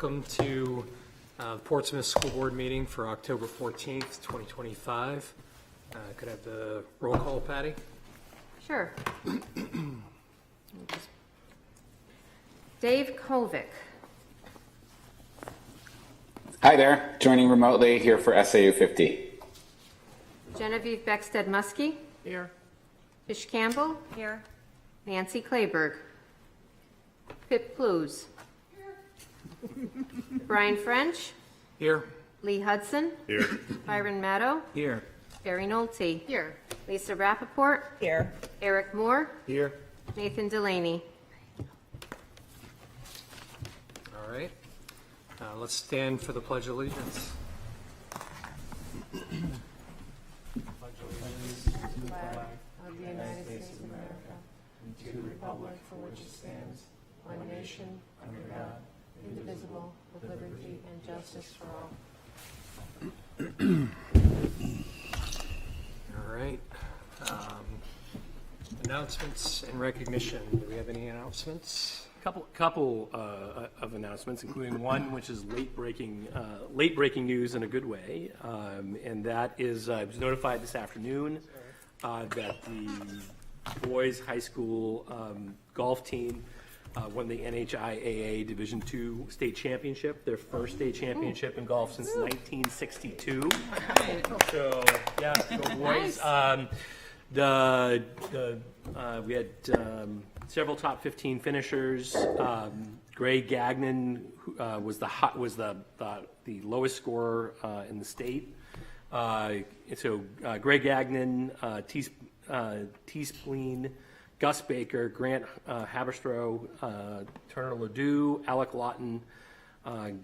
Welcome to the Portsmouth School Board meeting for October 14th, 2025. Could I have the roll call, Patty? Sure. Dave Kovic. Hi there, joining remotely here for SAU 50. Genevieve Beckstead Muskie. Here. Fish Campbell. Here. Nancy Clayberg. Pip Clues. Brian French. Here. Lee Hudson. Here. Byron Maddow. Here. Barry Nolte. Here. Lisa Rappaport. Here. Eric Moore. Here. Nathan Delaney. All right. Let's stand for the Pledge of Allegiance. Of the United States of America, and to the republic for which it stands, one nation, under God, indivisible, with liberty and justice for all. All right. Announcements and recognition. Do we have any announcements? Couple of announcements, including one which is late breaking news in a good way, and that is I was notified this afternoon that the boys high school golf team won the NHIAA Division II state championship, their first state championship in golf since 1962. So yeah, go boys. We had several top 15 finishers. Greg Gagnon was the lowest scorer in the state. Greg Gagnon, T. Spleen, Gus Baker, Grant Haberstroh, Turner Ledoux, Alec Lawton,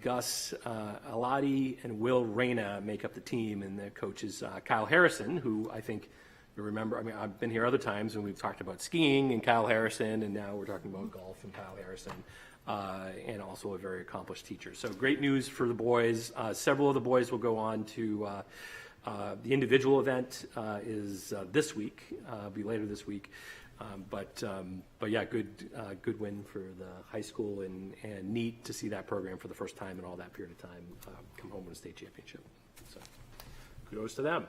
Gus Alati, and Will Reyna make up the team, and the coach is Kyle Harrison, who I think you remember. I mean, I've been here other times when we've talked about skiing and Kyle Harrison, and now we're talking about golf and Kyle Harrison, and also a very accomplished teacher. So great news for the boys. Several of the boys will go on to the individual event is this week, be later this week. But yeah, good win for the high school, and neat to see that program for the first time in all that period of time come home with a state championship. So kudos to them.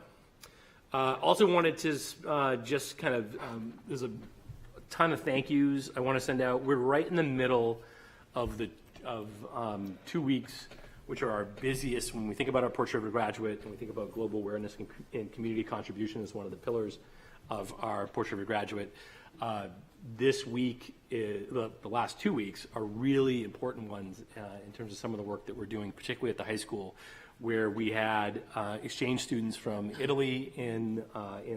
Also wanted to just kind of, there's a ton of thank yous I want to send out. We're right in the middle of 2 weeks, which are our busiest when we think about our Portrait of a Graduate, and we think about global awareness and community contribution as one of the pillars of our Portrait of a Graduate. This week, the last 2 weeks are really important ones in terms of some of the work that we're doing, particularly at the high school, where we had exchange students from Italy in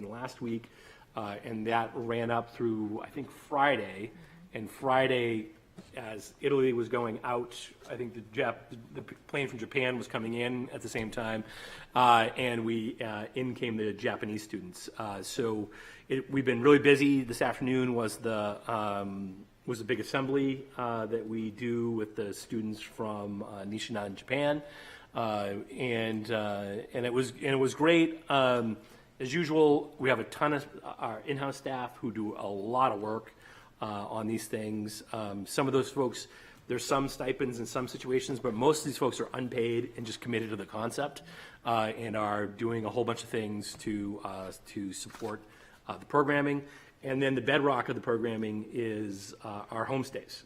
last week, and that ran up through, I think, Friday. And Friday, as Italy was going out, I think the plane from Japan was coming in at the same time, and in came the Japanese students. So we've been really busy. This afternoon was a big assembly that we do with the students from Nishinan, Japan. And it was great. As usual, we have a ton of our in-house staff who do a lot of work on these things. Some of those folks, there's some stipends in some situations, but most of these folks are unpaid and just committed to the concept, and are doing a whole bunch of things to support the programming. And then the bedrock of the programming is our homestays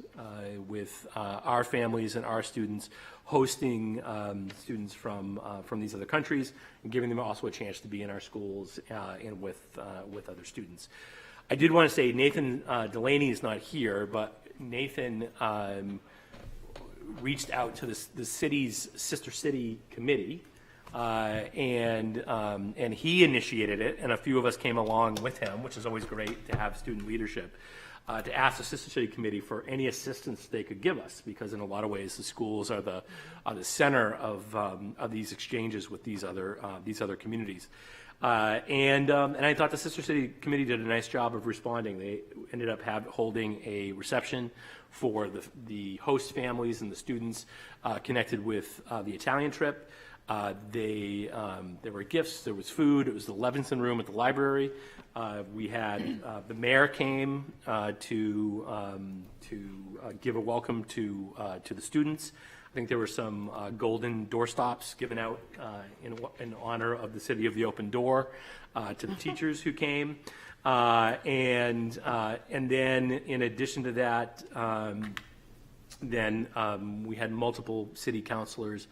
with our families and our students hosting students from these other countries and giving them also a chance to be in our schools and with other students. I did want to say Nathan Delaney is not here, but Nathan reached out to the city's Sister City Committee, and he initiated it, and a few of us came along with him, which is always great to have student leadership, to ask the Sister City Committee for any assistance they could give us, because in a lot of ways the schools are the center of these exchanges with these other communities. And I thought the Sister City Committee did a nice job of responding. They ended up holding a reception for the host families and the students connected with the Italian trip. There were gifts, there was food. It was the Levinson room at the library. We had the mayor came to give a welcome to the students. I think there were some golden doorstops given out in honor of the City of the Open Door to the teachers who came. And then in addition to that, we had multiple city councilors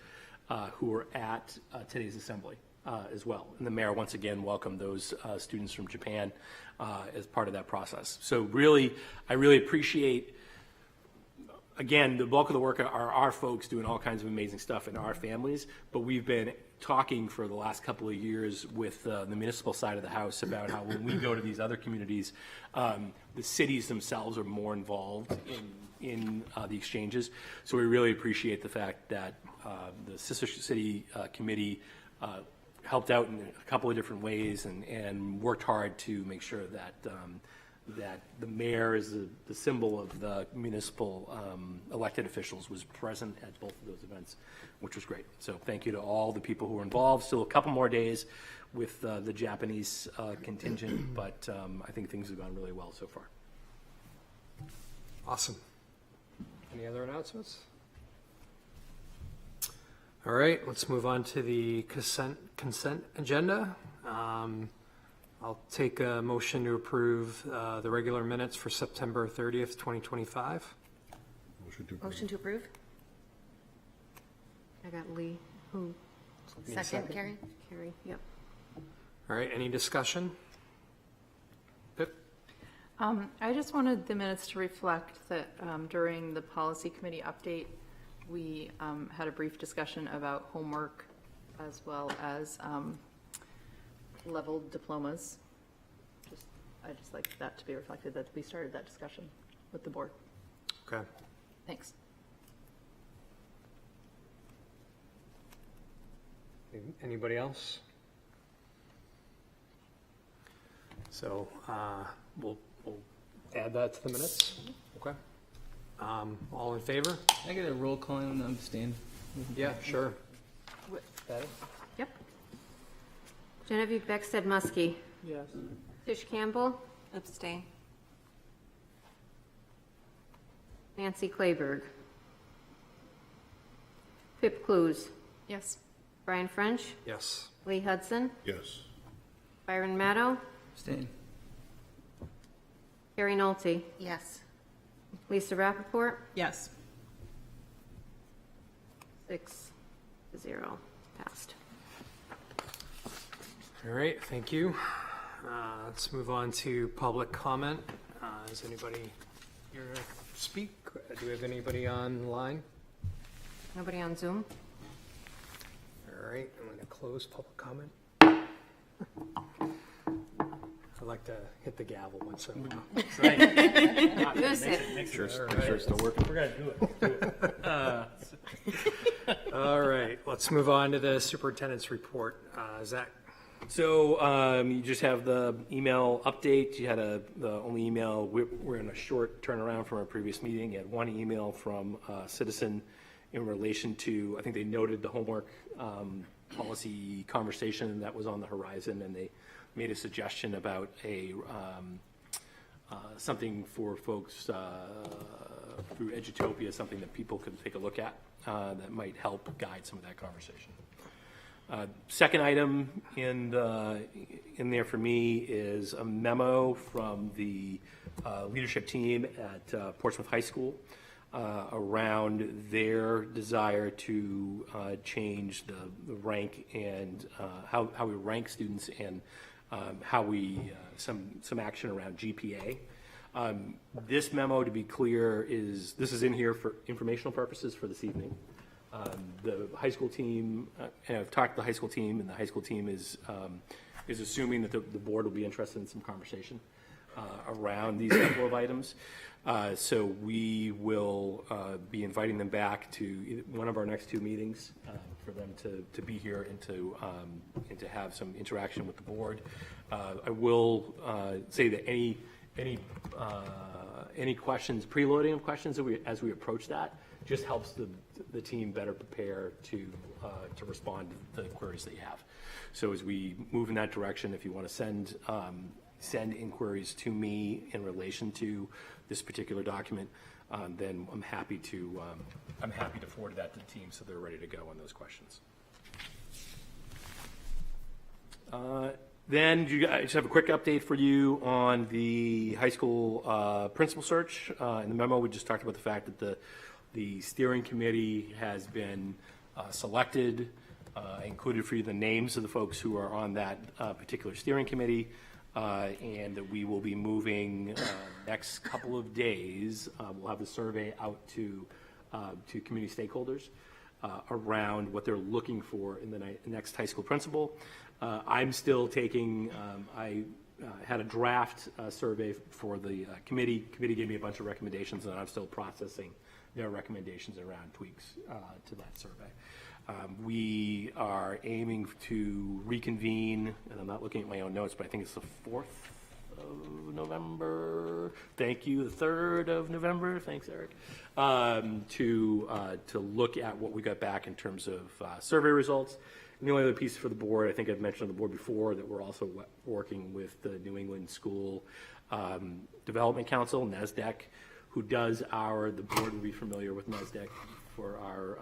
who were at today's assembly as well. And the mayor once again welcomed those students from Japan as part of that process. So really, I really appreciate, again, the bulk of the work are our folks doing all kinds of amazing stuff in our families, but we've been talking for the last couple of years with the municipal side of the house about how when we go to these other communities, the cities themselves are more involved in the exchanges. So we really appreciate the fact that the Sister City Committee helped out in a couple of different ways and worked hard to make sure that that the mayor is the symbol of the municipal elected officials was present at both of those events, which was great. So thank you to all the people who were involved. Still a couple more days with the Japanese contingent, but I think things have gone really well so far. Awesome. Any other announcements? All right, let's move on to the consent agenda. I'll take a motion to approve the regular minutes for September 30th, 2025. Motion to approve? I got Lee. Who? Need a second? Carrie? Carrie, yep. All right, any discussion? Pip? I just wanted the minutes to reflect that during the policy committee update, we had a brief discussion about homework as well as level diplomas. I just like that to be reflected, that we started that discussion with the board. Okay. Thanks. Anybody else? So we'll add that to the minutes. Okay. All in favor? Can I get a roll call and abstain? Yeah, sure. Patty? Yep. Genevieve Beckstead Muskie. Yes. Tish Campbell. Abstain. Nancy Clayberg. Pip Clues. Yes. Brian French. Yes. Lee Hudson. Yes. Byron Maddow. Abstain. Carrie Nolte. Yes. Lisa Rappaport. Yes. 6-0. Passed. All right, thank you. Let's move on to public comment. Is anybody here to speak? Do we have anybody online? Nobody on Zoom? All right, I'm going to close public comment. I like to hit the gavel once in a while. Use it. Make sure it's still working. We're going to do it. All right, let's move on to the superintendent's report. Zach? So you just have the email update. You had the only email. We're in a short turnaround from our previous meeting. You had one email from a citizen in relation to, I think they noted the homework policy conversation that was on the horizon, and they made a suggestion about something for folks through Edutopia, something that people can take a look at that might help guide some of that conversation. Second item in there for me is a memo from the leadership team at Portsmouth High School around their desire to change the rank and how we rank students and how we some action around GPA. This memo, to be clear, this is in here for informational purposes for this evening. The high school team, and I've talked to the high school team, and the high school team is assuming that the board will be interested in some conversation around these couple of items. So we will be inviting them back to one of our next two meetings for them to be here and to have some interaction with the board. I will say that any questions, preloading of questions as we approach that, just helps the team better prepare to respond to the queries that you have. So as we move in that direction, if you want to send inquiries to me in relation to this particular document, then I'm happy to forward that to the team so they're ready to go on those questions. Then I just have a quick update for you on the high school principal search. In the memo, we just talked about the fact that the steering committee has been selected. I included for you the names of the folks who are on that particular steering committee, and that we will be moving next couple of days. We'll have the survey out to community stakeholders around what they're looking for in the next high school principal. I'm still taking, I had a draft survey for the committee. Committee gave me a bunch of recommendations, and I'm still processing their recommendations around tweaks to that survey. We are aiming to reconvene, and I'm not looking at my own notes, but I think it's the 4th of November. Thank you, the 3rd of November. Thanks, Eric. To look at what we got back in terms of survey results. And the only other piece for the board, I think I've mentioned on the board before, that we're also working with the New England School Development Council, NESDEC, who does the board will be familiar with NESDEC for our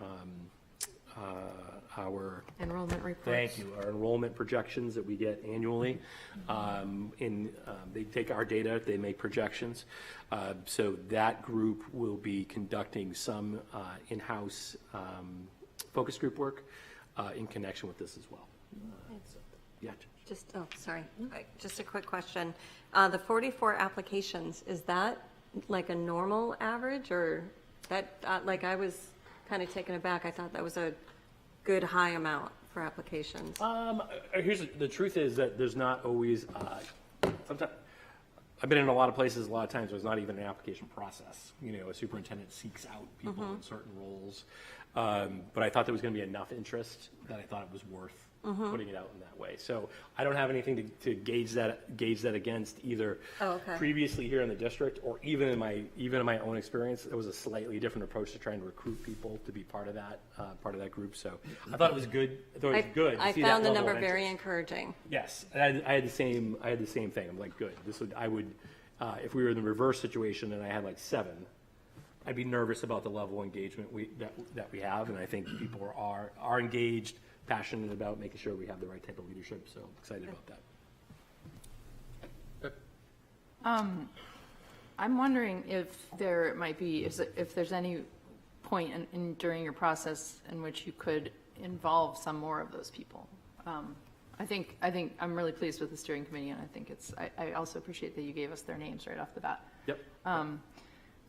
Enrollment reports. thank you, our enrollment projections that we get annually. They take our data, they make projections. So that group will be conducting some in-house focus group work in connection with this as well. Yeah. Just, oh, sorry, just a quick question. The 44 applications, is that like a normal average, or that, like, I was kind of taken aback. I thought that was a good high amount for applications. The truth is that there's not always, sometimes, I've been in a lot of places, a lot of times there's not even an application process. A superintendent seeks out people in certain roles. But I thought there was going to be enough interest that I thought it was worth putting it out in that way. So I don't have anything to gauge that against either previously here in the district, or even in my own experience. There was a slightly different approach to trying to recruit people to be part of that group. So I thought it was good. I thought it was good. I found the number very encouraging. Yes, and I had the same thing. I'm like, good. If we were in the reverse situation and I had like 7, I'd be nervous about the level of engagement that we have, and I think people are engaged, passionate about making sure we have the right type of leadership. So excited about that. I'm wondering if there might be, if there's any point during your process in which you could involve some more of those people. I think I'm really pleased with the steering committee, and I think I also appreciate that you gave us their names right off the bat. Yep.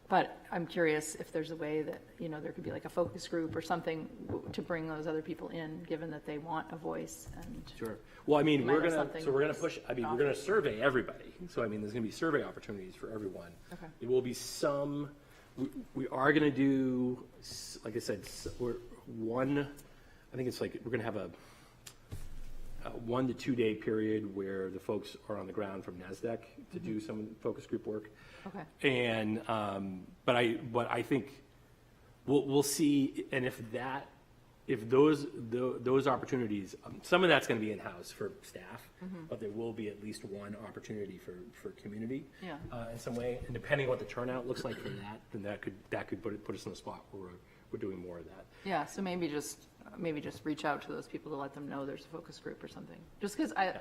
But I'm curious if there's a way that, there could be like a focus group or something to bring those other people in, given that they want a voice. And Sure. Well, I mean, we're have going something to push, we're going to survey everybody. So, I mean, there's going to be survey opportunities for everyone. Okay. There will be some, we are going to do, like I said, we're going to have a 1 to 2 day period where the folks are on the ground from NASDAQ to do some focus group work. Okay. And, but I think we'll see, and if those opportunities, some of that's going to be in-house for staff, but there will be at least one opportunity for community in some way. And depending on what the turnout looks like for that, then that could put us in a spot where we're doing more of that. Yeah, so maybe just reach out to those people to let them know there's a focus group or something. Just because I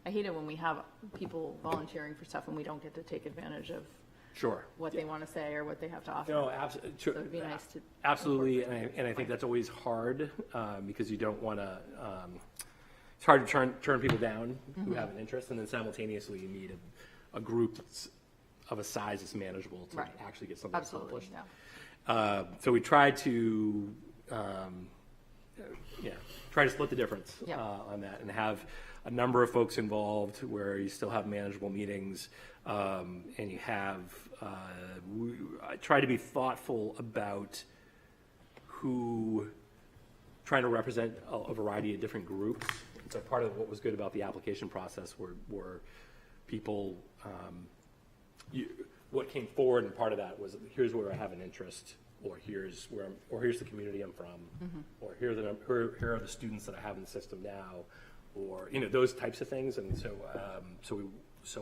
hate it when we have people volunteering for stuff and we don't get to take advantage of what they want to say or what they have to offer. No, absolutely. So it would be nice to. Absolutely, and I think that's always hard because you don't want to. It's hard to turn people down who have an interest, and then simultaneously you need a group that's of a size that's manageable to actually get something accomplished. Yeah. So we try to. Try to split the difference on that and have a number of folks involved where you still have manageable meetings and you have I try to be thoughtful about trying to represent a variety of different groups. And so part of what was good about the application process were people what came forward, and part of that was here's where I have an interest. Or here's the community I'm from, or here are the students that I have in the system now, or those types of things. And so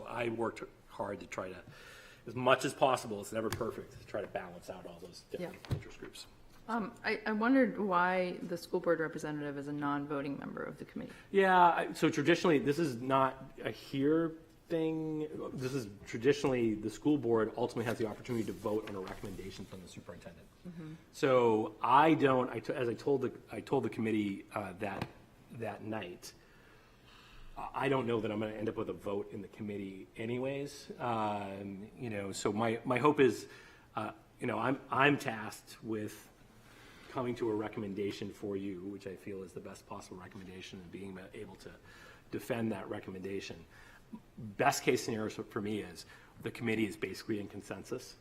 I worked hard to try to as much as possible, it's never perfect, to try to balance out all those different interest groups. I wondered why the school board representative is a non-voting member of the committee. Yeah, so traditionally, this is not a here thing. This is traditionally, the school board ultimately has the opportunity to vote on a recommendation from the superintendent. So I don't, as I told the committee that night, I don't know that I'm going to end up with a vote in the committee anyways. You know, so my hope is, you know, I'm tasked with coming to a recommendation for you, which I feel is the best possible recommendation, and being able to defend that recommendation. Best case scenario for me is the committee is basically in consensus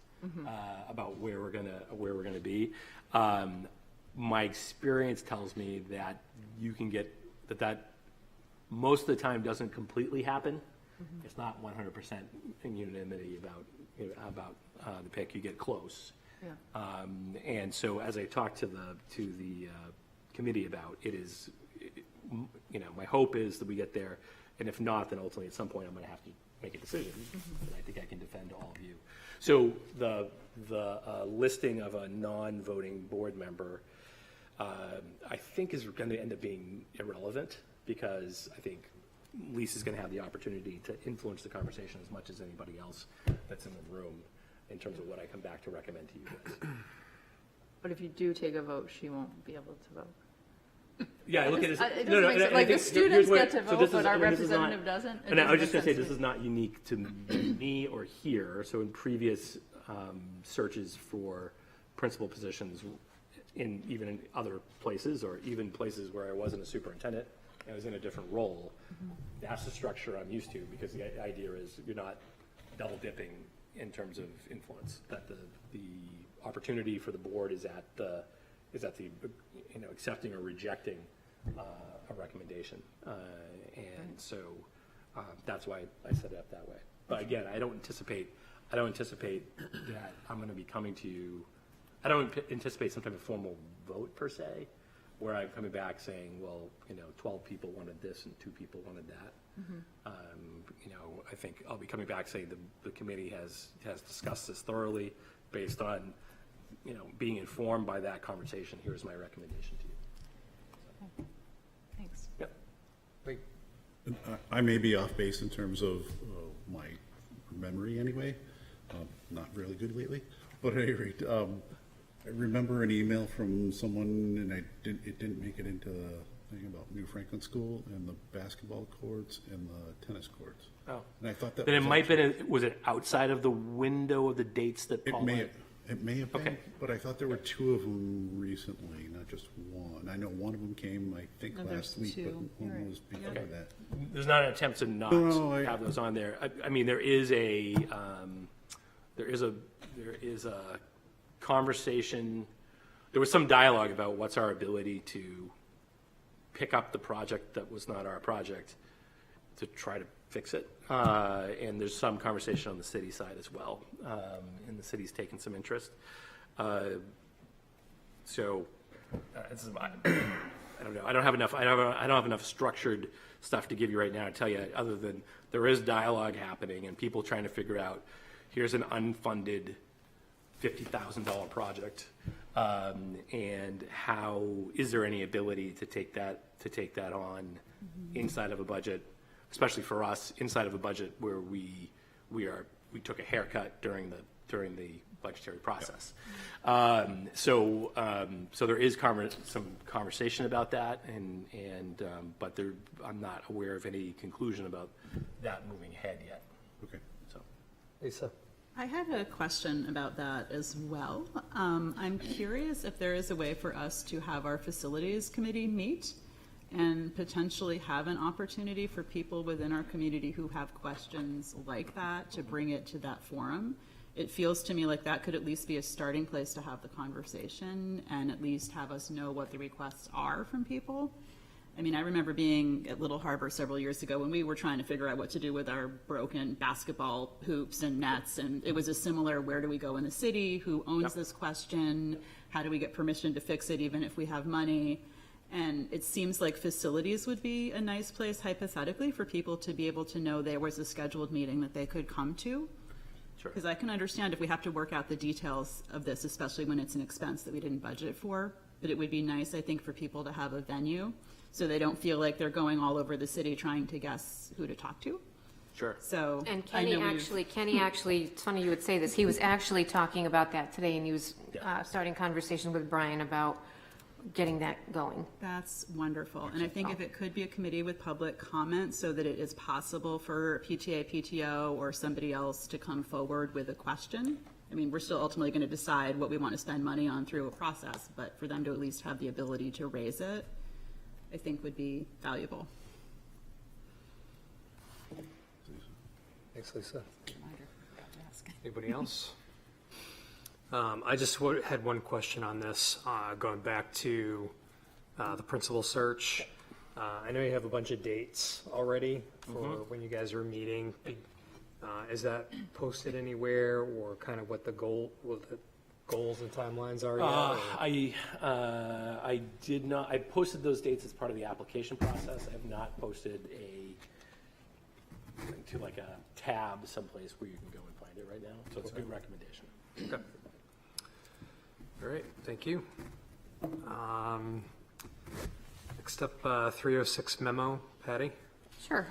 about where we're gonna be. My experience tells me that you can get that most of the time doesn't completely happen. It's not 100% in unanimity about the pick. You get close. Yeah. And so as I talked to the committee about, it is, you know, my hope is that we get there, and if not, then ultimately at some point I'm going to have to make a decision, and I think I can defend all of you. So the listing of a non-voting board member, I think is going to end up being irrelevant, because I think Lisa's going to have the opportunity to influence the conversation as much as anybody else that's in the room, in terms of what I come back to recommend to you guys. But if you do take a vote, she won't be able to vote. Yeah, I look at it. It doesn't make sense. Like, the students get to vote, but our representative doesn't. And I was just going to say, this is not unique to me or here. So in previous searches for principal positions, even in other places, or even places where I wasn't a superintendent, I was in a different role. That's the structure I'm used to, because the idea is you're not double dipping in terms of influence. That the opportunity for the board is at the you know, accepting or rejecting a recommendation, and so that's why I set it up that way. But again, I don't anticipate that I'm going to be coming to you. I don't anticipate some type of formal vote per se, where I'm coming back saying, well, you know, 12 people wanted this and 2 people wanted that. You know, I think I'll be coming back saying the committee has discussed this thoroughly based on, you know, being informed by that conversation. Here's my recommendation to you. Thanks. Yep. Wait, I may be off base in terms of my memory anyway. Not really good lately. But at any rate, I remember an email from someone, and it didn't make it into the thing about New Franklin School and the basketball courts and the tennis courts. Oh. And I thought that Then it was might have been, was it outside of the window of the dates that Paul had? It may have been, Okay. but I thought there were 2 of them recently, not just one. I know one of them came, I think, No, last there's week, but 2. one You're right. was before Okay. that. There's not an attempt to not No, have those on there. I mean, there is a conversation, there was some dialogue about what's our ability to pick up the project that was not our project to try to fix it. And there's some conversation on the city side as well. And the city's taken some interest. So I don't know. I don't have enough structured stuff to give you right now to tell you, other than there is dialogue happening and people trying to figure out, here's an unfunded $50,000 project, and how is there any ability to take that on inside of a budget, especially for us, inside of a budget where we took a haircut during the budgetary process. So there is some conversation about that, but I'm not aware of any conclusion about that moving ahead yet. Okay. So. Lisa. I had a question about that as well. I'm curious if there is a way for us to have our facilities committee meet and potentially have an opportunity for people within our community who have questions like that to bring it to that forum. It feels to me like that could at least be a starting place to have the conversation and at least have us know what the requests are from people. I mean, I remember being at Little Harbor several years ago when we were trying to figure out what to do with our broken basketball hoops and nets, and it was a similar, where do we go in the city? Who owns this question? How do we get permission to fix it even if we have money? And it seems like facilities would be a nice place, hypothetically, for people to be able to know there was a scheduled meeting that they could come to. Sure. Because I can understand if we have to work out the details of this, especially when it's an expense that we didn't budget for. But it would be nice, I think, for people to have a venue so they don't feel like they're going all over the city trying to guess who to talk to. Sure. So And I know Kenny actually, it's funny you would say this, he was actually talking about that today, and he was starting conversation with Brian about getting that going. That's wonderful. And I think if it could be a committee with public comment so that it is possible for PTA, PTO, or somebody else to come forward with a question. I mean, we're still ultimately going to decide what we want to spend money on through a process, but for them to at least have the ability to raise it, I think would be valuable. Thanks, Lisa. Anybody else? I just had one question on this, going back to the principal search. I know you have a bunch of dates already for when you guys are meeting. Is that posted anywhere, or kind of what the goals and timelines are yet? I did not, I posted those dates as part of the application process. I have not posted like a tab someplace where you can go and find it right now. So it's a good recommendation. Okay. All right, thank you. Next up, 306 memo, Patty. Sure.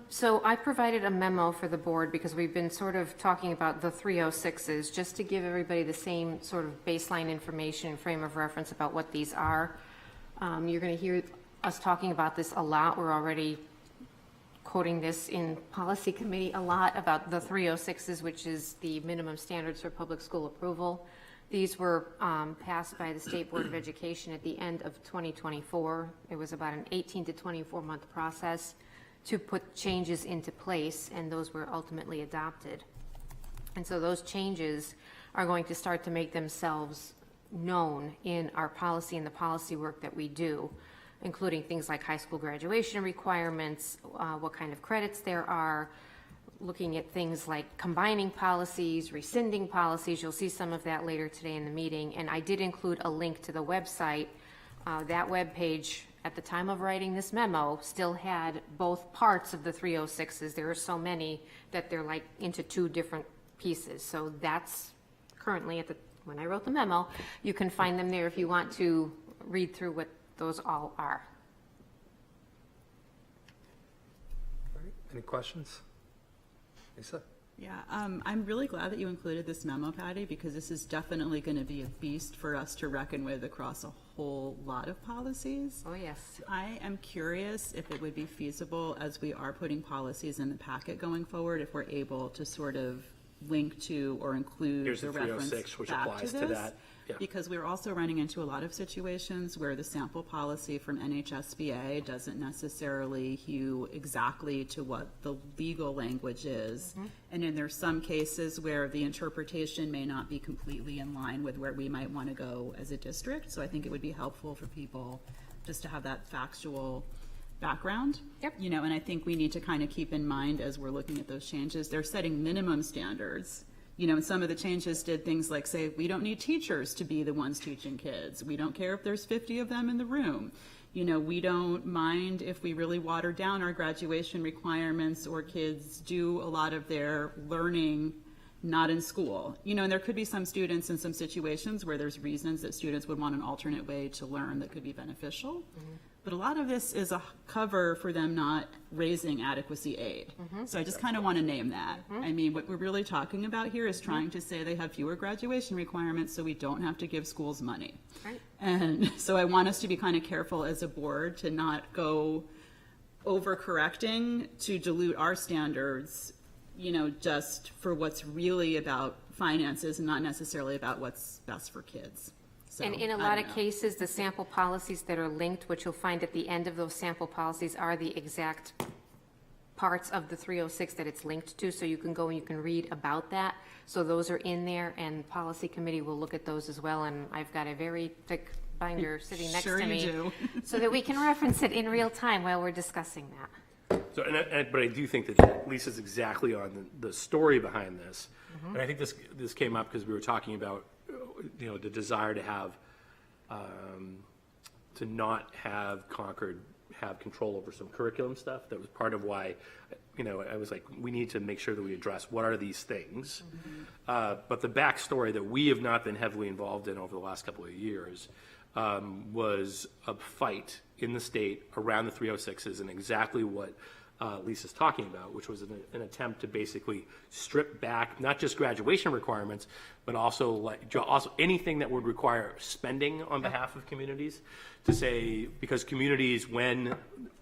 So I provided a memo for the board because we've been sort of talking about the 306s, just to give everybody the same sort of baseline information, frame of reference about what these are. You're going to hear us talking about this a lot. We're already quoting this in policy committee a lot about the 306s, which is the minimum standards for public school approval. These were passed by the State Board of Education at the end of 2024. It was about an 18 to 24 month process to put changes into place, and those were ultimately adopted. And so those changes are going to start to make themselves known in our policy and the policy work that we do, including things like high school graduation requirements, what kind of credits there are, looking at things like combining policies, rescinding policies. You'll see some of that later today in the meeting. And I did include a link to the website. That web page, at the time of writing this memo, still had both parts of the 306s. There are so many that they're like into two different pieces. So that's currently when I wrote the memo. You can find them there if you want to read through what those all are. All right, any questions? Lisa? Yeah, I'm really glad that you included this memo, Patty, because this is definitely going to be a beast for us to reckon with across a whole lot of policies. Oh, yes. I am curious if it would be feasible, as we are putting policies in the packet going forward, if we're able to sort of link to or include Here's the the reference 306, which back applies to to this. that. Yeah. Because we're also running into a lot of situations where the sample policy from NHSBA doesn't necessarily hew exactly to what the legal language is. And then there's some cases where the interpretation may not be completely in line with where we might want to go as a district. So I think it would be helpful for people just to have that factual background. Yep. You know, and I think we need to kind of keep in mind as we're looking at those changes, they're setting minimum standards. You know, and some of the changes did things like say, we don't need teachers to be the ones teaching kids. We don't care if there's 50 of them in the room. You know, we don't mind if we really water down our graduation requirements or kids do a lot of their learning not in school. You know, and there could be some students in some situations where there's reasons that students would want an alternate way to learn that could be beneficial. But a lot of this is a cover for them not raising adequacy aid. So I just kind of want to name that. I mean, what we're really talking about here is trying to say they have fewer graduation requirements so we don't have to give schools money. Right. And so I want us to be kind of careful as a board to not go overcorrecting to dilute our standards, you know, just for what's really about finances and not necessarily about what's best for kids. So, And in a I lot don't of know. cases, the sample policies that are linked, which you'll find at the end of those sample policies, are the exact parts of the 306 that it's linked to, so you can go and you can read about that. So those are in there, and policy committee will look at those as well, and I've got a very thick binder sitting next Sure to you me. do. So that we can reference it in real time while we're discussing that. So, but I do think that Lisa's exactly on the story behind this. And I think this came up because we were talking about, you know, the desire to have, to not have Concord have control over some curriculum stuff. That was part of why I was like, we need to make sure that we address what are these things. But the backstory that we have not been heavily involved in over the last couple of years was a fight in the state around the 306s and exactly what Lisa's talking about, which was an attempt to basically strip back not just graduation requirements, but also anything that would require spending on behalf of communities, to say, because communities, when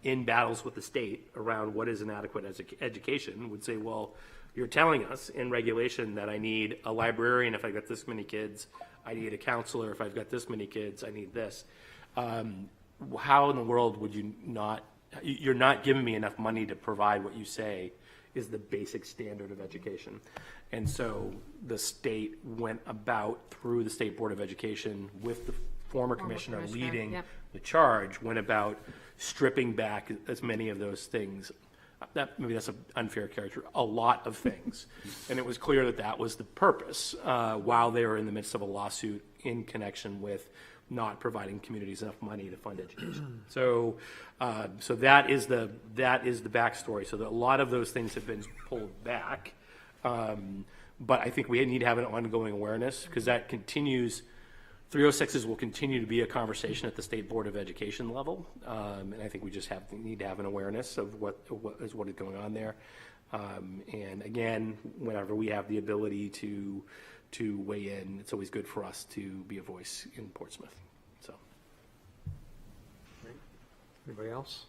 in battles with the state around what is an adequate education, would say, well, you're telling us in regulation that I need a librarian if I've got this many kids, I need a counselor if I've got this many kids, I need this. How in the world would you not, you're not giving me enough money to provide what you say is the basic standard of education. And so the state went about, through the State Board of Education, with the former commissioner leading yep. the charge, went about stripping back as many of those things. Maybe that's an unfair character, a lot of things. And it was clear that that was the purpose while they were in the midst of a lawsuit in connection with not providing communities enough money to fund education. So that is the backstory. So that a lot of those things have been pulled back. But I think we need to have an ongoing awareness, because that continues. 306s will continue to be a conversation at the State Board of Education level. And I think we just need to have an awareness of what is going on there. And again, whenever we have the ability to weigh in, it's always good for us to be a voice in Portsmouth. So, Anybody else?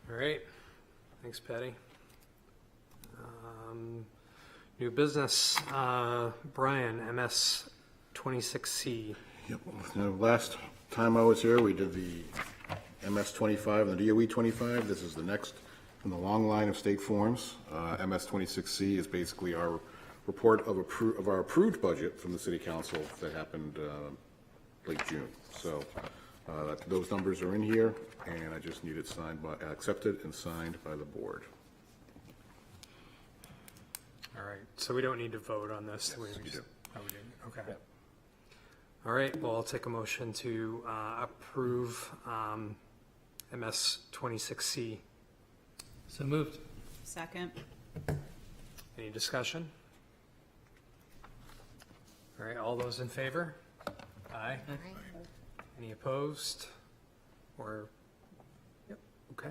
All right. Thanks, Patty. New business, Brian, MS 26C. Yep. Last time I was here, we did the MS 25 and the DOE 25. This is the next in the long line of state forms. MS 26C is basically our report of our approved budget from the City Council that happened late June. So those numbers are in here, and I just need it accepted and signed by the board. All right, so we don't need to vote on this? Yes, we do. Oh, we do, okay. Yep. All right, well, I'll take a motion to approve MS 26C. So moved. Second. Any discussion? All right, all those in favor? Aye. Any opposed? Or, yep, okay.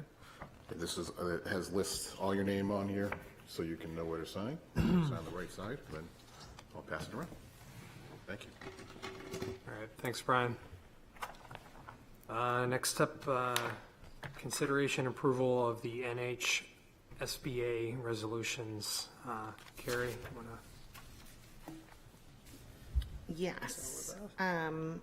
This is it has lists all your name on here, so you can know where to sign. Sign the right side, then I'll pass it around. Thank you. All right, thanks, Brian. Next up, consideration approval of the NHSBA resolutions. Carrie, you want to? Yes. I'm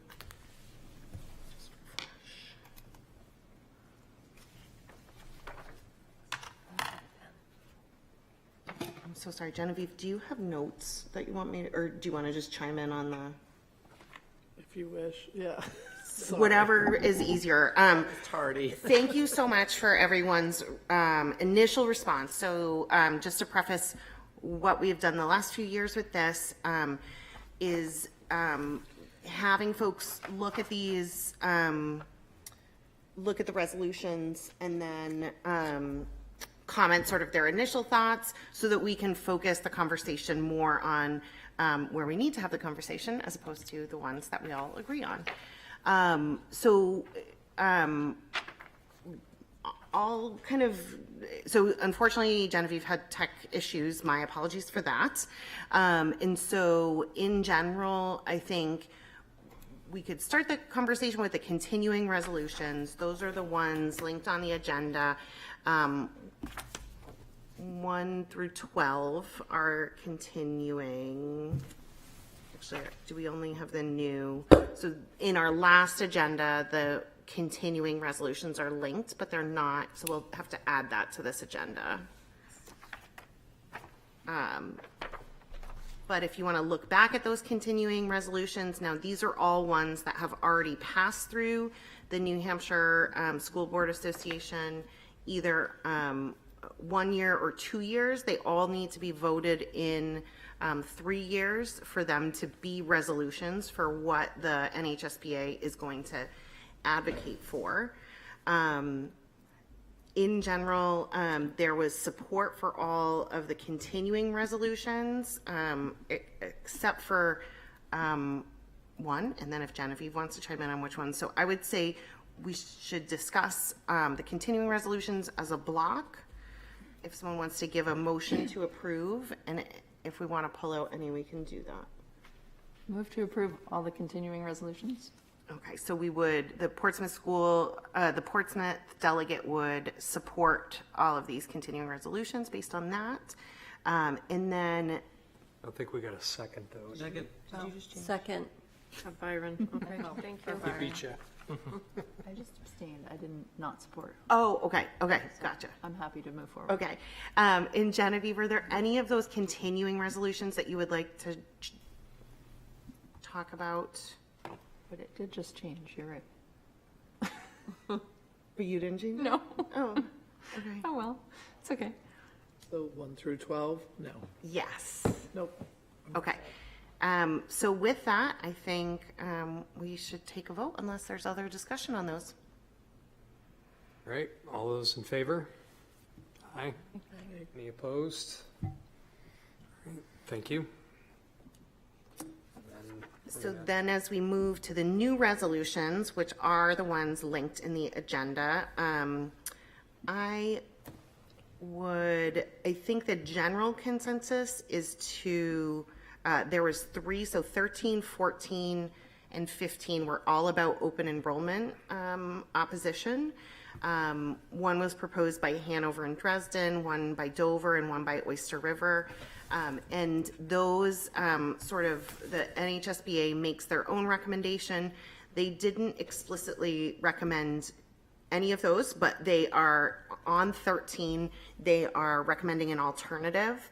so sorry, Genevieve, do you have notes that you want me to, or do you want to just chime in on the? if you wish, yeah. Whatever is easier. It's tardy. Thank you so much for everyone's initial response. So just to preface, what we've done the last few years with this is having folks look at these, look at the resolutions, and then comment sort of their initial thoughts, so that we can focus the conversation more on where we need to have the conversation, as opposed to the ones that we all agree on. So unfortunately, Genevieve had tech issues. My apologies for that. And so in general, I think we could start the conversation with the continuing resolutions. Those are the ones linked on the agenda. 1 through 12 are continuing. Actually, do we only have the new? So in our last agenda, the continuing resolutions are linked, but they're not, so we'll have to add that to this agenda. But if you want to look back at those continuing resolutions, now these are all ones that have already passed through the New Hampshire School Board Association, either 1 year or 2 years. They all need to be voted in 3 years for them to be resolutions for what the NHSBA is going to advocate for. in general, there was support for all of the continuing resolutions, except for one, and then if Genevieve wants to chime in on which one. So I would say we should discuss the continuing resolutions as a block. If someone wants to give a motion to approve, and if we want to pull out any, we can do that. Move to approve all the continuing resolutions? Okay, so we would, the Portsmouth delegate would support all of these continuing resolutions based on that. And then, I don't think we got a second, though. Second. Second. Byron, okay, thank you. He beat you. I just abstained. I didn't not support. oh, okay, gotcha. I'm happy to move forward. Okay. And Genevieve, are there any of those continuing resolutions that you would like to talk about? But it did just change, you're right. But you didn't change it? No. Oh, okay. Oh, well, it's okay. So 1 through 12? No. Yes. Nope. Okay. So with that, I think we should take a vote unless there's other discussion on those. All right, all those in favor? Aye. Any opposed? All right, thank you. So then as we move to the new resolutions, which are the ones linked in the agenda, I think the general consensus is to, there was 3, so 13, 14, and 15 were all about open enrollment opposition. One was proposed by Hanover and Dresden, one by Dover, and one by Oyster River. And those sort of, the NHSBA makes their own recommendation. They didn't explicitly recommend any of those, but they are on 13, they are recommending an alternative.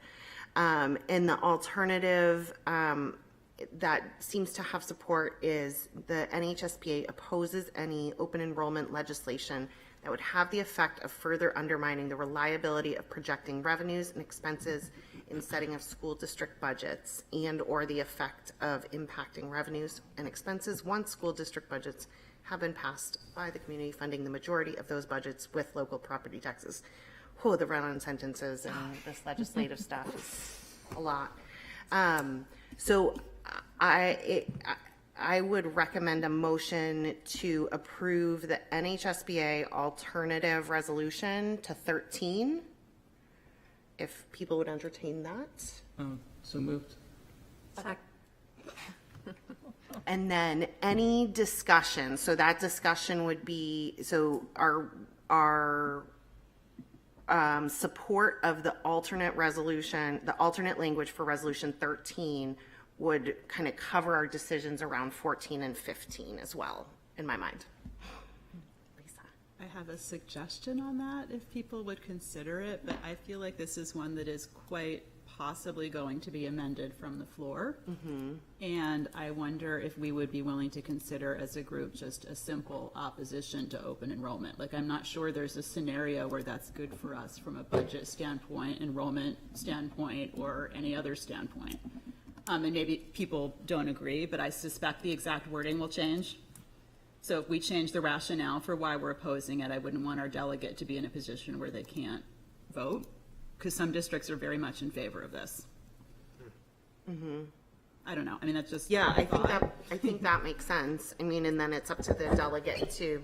And the alternative that seems to have support is the NHSBA opposes any open enrollment legislation that would have the effect of further undermining the reliability of projecting revenues and expenses in setting of school district budgets, and or the effect of impacting revenues and expenses once school district budgets have been passed by the community funding the majority of those budgets with local property taxes. Oh, the run-on sentences and this legislative stuff is a lot. So I would recommend a motion to approve the NHSBA alternative resolution to 13. If people would entertain that. So moved. And then any discussion, so that discussion would be, so our support of the alternate resolution, the alternate language for resolution 13 would kind of cover our decisions around 14 and 15 as well, in my mind. Lisa. I have a suggestion on that, if people would consider it, but I feel like this is one that is quite possibly going to be amended from the floor. And I wonder if we would be willing to consider as a group just a simple opposition to open enrollment. Like, I'm not sure there's a scenario where that's good for us from a budget standpoint, enrollment standpoint, or any other standpoint. And maybe people don't agree, but I suspect the exact wording will change. So if we change the rationale for why we're opposing it, I wouldn't want our delegate to be in a position where they can't vote, because some districts are very much in favor of this. I don't know. I mean, that's just Yeah, I think that makes sense. I mean, and then it's up to the delegate to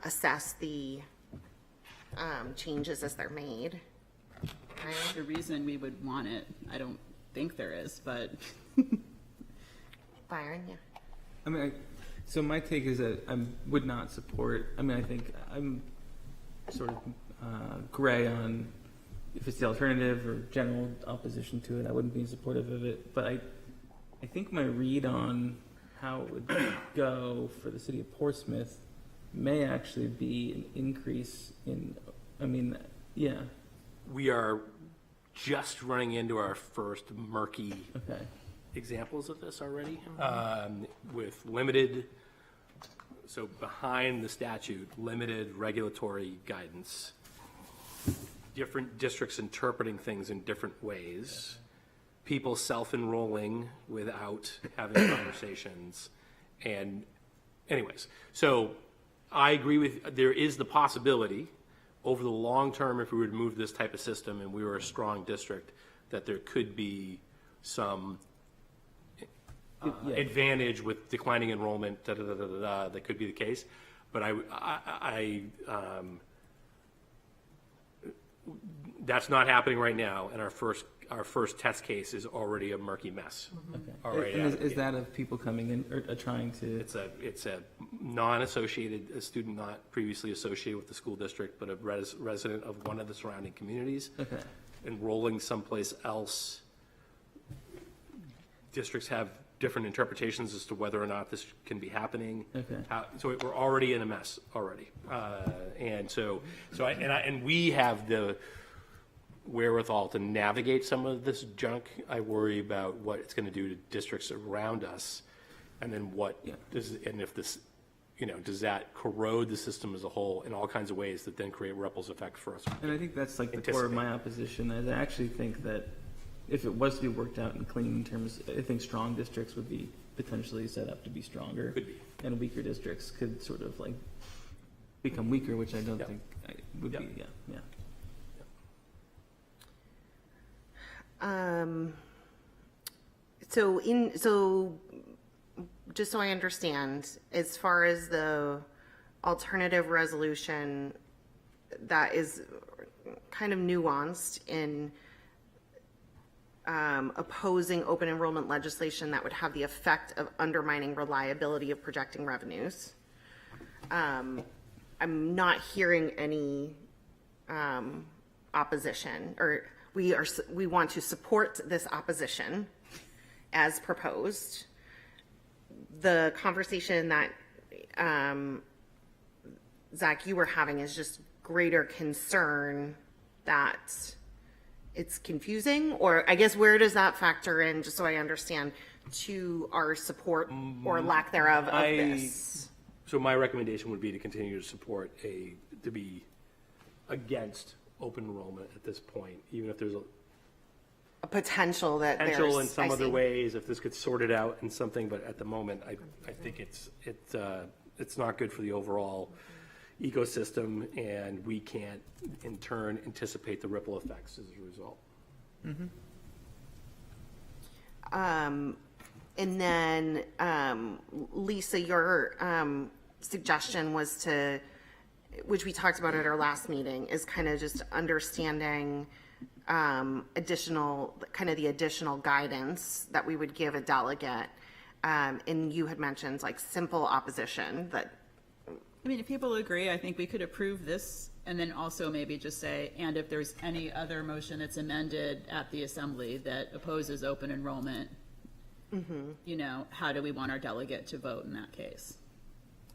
assess the changes as they're made. Right? the reason we would want it. I don't think there is, but Byron, yeah. I mean, so my take is that I would not support, I mean, I think I'm sort of gray on if it's the alternative or general opposition to it. I wouldn't be supportive of it, but I think my read on how it would go for the city of Portsmouth may actually be an increase in, I mean, yeah, We are just running into our first murky okay. examples of this already, with limited, so behind the statute, limited regulatory guidance, different districts interpreting things in different ways, people self-enrolling without having conversations, and anyways, so I agree with, there is the possibility over the long term, if we were to move this type of system and we were a strong district, that there could be some advantage with declining enrollment, that could be the case. But that's not happening right now, and our first test case is already a murky mess. Already And out of is the that of people coming in or trying to? It's a non-associated, a student not previously associated with the school district, but a resident of one of the surrounding communities. Okay. Enrolling someplace else. Districts have different interpretations as to whether or not this can be happening. Okay. So we're already in a mess already. And we have the wherewithal to navigate some of this junk. I worry about what it's going to do to districts around us, and then if this, does that corrode the system as a whole in all kinds of ways that then create ripples effects for us. And I think that's like the core of my opposition, is I actually think that if it was to be worked out and clean in terms, I think strong districts would be potentially set up to be stronger. Could be. And weaker districts could sort of like become weaker, which I don't think would be, yeah. So just so I understand, as far as the alternative resolution that is kind of nuanced in opposing open enrollment legislation that would have the effect of undermining reliability of projecting revenues. I'm not hearing any opposition, or we want to support this opposition as proposed. The conversation that Zach, you were having is just greater concern that it's confusing, or I guess where does that factor in, just so I understand, to our support or lack thereof of this? So my recommendation would be to continue to support to be against open enrollment at this point, even if there's A potential that potential there's, in some I other see. ways, if this gets sorted out in something, but at the moment, I think it's not good for the overall ecosystem, and we can't in turn anticipate the ripple effects as a result. And then, Lisa, your suggestion was to, which we talked about at our last meeting, is kind of just understanding additional guidance that we would give a delegate. And you had mentioned like simple opposition that. I mean, if people agree, I think we could approve this and then also maybe just say, and if there's any other motion that's amended at the assembly that opposes open enrollment, how do we want our delegate to vote in that case?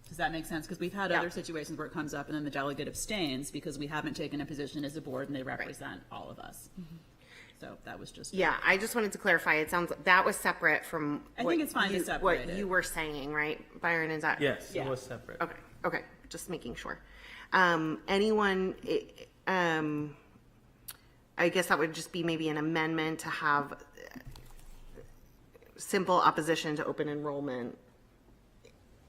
Does that make sense? Because we've had other situations where it comes up and then the delegate abstains because we haven't taken a position as a board and they represent all of us. So that was just. Yeah, I just wanted to clarify. It sounds like that was separate from. I think it's fine to separate what it. you were saying, right, Byron? Is that? Yes, it was separate. Okay, just making sure. Anyone, I guess that would just be maybe an amendment to have simple opposition to open enrollment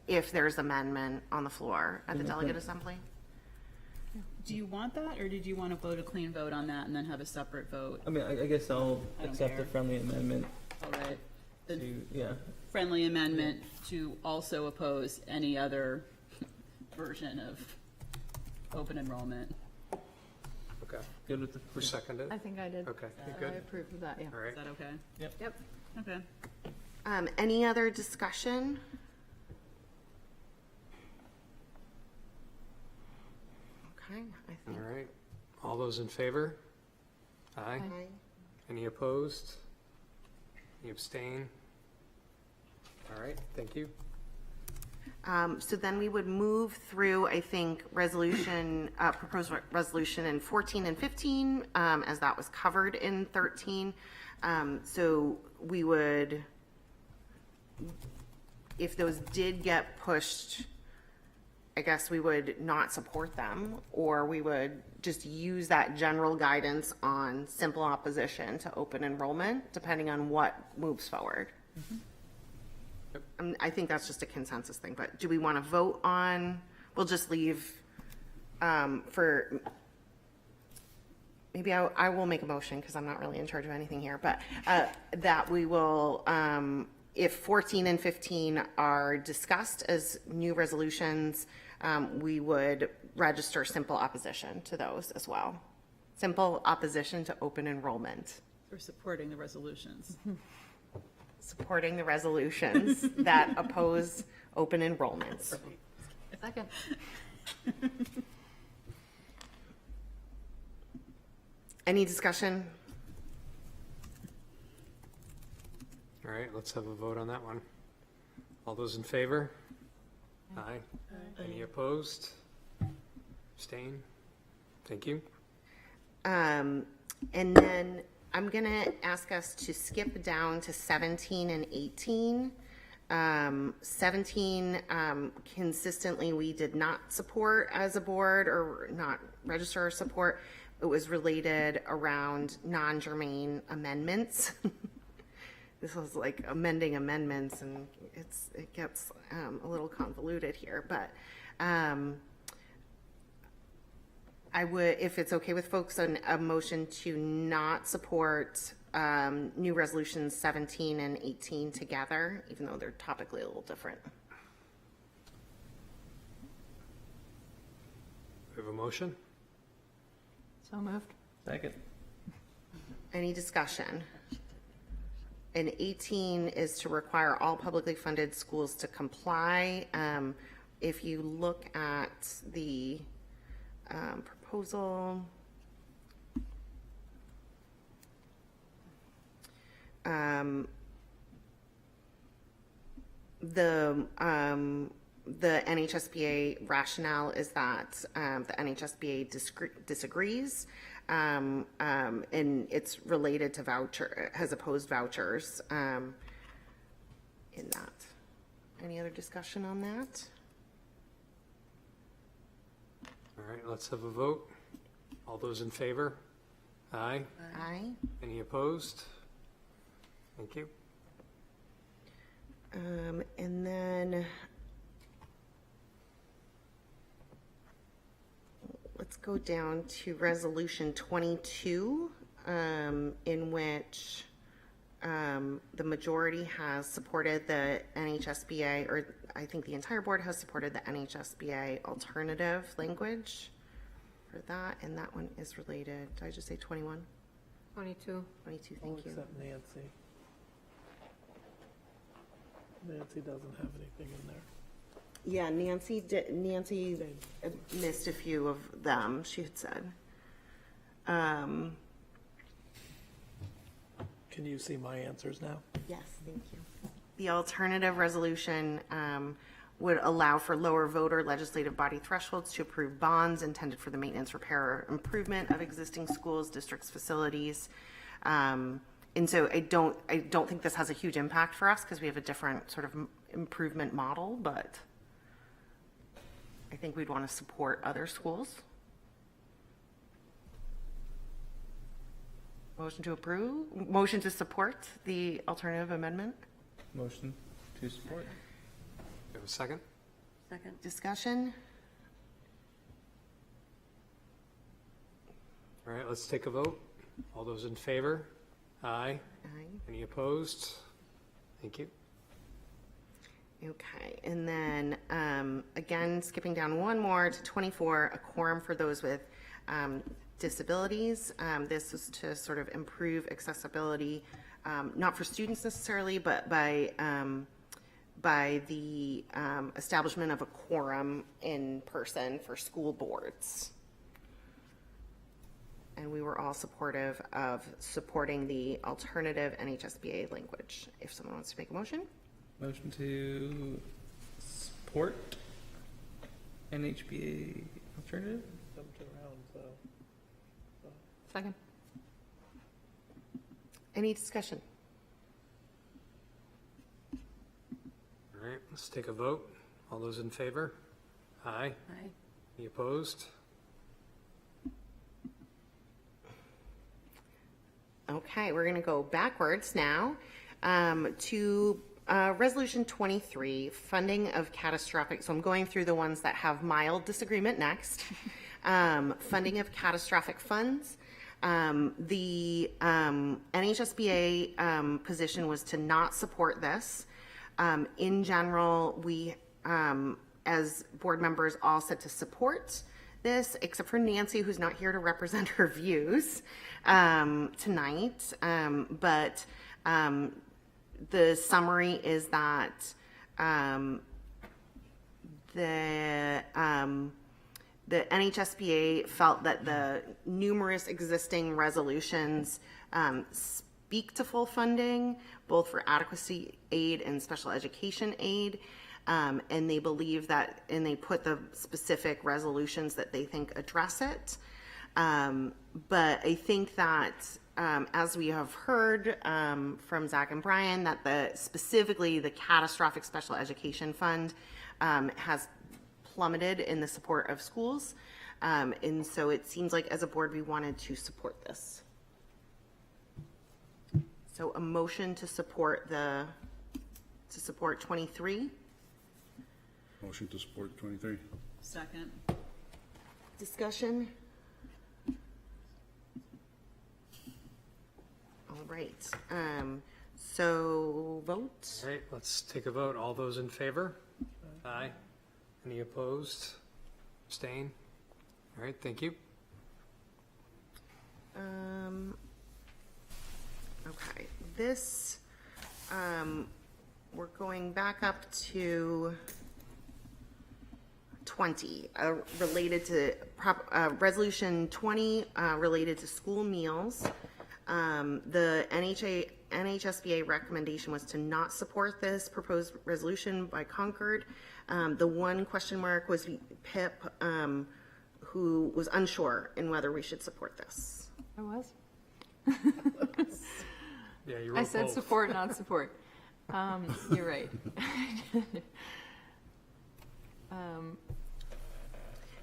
if there's amendment on the floor at the delegate assembly. Do you want that, or did you want to vote a clean vote on that and then have a separate vote? I mean, I guess I'll I don't accept care. a friendly amendment All right. The to, friendly amendment to also oppose any other version of open enrollment. Okay. good with the. Who seconded? I think I did. Okay, you I good? approve of that, yeah. All right. Is that okay? Yep. Okay. Any other discussion? Okay, I All think. right. All those in favor? Aye. Aye. Any opposed? Any abstain? All right, thank you. So then we would move through, I think, proposed resolution in 14 and 15, as that was covered in 13. So we would, if those did get pushed, I guess we would not support them, or we would just use that general guidance on simple opposition to open enrollment, depending on what moves forward. I think that's just a consensus thing, but do we want to vote on, we'll just leave for maybe I will make a motion because I'm not really in charge of anything here, but that we will, if 14 and 15 are discussed as new resolutions, we would register simple opposition to those as well. Simple opposition to open enrollment. We're supporting the resolutions. Supporting the resolutions that oppose open enrollments. Second. Any discussion? All right, let's have a vote on that one. All those in favor? Aye. Any opposed? Abstain? Thank you. And then I'm going to ask us to skip down to 17 and 18. 17, consistently, we did not support as a board or not register or support. It was related around non-germane amendments. This was like amending amendments, and it gets a little convoluted here, but I would, if it's okay with folks, a motion to not support new resolutions 17 and 18 together, even though they're topically a little different. We have a motion? So moved. Second. Any discussion? And 18 is to require all publicly funded schools to comply. If you look at the proposal, the NHSBA rationale is that the NHSBA disagrees, and it's related to has opposed vouchers in that. Any other discussion on that? All right, let's have a vote. All those in favor? Aye. Aye. Any opposed? Thank you. And then let's go down to resolution 22, in which the majority has supported the NHSBA, or I think the entire board has supported the NHSBA alternative language for that, and that one is related. Did I just say 21? 22. 22, thank you. Except Nancy. Nancy doesn't have anything in there. Yeah, Nancy missed a few of them, she had said. Can you see my answers now? Yes, thank you. The alternative resolution would allow for lower voter legislative body thresholds to approve bonds intended for the maintenance, repair, or improvement of existing schools, districts, facilities. And so I don't think this has a huge impact for us because we have a different sort of improvement model, but I think we'd want to support other schools. Motion to approve, motion to support the alternative amendment. Motion to support. You have a second? Second. Discussion? All right, let's take a vote. All those in favor? Aye. Aye. Any opposed? Thank you. Okay, and then again, skipping down one more to 24, a quorum for those with disabilities. This is to sort of improve accessibility, not for students necessarily, but by the establishment of a quorum in person for school boards. And we were all supportive of supporting the alternative NHSBA language. If someone wants to make a motion. Motion to support NHBA alternative. Jumped around, so. Second. Any discussion? All right, let's take a vote. All those in favor? Aye. Aye. Any opposed? Okay, we're going to go backwards now to Resolution 23, funding of catastrophic. So I'm going through the ones that have mild disagreement next. Funding of catastrophic funds. The NHSBA position was to not support this. In general, we, as board members, all said to support this, except for Nancy, who's not here to represent her views tonight. But the summary is that the NHSBA felt that the numerous existing resolutions speak to full funding, both for adequacy aid and special education aid. And they believe that, and they put the specific resolutions that they think address it. But I think that, as we have heard from Zach and Brian, that specifically the catastrophic special education fund has plummeted in the support of schools. And so it seems like as a board, we wanted to support this. So a motion to support 23. Motion to support 23. Second. Discussion? All right, so vote. All right, let's take a vote. All those in favor? Aye. Any opposed? Abstain? All right, thank you. Okay, this, we're going back up to 20, related to resolution 20, related to school meals. The NHSBA recommendation was to not support this proposed resolution by Concord. The one question mark was Pip, who was unsure in whether we should support this. I was. Yeah, you wrote I said both. support, not support. You're right.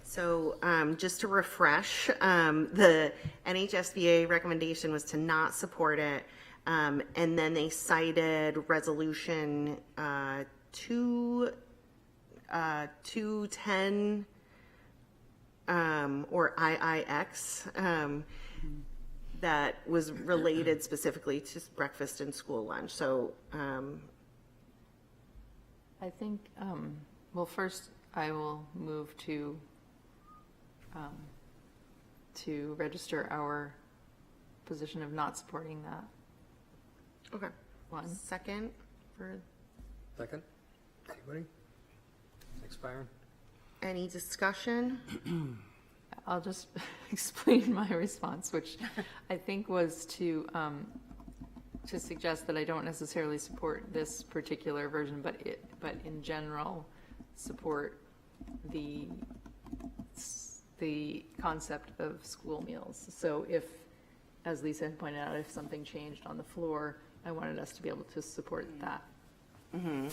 So just to refresh, the NHSBA recommendation was to not support it. And then they cited resolution 210 or IIX that was related specifically to breakfast and school lunch. So I think, well, first I will move to register our position of not supporting that okay. one. Second for Second? Anybody? Thanks, Byron. any discussion? I'll just explain my response, which I think was to suggest that I don't necessarily support this particular version, but in general support the concept of school meals. So if, as Lisa had pointed out, if something changed on the floor, I wanted us to be able to support that. Mm-hmm.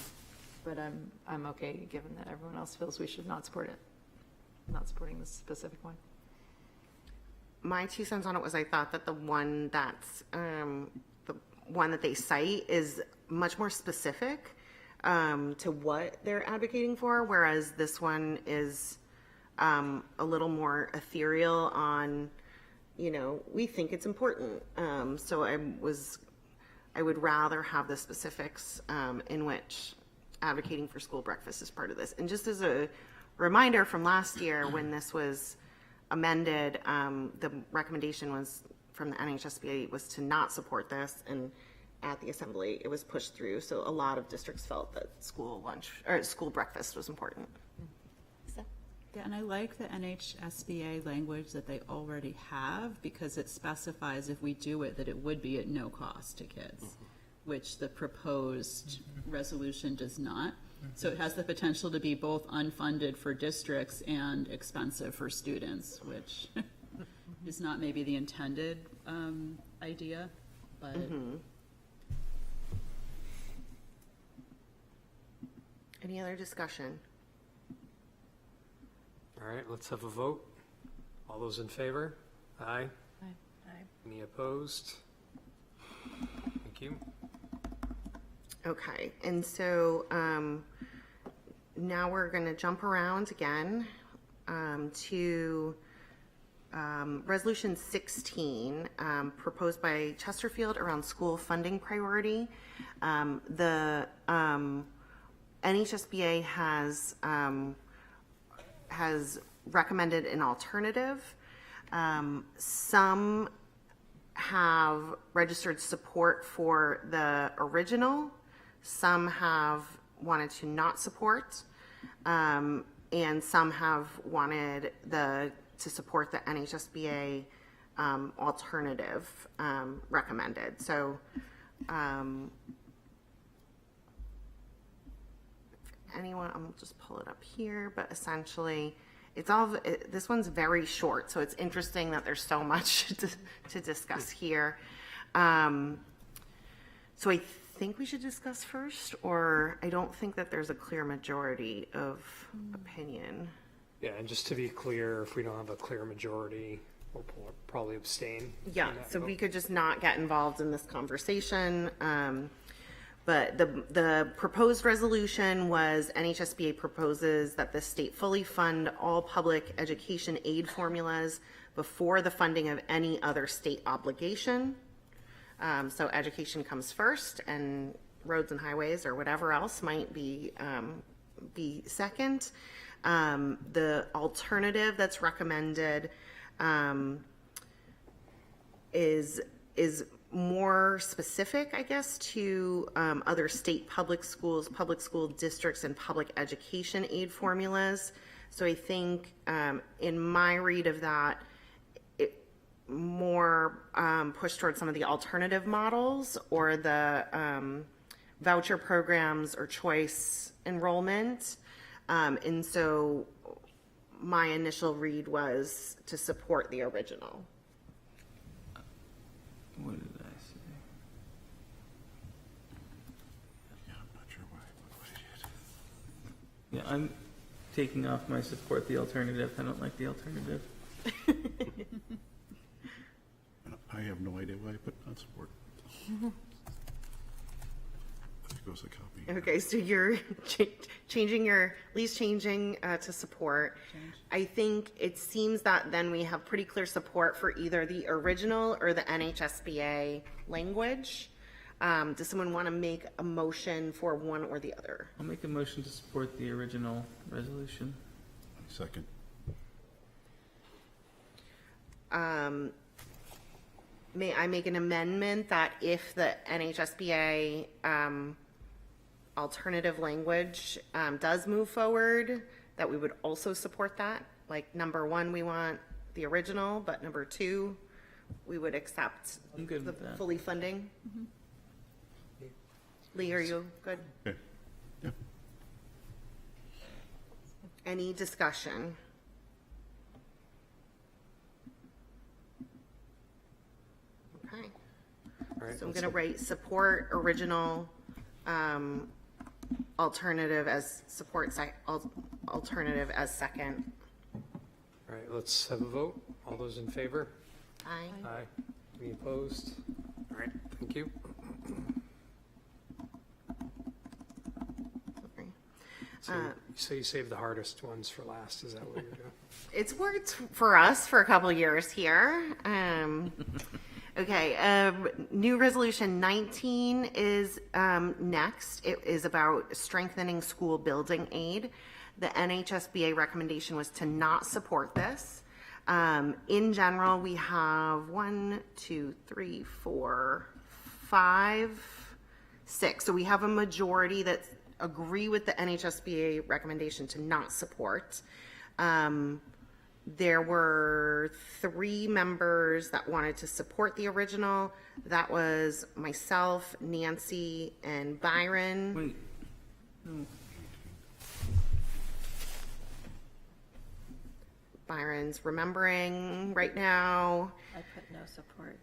But I'm okay, given that everyone else feels we should not support it. Not supporting this specific one. My 2 cents on it was I thought that the one that's the one that they cite is much more specific to what they're advocating for, whereas this one is a little more ethereal on, we think it's important. So I would rather have the specifics in which advocating for school breakfast is part of this. And just as a reminder from last year when this was amended, the recommendation was from the NHSBA was to not support this, and at the assembly it was pushed through. So a lot of districts felt that school lunch or school breakfast was important. Yeah, and I like the NHSBA language that they already have, because it specifies if we do it, that it would be at no cost to kids, which the proposed resolution does not. So it has the potential to be both unfunded for districts and expensive for students, which is not maybe the intended idea, but. Any other discussion? All right, let's have a vote. All those in favor? Aye. Aye. Any opposed? Thank you. Okay, and so now we're going to jump around again to Resolution 16, proposed by Chesterfield around school funding priority. The NHSBA has recommended an alternative. Some have registered support for the original. Some have wanted to not support, and some have wanted to support the NHSBA alternative recommended. So, anyone, I'll just pull it up here, but essentially, this one's very short, so it's interesting that there's so much to discuss here. So I think we should discuss first, or I don't think that there's a clear majority of opinion. Yeah, and just to be clear, if we don't have a clear majority, we'll probably abstain. Yeah, so we could just not get involved in this conversation. But the proposed resolution was NHSBA proposes that the state fully fund all public education aid formulas before the funding of any other state obligation. So education comes first, and roads and highways or whatever else might be second. The alternative that's recommended is more specific, I guess, to other state public schools, public school districts, and public education aid formulas. So I think in my read of that, it more pushed towards some of the alternative models or the voucher programs or choice enrollment. And so my initial read was to support the original. What did I say? Yeah, I'm not sure why. What I did. Yeah, I'm taking off my support the alternative. I don't like the alternative. I have no idea why I put not support. There goes the copy. Okay, so you're changing to support. I think it seems that then we have pretty clear support for either the original or the NHSBA language. Does someone want to make a motion for one or the other? I'll make a motion to support the original resolution. Second. May I make an amendment that if the NHSBA alternative language does move forward, that we would also support that? Like number one, we want the original, but number two, we would accept I'm good the with that. fully funding. Lee, are you good? Okay. Yeah. Any discussion? Okay. All right, So I'm let's gonna write support original, alternative as alternative as second. All right, let's have a vote. All those in favor? Aye. Aye. Any opposed? All right, thank you. Okay. So you saved the hardest ones for last, is that what you're doing? It's worked for us for a couple years here. Okay, new resolution 19 is next. It is about strengthening school building aid. The NHSBA recommendation was to not support this. In general, we have 1, 2, 3, 4, 5, 6. So we have a majority that agree with the NHSBA recommendation to not support. There were 3 members that wanted to support the original. That was myself, Nancy, and Byron. Wait. No. Byron's remembering right now. I put no support.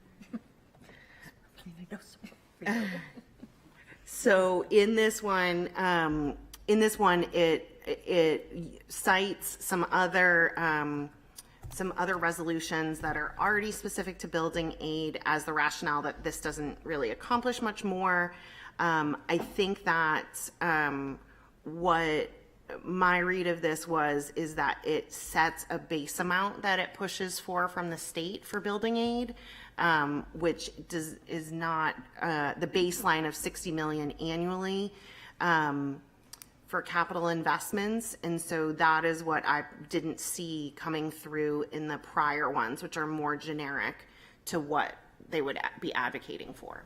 No support for you. So in this one, it cites some other resolutions that are already specific to building aid as the rationale that this doesn't really accomplish much more. I think that what my read of this is that it sets a base amount that it pushes for from the state for building aid, which is not the baseline of 60 million annually for capital investments. And so that is what I didn't see coming through in the prior ones, which are more generic to what they would be advocating for.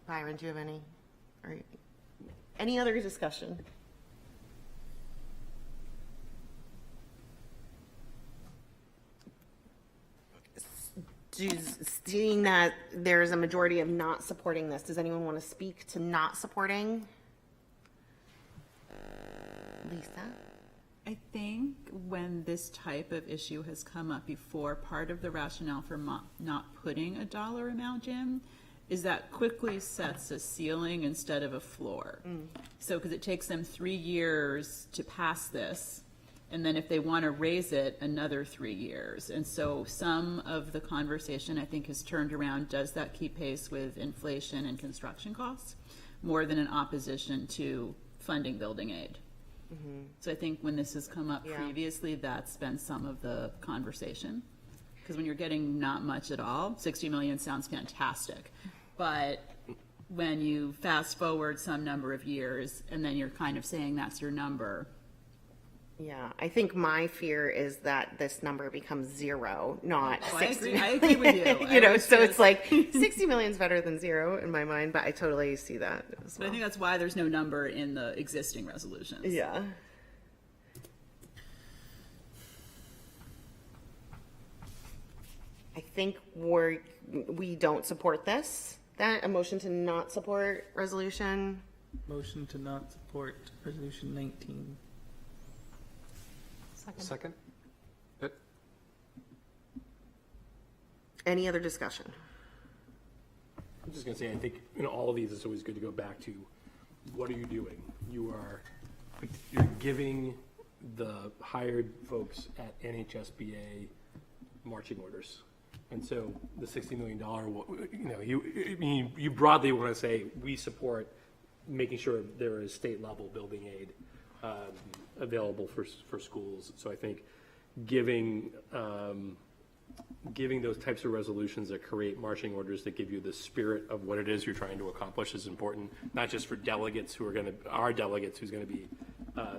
Byron, do you have any other discussion? Seeing that there's a majority of not supporting this, does anyone want to speak to not supporting? Lisa? I think when this type of issue has come up before, part of the rationale for not putting a dollar amount in is that quickly sets a ceiling instead of a floor. So, because it takes them 3 years to pass this, and then if they want to raise it, another 3 years. And so some of the conversation, I think, has turned around, does that keep pace with inflation and construction costs, more than an opposition to funding building aid. So I think when this has come up previously, that's been some of the conversation. Because when you're getting not much at all, 60 million sounds fantastic. But when you fast forward some number of years and then you're kind of saying that's your number. Yeah, I think my fear is that this number becomes zero, not 60 I agree with you. You know, so it's like 60 million is better than zero in my mind, but I totally see that as But well. I think that's why there's no number in the existing resolutions. Yeah. I think we don't support this. That a motion to not support resolution. Motion to not support resolution 19. Second? Good. Any other discussion? I'm just gonna say, I think, all of these, it's always good to go back to, what are you doing? You're giving the hired folks at NHSBA marching orders. And so the $60 million, you broadly want to say, we support making sure there is state level building aid available for schools. So I think giving those types of resolutions that create marching orders that give you the spirit of what it is you're trying to accomplish is important, not just for delegates who are our delegates who's going to be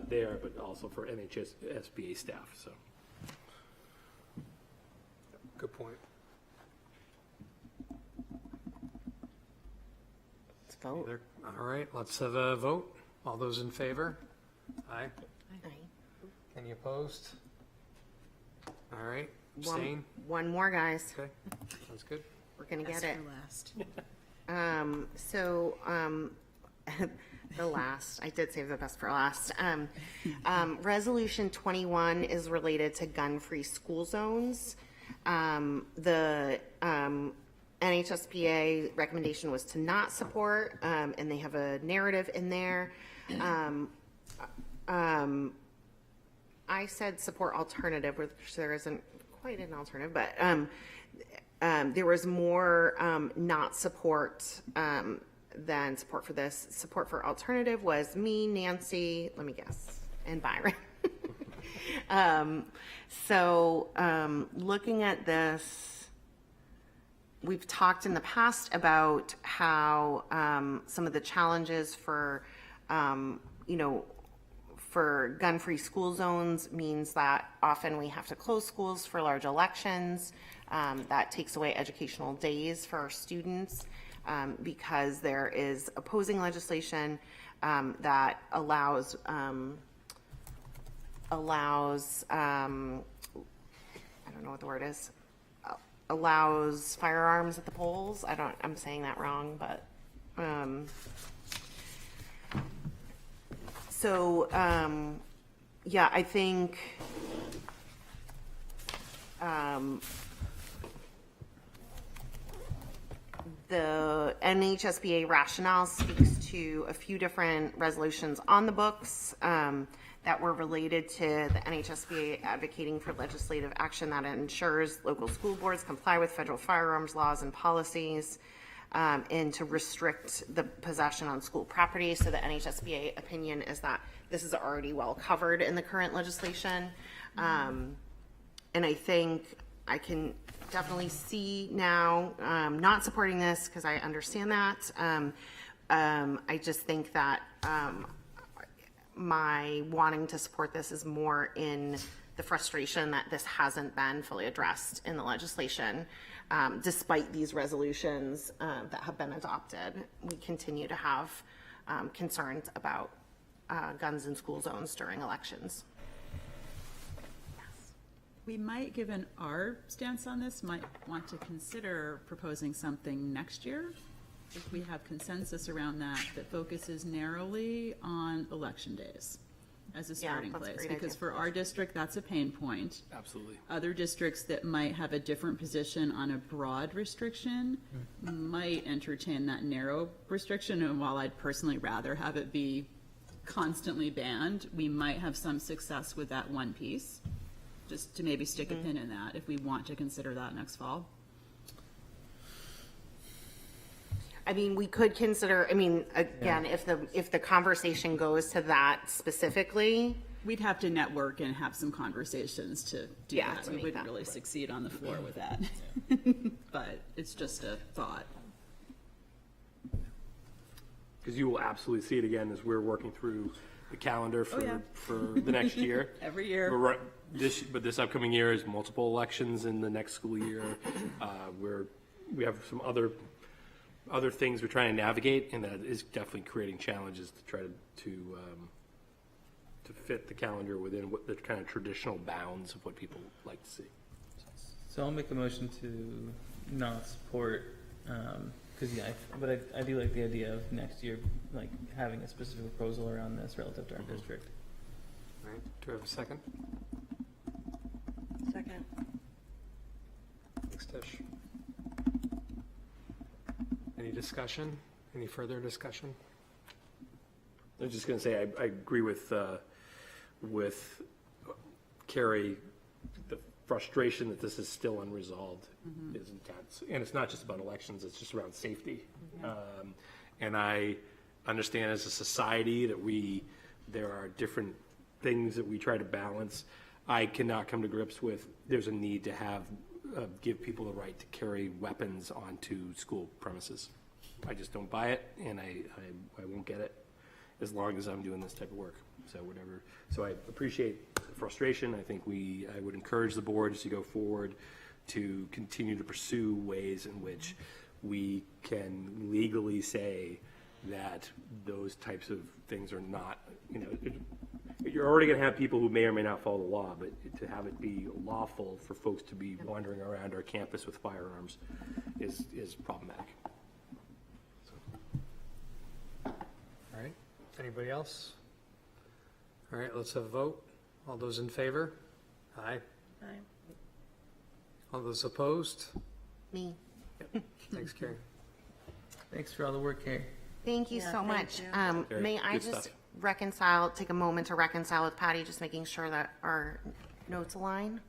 there, but also for NHSBA staff. So. Good point. Let's vote. All right, let's have a vote. All those in favor? Aye. Aye. Any opposed? All right, abstain? One more, guys. Okay, sounds good. We're gonna get it. last. The last, I did save the best for last. Resolution 21 is related to gun-free school zones. The NHSBA recommendation was to not support, and they have a narrative in there. I said support alternative, which there isn't quite an alternative, but there was more not support than support for this. Support for alternative was me, Nancy, let me guess, and Byron. Looking at this, we've talked in the past about how some of the challenges for, for gun-free school zones means that often we have to close schools for large elections. That takes away educational days for our students because there is opposing legislation that allows I don't know what the word is, allows firearms at the polls. I'm saying that wrong, but yeah, I think The NHSBA rationale speaks to a few different resolutions on the books that were related to the NHSBA advocating for legislative action that ensures local school boards comply with federal firearms laws and policies, and to restrict the possession on school property. So the NHSBA opinion is that this is already well covered in the current legislation. And I think I can definitely see now not supporting this because I understand that. I just think that my wanting to support this is more in the frustration that this hasn't been fully addressed in the legislation. Despite these resolutions that have been adopted, we continue to have concerns about guns in school zones during elections. We might, given our stance on this, might want to consider proposing something next year, if we have consensus around that, that focuses narrowly on election days as a starting that's a place. great Because idea. for our district, that's a pain point. Absolutely. Other districts that might have a different position on a broad restriction might entertain that narrow restriction. And while I'd personally rather have it be constantly banned, we might have some success with that one piece. Just to maybe stick a pin in that if we want to consider that next fall. I mean, we could consider, I mean, again, if the conversation goes to that specifically, We'd have to network and have some conversations to do Yeah, that. to We make wouldn't that really succeed on the floor with that. But it's just a thought. Because you will absolutely see it again as we're working through the calendar for, yeah. for the next year. Every year. We're right- but this upcoming year is multiple elections in the next school year. We have some other things we're trying to navigate, and that is definitely creating challenges to try to fit the calendar within what the kind of traditional bounds of what people like to see. So I'll make a motion to not support, because but I do like the idea of next year, like having a specific proposal around this relative to our district. All right, do we have a second? Second. Thanks, Tish. Any discussion? Any further discussion? I was just going to say, I agree with Carrie, the frustration that this is still unresolved is intense. And it's not just about elections, it's just around safety. And I understand as a society that there are different things that we try to balance. I cannot come to grips with, there's a need to give people the right to carry weapons onto school premises. I just don't buy it, and I won't get it as long as I'm doing this type of work. So whatever. So I appreciate the frustration. I think I would encourage the board as you go forward to continue to pursue ways in which we can legally say that those types of things are not, you're already going to have people who may or may not follow the law, but to have it be lawful for folks to be wandering around our campus with firearms is problematic. All right, anybody else? All right, let's have a vote. All those in favor? Aye. Aye. All those opposed? me. Thanks, Carrie. Thanks for all the work, Carrie. Thank you Yeah, so thank much. you. Very May I good just stuff. take a moment to reconcile with Patty, just making sure that our notes align?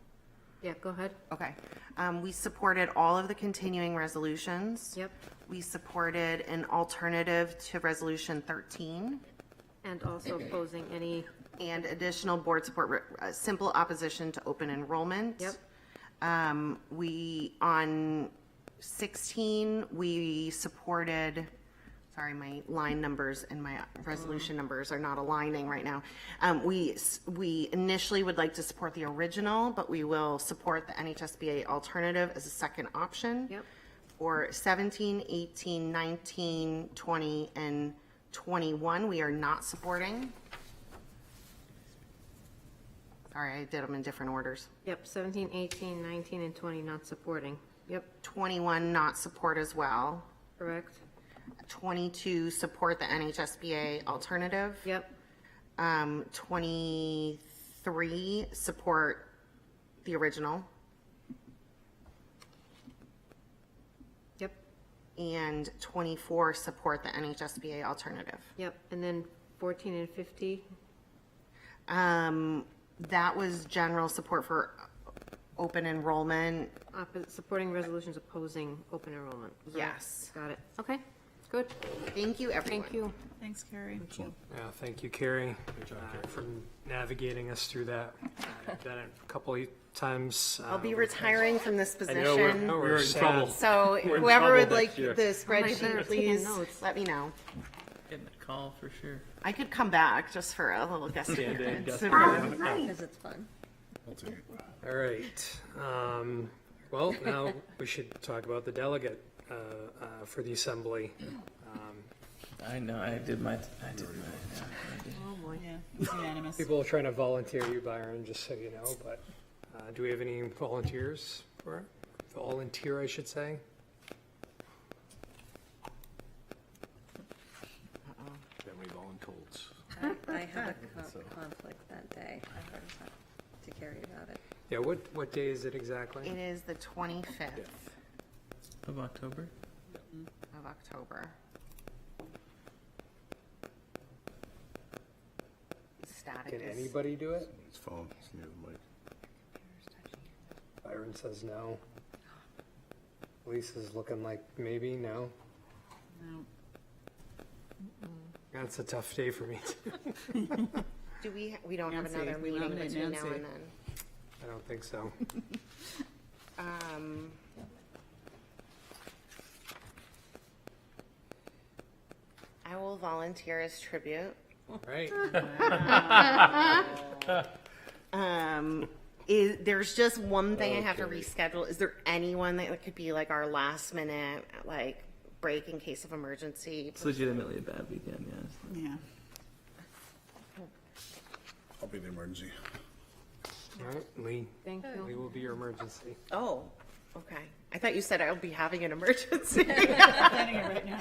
Yeah, go ahead. Okay. We supported all of the continuing resolutions. Yep. We supported an alternative to Resolution 13 And also opposing any, and additional board support, simple opposition to open enrollment. Yep. On 16, we supported, sorry, my line numbers and my resolution numbers are not aligning right now. We initially would like to support the original, but we will support the NHSBA alternative as a second option. Yep. For 17, 18, 19, 20, and 21, we are not supporting. Sorry, I did them in different orders. yep, 17, 18, 19, and 20 not supporting. Yep, 21, not support as well. correct. 22, support the NHSBA alternative. Yep, 23, support the original. yep, and 24 support the NHSBA alternative. Yep, and then 14 and 50, That was general support for open enrollment. supporting resolutions opposing open enrollment. Yes. Got it. Okay, good. Thank you, everyone. Thank you. Thanks, Carrie. Yeah, thank you, Carrie, for navigating us through that. I've done it a couple of times. I'll be retiring from this I know we're, position. we're in sad. trouble. So We're in whoever trouble would like next year. the better spreadsheet, taking please notes. let me know. Getting a call for sure. I could come back just for a little guest Stand in, appearance. guest Because it's fun. I'll take it. All right. Well, now we should talk about the delegate for the assembly. I know, I did my. Oh, boy. Yeah, unanimous. People are trying to volunteer you, Byron, just so you know, but do we have any volunteers for it? Volunteer, I should say. That many volunteers. I have a conflict that day. I heard to Carrie about it. Yeah, what day is it exactly? It is the 25th Of October? of October. Static Can is- anybody do it? His phone, it's near the mic. Byron says no. Lisa's looking like maybe, no. No. That's a tough day for me. Do we don't have Nancy, another we meeting nominate between now Nancy. and then. I don't think so. I will volunteer as tribute. Right? There's just one thing I have to reschedule. Is there anyone that could be like our last minute, like, break in case of emergency? It's legitimately a bad weekend, yes. Yeah. I'll be the emergency. All right, Lee. Thank you. Lee will be your emergency. Oh, okay. I thought you said I'll be having an emergency. Planning it right now.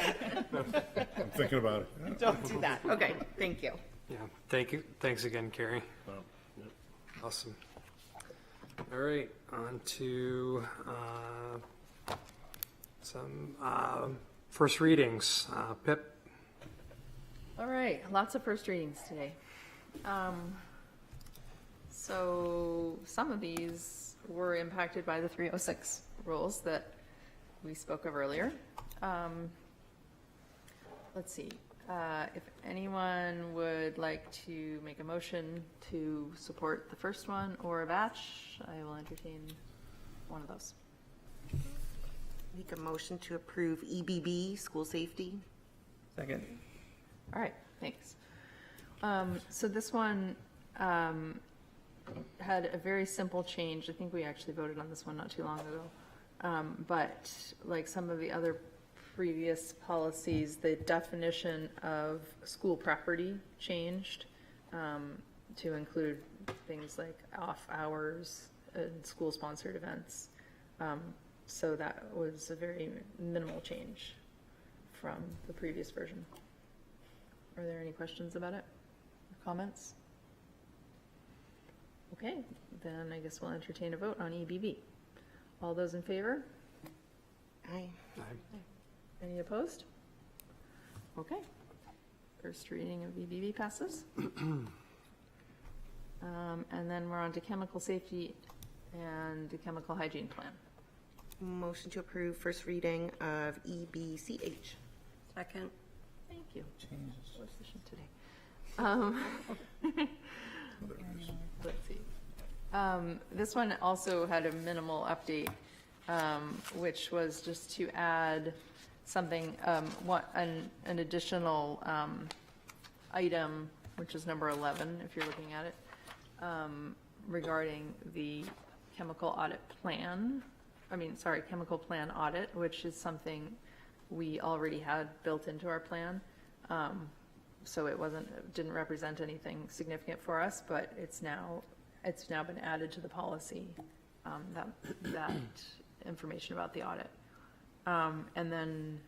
I'm thinking about it. Don't do that. Okay, thank you. Yeah, thank you. Thanks again, Carrie. Awesome. All right, on to some first readings. Pip? All right, lots of first readings today. So some of these were impacted by the 306 rules that we spoke of earlier. Let's see, if anyone would like to make a motion to support the first one or a batch, I will entertain one of those. Make a motion to approve EBB, school safety. Second. All right, thanks. So this one had a very simple change. I think we actually voted on this one not too long ago. But like some of the other previous policies, the definition of school property changed to include things like off hours and school-sponsored events. So that was a very minimal change from the previous version. Are there any questions about it? Or comments? Okay, then I guess we'll entertain a vote on EBB. All those in favor? Aye. Any opposed? Okay. First reading of EBB passes. And then we're on to chemical safety and the chemical hygiene plan. Motion to approve first reading of EBCH. Second. Thank you. Changes. Work session today. Let's see. This one also had a minimal update, which was just to add something, an additional item, which is number 11, if you're looking at it, regarding the chemical plan audit, which is something we already had built into our plan. So it didn't represent anything significant for us, but it's now been added to the policy, that information about the audit. And then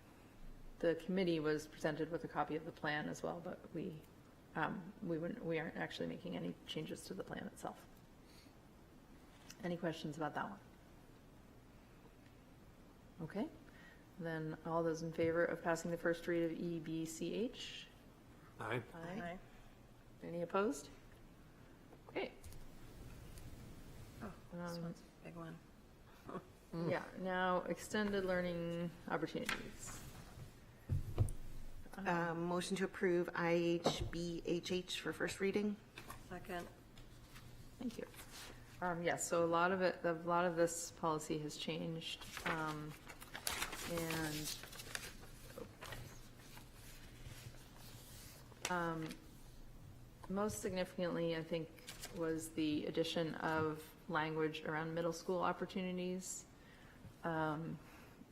the committee was presented with a copy of the plan as well, but we aren't actually making any changes to the plan itself. Any questions about that one? Okay, Then all those in favor of passing the first read of EBCH? Aye. Aye. Any opposed? Okay. Oh, this one's a big one. Yeah, now extended learning opportunities. Motion to approve IHBHH for first reading. Second. Thank you. Yes, so a lot of this policy has changed, most significantly, I think, was the addition of language around middle school opportunities.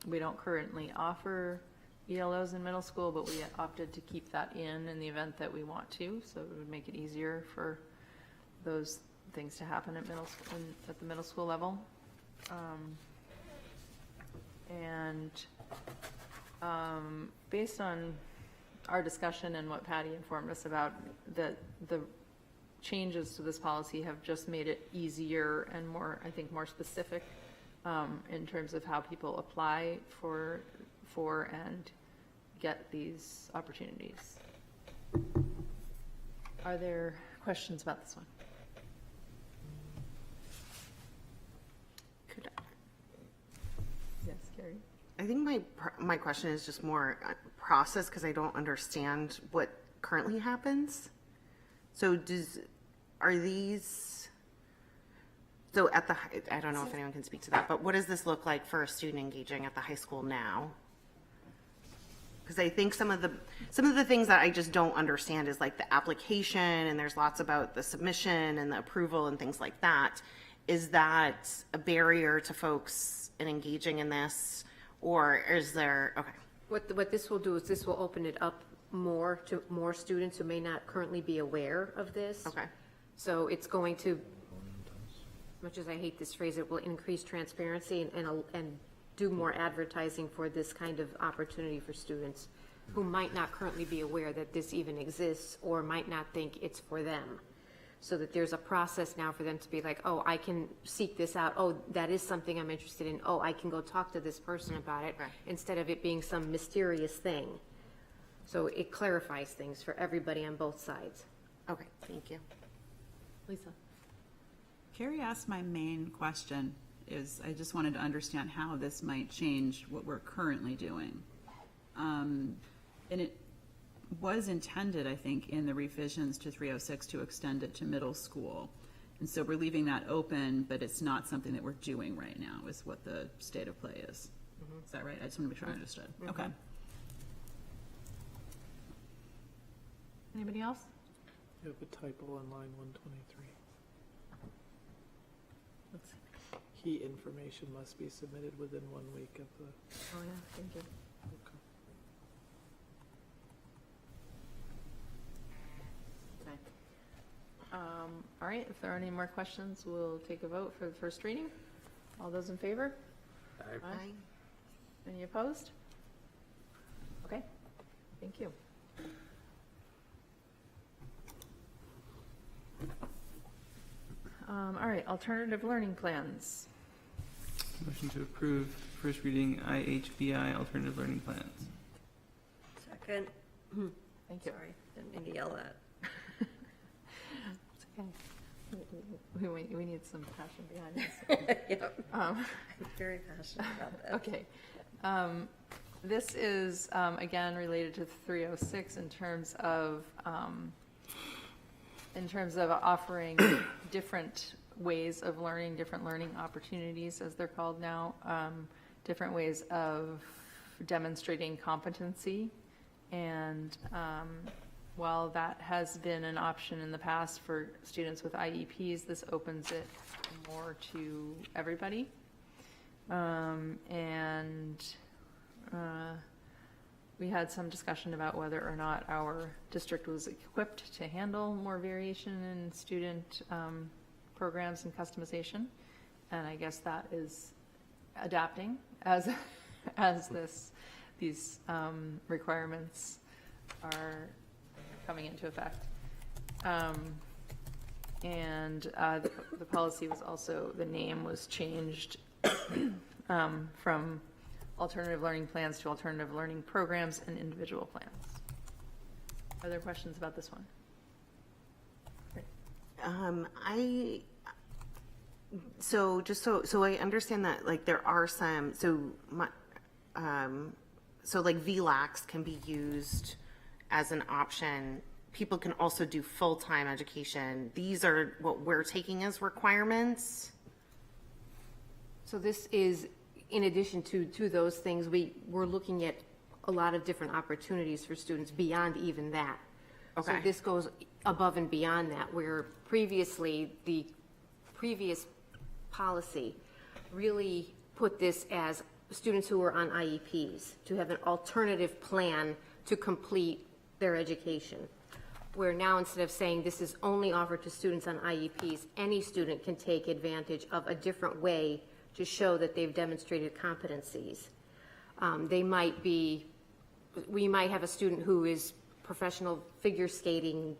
We don't currently offer ELOs in middle school, but we opted to keep that in the event that we want to, so it would make it easier for those things to happen at the middle school level. Based on our discussion and what Patty informed us about, the changes to this policy have just made it easier and more, I think, more specific in terms of how people apply for and get these opportunities. Are there questions about this one? Yes, Carrie? I think my question is just more process, because I don't understand what currently happens. So are these, so at the, I don't know if anyone can speak to that, but what does this look like for a student engaging at the high school now? Because I think some of the things that I just don't understand is like the application, and there's lots about the submission and the approval and things like that. Is that a barrier to folks in engaging in this, or is there, okay. What this will do is this will open it up more to more students who may not currently be aware of this. Okay. So it's going to, much as I hate this phrase, it will increase transparency and do more advertising for this kind of opportunity for students who might not currently be aware that this even exists or might not think it's for them. So that there's a process now for them to be like, oh, I can seek this out. Oh, that is something I'm interested in. Oh, I can go talk to this person about it, Right. instead of it being some mysterious thing. So it clarifies things for everybody on both sides. Okay, thank you. Lisa? Carrie asked my main question, is I just wanted to understand how this might change what we're currently doing. And it was intended, I think, in the revisions to 306 to extend it to middle school. And so we're leaving that open, but it's not something that we're doing right now, is what the state of play is. Is that right? I just want to be sure I understood. Okay. Anybody else? You have a typo on line 123. Let's see. Key information must be submitted within 1 week of the. Oh, yeah, thank you. Okay. Okay. All right, if there are any more questions, we'll take a vote for the first reading. All those in favor? Aye. Any opposed? Okay, thank you. All right, alternative learning plans. Motion to approve first reading IHBI alternative learning plans. Second. Thank you. Sorry, didn't mean to yell that. It's okay. We need some passion behind this. Yep. I'm very passionate about that. Okay. This is, again, related to 306 in terms of offering different ways of learning, different learning opportunities, as they're called now, different ways of demonstrating competency. And while that has been an option in the past for students with IEPs, this opens it more to everybody. We had some discussion about whether or not our district was equipped to handle more variation in student programs and customization. And I guess that is adapting as these requirements are coming into effect. The policy was also, the name was changed from alternative learning plans to alternative learning programs and individual plans. Are there questions about this one? So I understand that, like, there are some, so like VLAX can be used as an option. People can also do full-time education. These are what we're taking as requirements. So this is, in addition to those things, we're looking at a lot of different opportunities for students beyond even that. So Okay. this goes above and beyond that, where previously, the previous policy really put this as students who were on IEPs to have an alternative plan to complete their education. Where now, instead of saying this is only offered to students on IEPs, any student can take advantage of a different way to show that they've demonstrated competencies. We might have a student who is professional figure skating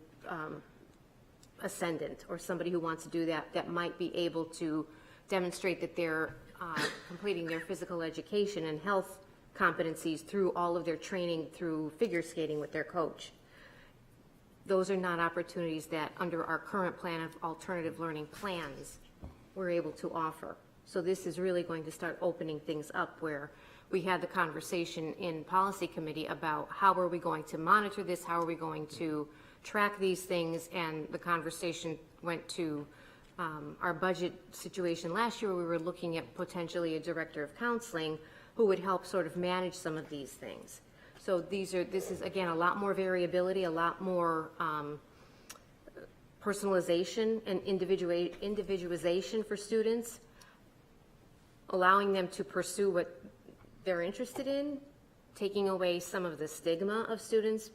ascendant, or somebody who wants to do that might be able to demonstrate that they're completing their physical education and health competencies through all of their training through figure skating with their coach. Those are not opportunities that, under our current plan of alternative learning plans, we're able to offer. So this is really going to start opening things up, where we had the conversation in policy committee about how are we going to monitor this, how are we going to track these things, and the conversation went to our budget situation last year, where we were looking at potentially a director of counseling who would help sort of manage some of these things. So this is, again, a lot more variability, a lot more personalization and individualization for students, allowing them to pursue what they're interested in, taking away some of the stigma of students,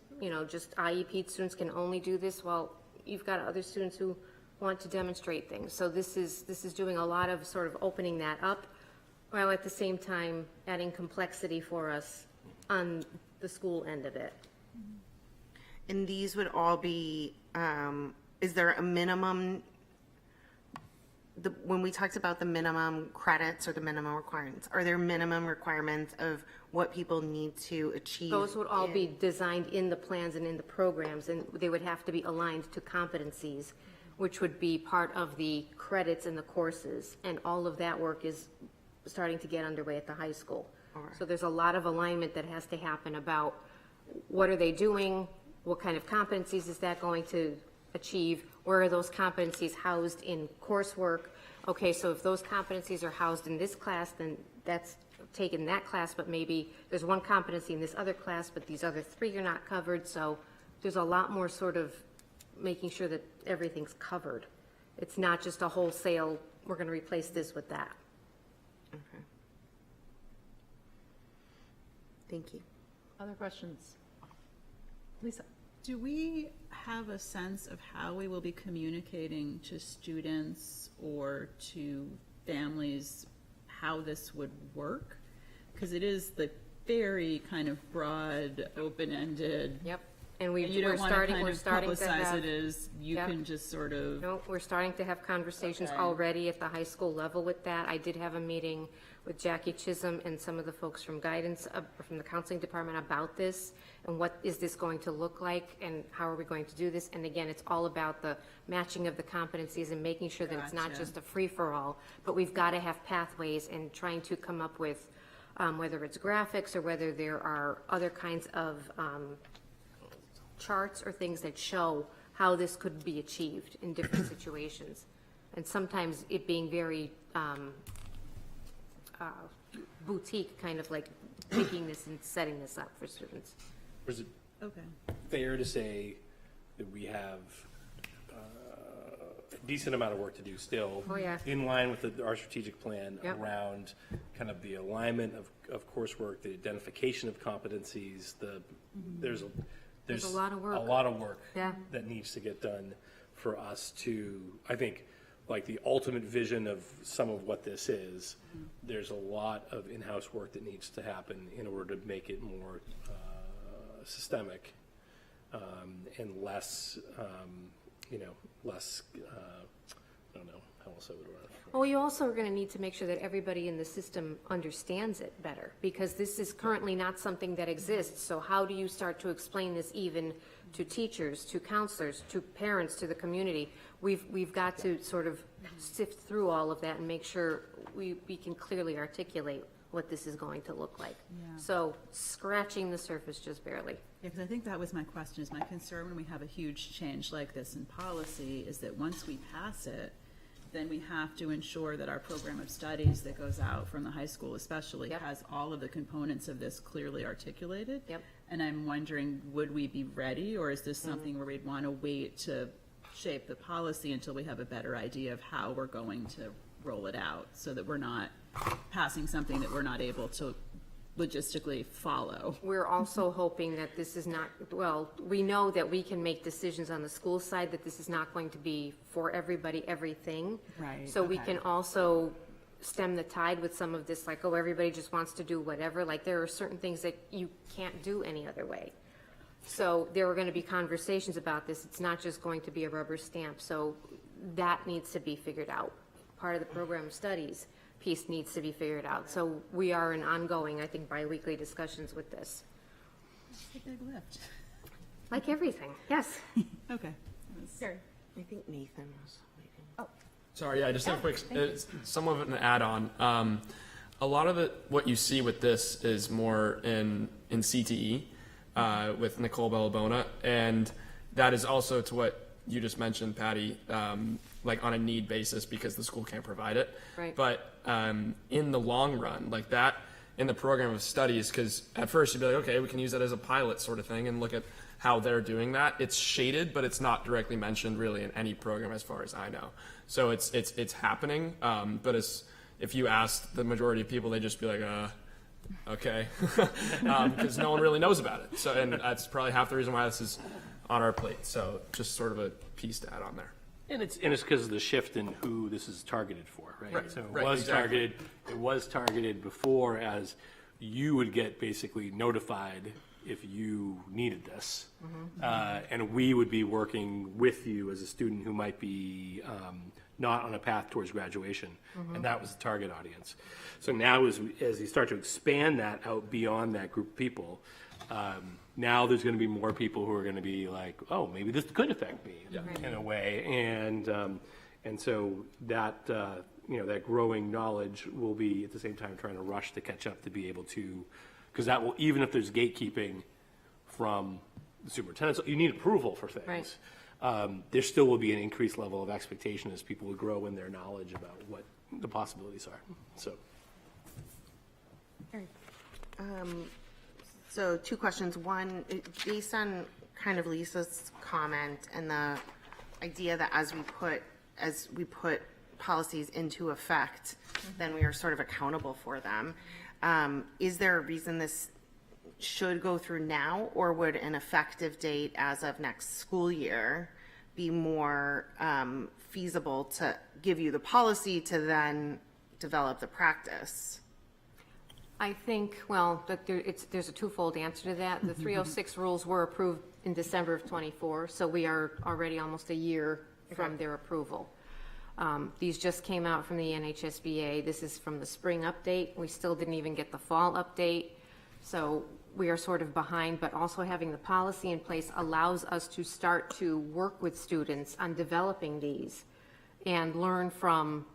just IEP students can only do this, while you've got other students who want to demonstrate things. So this is doing a lot of sort of opening that up, while at the same time adding complexity for us on the school end of it. And these would all be, is there a minimum, when we talked about the minimum credits or the minimum requirements, are there minimum requirements of what people need to achieve? Those would all be designed in the plans and in the programs, and they would have to be aligned to competencies, which would be part of the credits in the courses. And all of that work is starting to get underway at the high school. So there's a lot of alignment that has to happen about what are they doing, what kind of competencies is that going to achieve, where are those competencies housed in coursework. Okay, so if those competencies are housed in this class, then that's taken that class, but maybe there's one competency in this other class, but these other three are not covered. So there's a lot more sort of making sure that everything's covered. It's not just a wholesale, we're going to replace this with that. Okay. Thank you. Other questions? Lisa? Do we have a sense of how we will be communicating to students or to families how this would work? Because it is the very kind of broad, open-ended. Yep. And You don't want to kind of publicize have, it as you Yep. can just sort of. No, we're starting to have conversations Okay. already at the high school level with that. I did have a meeting with Jackie Chisholm and some of the folks from guidance, from the counseling department about this, and what is this going to look like, and how are we going to do this? And again, it's all about the matching of the competencies and making sure that it's not Gotcha. just a free-for-all, but we've got to have pathways and trying to come up with, whether it's graphics or whether there are other kinds of charts or things that show how this could be achieved in different situations. And sometimes it being very boutique, kind of like taking this and setting this up for students. Is it Okay. fair to say that we have a decent amount of work to do still? Oh, yeah. In line with our strategic plan Yep. around kind of the alignment of coursework, the identification of competencies, there's There's a lot of work. A lot of work Yeah. that needs to get done for us to, I think, like the ultimate vision of some of what this is, there's a lot of in-house work that needs to happen in order to make it more systemic and less I don't know how else I would run it. Well, you also are going to need to make sure that everybody in the system understands it better, because this is currently not something that exists. So how do you start to explain this even to teachers, to counselors, to parents, to the community? We've got to sort of sift through all of that and make sure we can clearly articulate what this is going to look like. Yeah. So scratching the surface just barely. Yeah, because I think that was my question, is my concern when we have a huge change like this in policy is that once we pass it, then we have to ensure that our program of studies that goes out from the high school especially Yep. has all of the components of this clearly articulated. Yep. And I'm wondering, would we be ready, or is this something where we'd want to wait to shape the policy until we have a better idea of how we're going to roll it out, so that we're not passing something that we're not able to logistically follow? We're also hoping that this is not, well, we know that we can make decisions on the school side, that this is not going to be for everybody, everything. Right, So we okay. can also stem the tide with some of this, like, oh, everybody just wants to do whatever. Like, there are certain things that you can't do any other way. So there are going to be conversations about this. It's not just going to be a rubber stamp. So that needs to be figured out. Part of the program of studies piece needs to be figured out. So we are in ongoing, I think, biweekly discussions with this. It's a big lift. Like everything, yes. Okay. I think Nathan was waiting. Sorry, yeah, just a quick, it's some of it an add-on. A lot of what you see with this is more in CTE with Nicole Bellabona, and that is also to what you just mentioned, Patty, like on a need basis because the school can't provide it. Right. But in the long run, like that in the program of studies, because at first you'd be like, okay, we can use that as a pilot sort of thing and look at how they're doing that. It's shaded, but it's not directly mentioned really in any program as far as I know. So it's happening, but if you asked the majority of people, they'd just be like, okay, because no one really knows about it. So, and that's probably half the reason why this is on our plate. So just sort of a piece to add on there. And it's because of the shift in who this is targeted for, right? Right, So it right, was exactly. targeted before as you would get basically notified if you needed this. And we would be working with you as a student who might be not on a path towards graduation. And that was the target audience. So now as you start to expand that out beyond that group of people, now there's going to be more people who are going to be like, oh, maybe this could affect me in a way. And so that, that growing knowledge will be at the same time trying to rush to catch up to be able to, because that will, even if there's gatekeeping from the superintendent, you need approval for things. Right. There still will be an increased level of expectation as people will grow in their knowledge about what the possibilities are. So. So two questions. One, based on kind of Lisa's comment and the idea that as we put policies into effect, then we are sort of accountable for them. Is there a reason this should go through now, or would an effective date as of next school year be more feasible to give you the policy to then develop the practice? I think, well, that there's a twofold answer to that. The 306 rules were approved in December of '24, so we are already almost a year from their approval. These just came out from the NHSBA. This is from the spring update. We still didn't even get the fall update. So we are sort of behind, but also having the policy in place allows us to start to work with students on developing these and learn from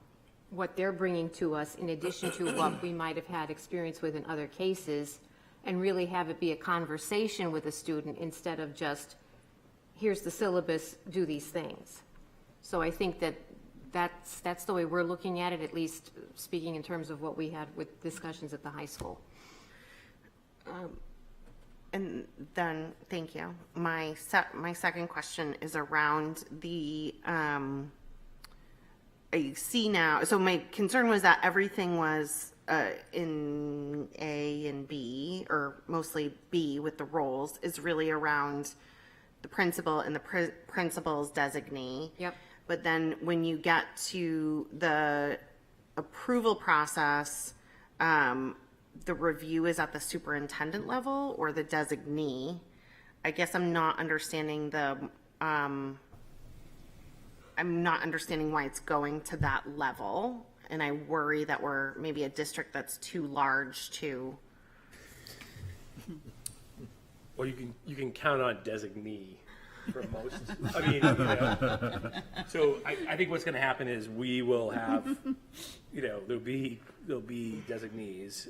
what they're bringing to us in addition to what we might have had experience with in other cases, and really have it be a conversation with a student instead of just, here's the syllabus, do these things. So I think that's the way we're looking at it, at least speaking in terms of what we had with discussions at the high school. And then, thank you. My second question is around the, I see now, so my concern was that everything was in A and B, or mostly B with the roles, is really around the principal and the principal's designee. Yep. But then when you get to the approval process, the review is at the superintendent level or the designee. I guess I'm not understanding the, I'm not understanding why it's going to that level. And I worry that we're maybe a district that's too large to. Well, you can count on designee for most. I mean, you know, so I think what's going to happen is we will have, you know, there'll be designees,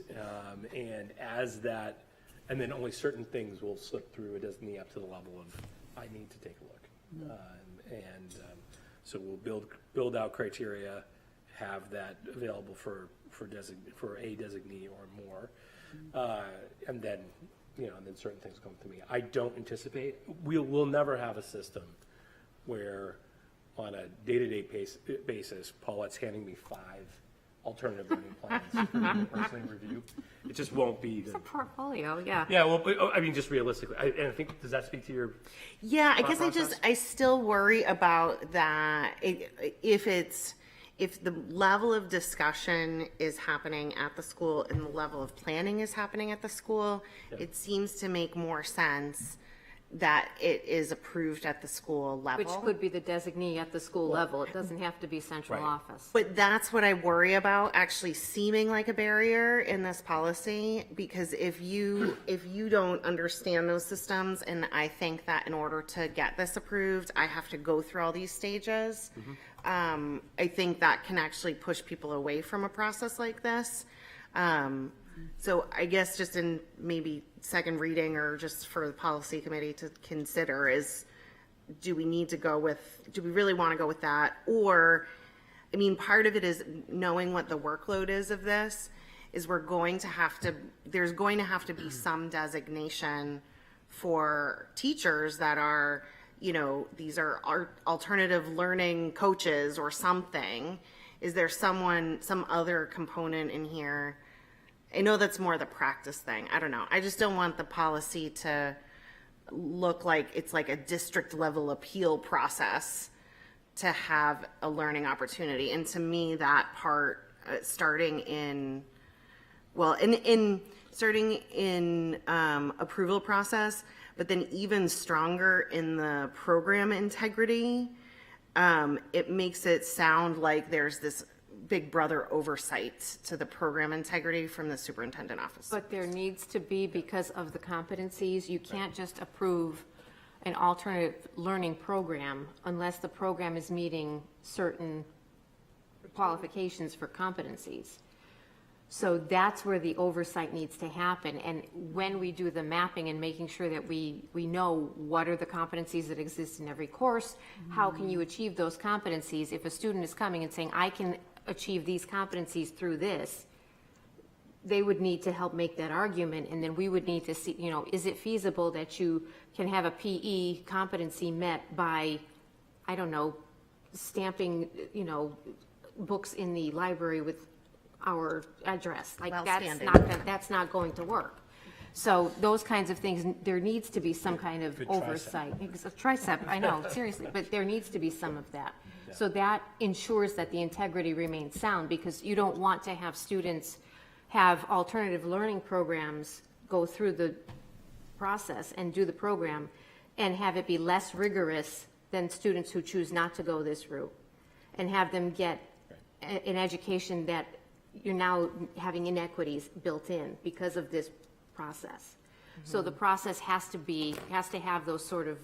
and as that, and then only certain things will slip through a designee up to the level of I need to take a look, so we'll build out criteria, have that available for a designee or more, and then. You know, and then certain things come to me. I don't anticipate, we'll never have a system where on a day-to-day basis, Paulette's handing me 5 alternative learning plans for me to personally review. It just won't be. It's a portfolio, yeah. Yeah, well, I mean, just realistically, and I think, does that speak to your? Yeah, I guess process? I still worry about that. If the level of discussion is happening at the school and the level of planning is happening at the school, it seems to make more sense that it is approved at the school level. Which could be the designee at the school level. It doesn't have to be central office. But that's what I worry about actually seeming like a barrier in this policy, because if you don't understand those systems, and I think that in order to get this approved, I have to go through all these stages. I think that can actually push people away from a process like this. So I guess just in maybe second reading or just for the policy committee to consider is, do we really want to go with that? Or, I mean, part of it is knowing what the workload is of this, is there's going to have to be some designation for teachers that are, you know, these are alternative learning coaches or something. Is there some other component in here? I know that's more the practice thing. I don't know. I just don't want the policy to look like it's like a district level appeal process to have a learning opportunity. And to me, that part, starting in approval process, but then even stronger in the program integrity, it makes it sound like there's this big brother oversight to the program integrity from the superintendent office. But there needs to be, because of the competencies, you can't just approve an alternative learning program unless the program is meeting certain qualifications for competencies. So that's where the oversight needs to happen. And when we do the mapping and making sure that we know what are the competencies that exist in every course, how can you achieve those competencies? If a student is coming and saying, I can achieve these competencies through this, they would need to help make that argument. And then we would need to see, you know, is it feasible that you can have a PE competency met by, I don't know, stamping, you know, books in the library with our address? Like, that's not going to work. So those kinds of things, there needs to be some kind of oversight. Tricep, I know, seriously, but there needs to be some of that. So that ensures that the integrity remains sound, because you don't want to have students have alternative learning programs go through the process and do the program and have it be less rigorous than students who choose not to go this route, and have them get an education that you're now having inequities built in because of this process. So the process has to have those sort of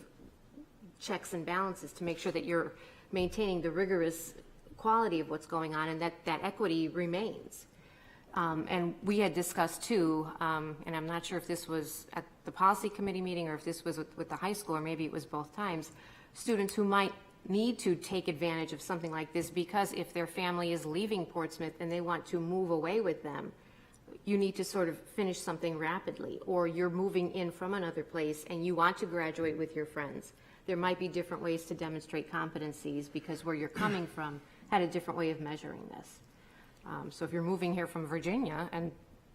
checks and balances to make sure that you're maintaining the rigorous quality of what's going on, and that equity remains. And we had discussed too, and I'm not sure if this was at the policy committee meeting or if this was with the high school, or maybe it was both times, students who might need to take advantage of something like this, because if their family is leaving Portsmouth and they want to move away with them, you need to sort of finish something rapidly, or you're moving in from another place and you want to graduate with your friends. There might be different ways to demonstrate competencies, because where you're coming from had a different way of measuring this. So if you're moving here from Virginia, and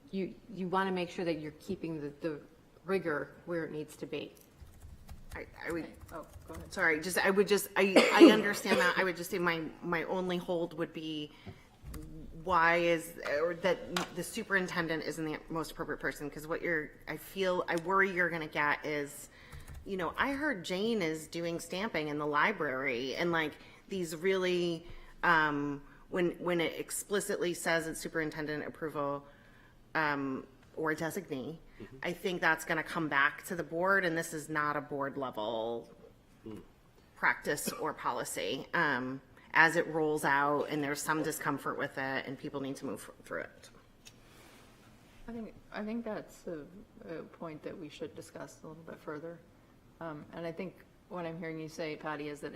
you want to make sure that you're keeping the rigor where it needs to be. I would, Oh, go ahead. sorry, I understand that. I would just say my only hold would be, that the superintendent isn't the most appropriate person, because I worry you're going to get is you know, I heard Jane is doing stamping in the library, and like these really, when it explicitly says it's superintendent approval, or designee, I think that's going to come back to the board, and this is not a board level practice or policy. As it rolls out and there's some discomfort with it and people need to move through it. I think that's a point that we should discuss a little bit further. And I think what I'm hearing you say, Patty, is that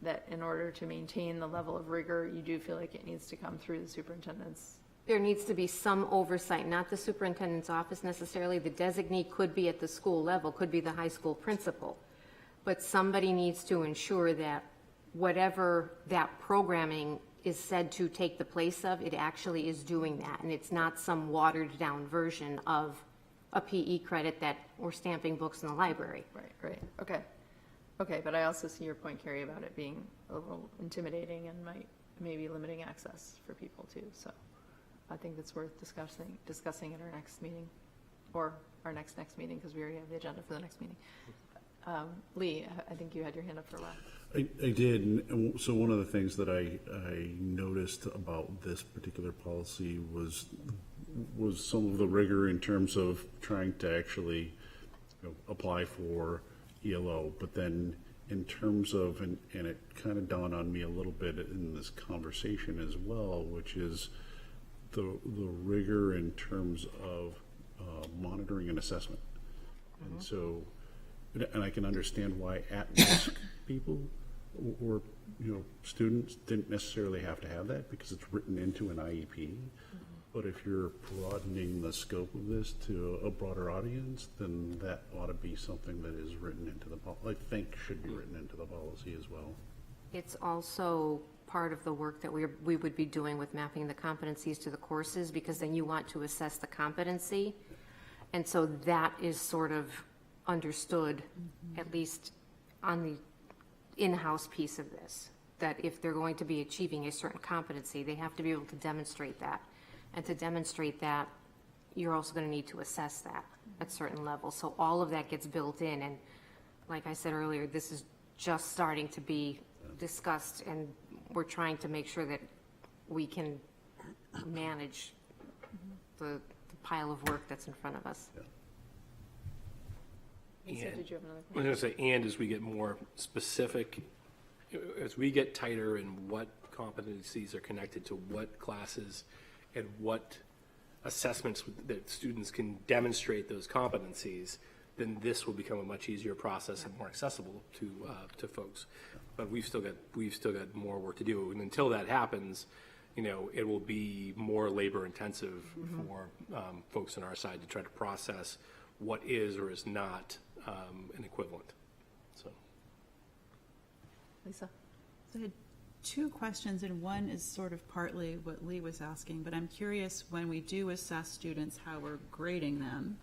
that in order to maintain the level of rigor, you do feel like it needs to come through the superintendent's. There needs to be some oversight, not the superintendent's office necessarily. The designee could be at the school level, could be the high school principal. But somebody needs to ensure that whatever that programming is said to take the place of, it actually is doing that. And it's not some watered down version of a PE credit that we're stamping books in the library. Right. Okay, but I also see your point, Carrie, about it being a little intimidating and might maybe limiting access for people too. So I think that's worth discussing at our next meeting, or our next meeting, because we already have the agenda for the next meeting. Lee, I think you had your hand up for a while. I did. And so one of the things that I noticed about this particular policy was some of the rigor in terms of trying to actually apply for ELO, but then in terms of, and it kind of dawned on me a little bit in this conversation as well, which is the rigor in terms of monitoring and assessment. And so, and I can understand why at-risk people or students didn't necessarily have to have that because it's written into an IEP. But if you're broadening the scope of this to a broader audience, then that ought to be something that is written into the policy. I think should be written into the policy as well. It's also part of the work that we would be doing with mapping the competencies to the courses, because then you want to assess the competency. And so that is sort of understood, at least on the in-house piece of this, that if they're going to be achieving a certain competency, they have to be able to demonstrate that. And to demonstrate that, you're also going to need to assess that at certain levels. So all of that gets built in. And like I said earlier, this is just starting to be discussed, and we're trying to make sure that we can manage the pile of work that's in front of us. Lisa, did you have another I was going to say, and as we get more specific, as we get tighter in what competencies are connected to what classes and what assessments that students can demonstrate those competencies, then this will become a much easier process and more accessible to folks. But we've still got more work to do, and until that happens, it will be more labor intensive for folks on our side to try to process what is or is not an equivalent. So, Lisa? So I had two questions, and one is sort of partly what Lee was asking, but I'm curious, when we do assess students, how we're grading them.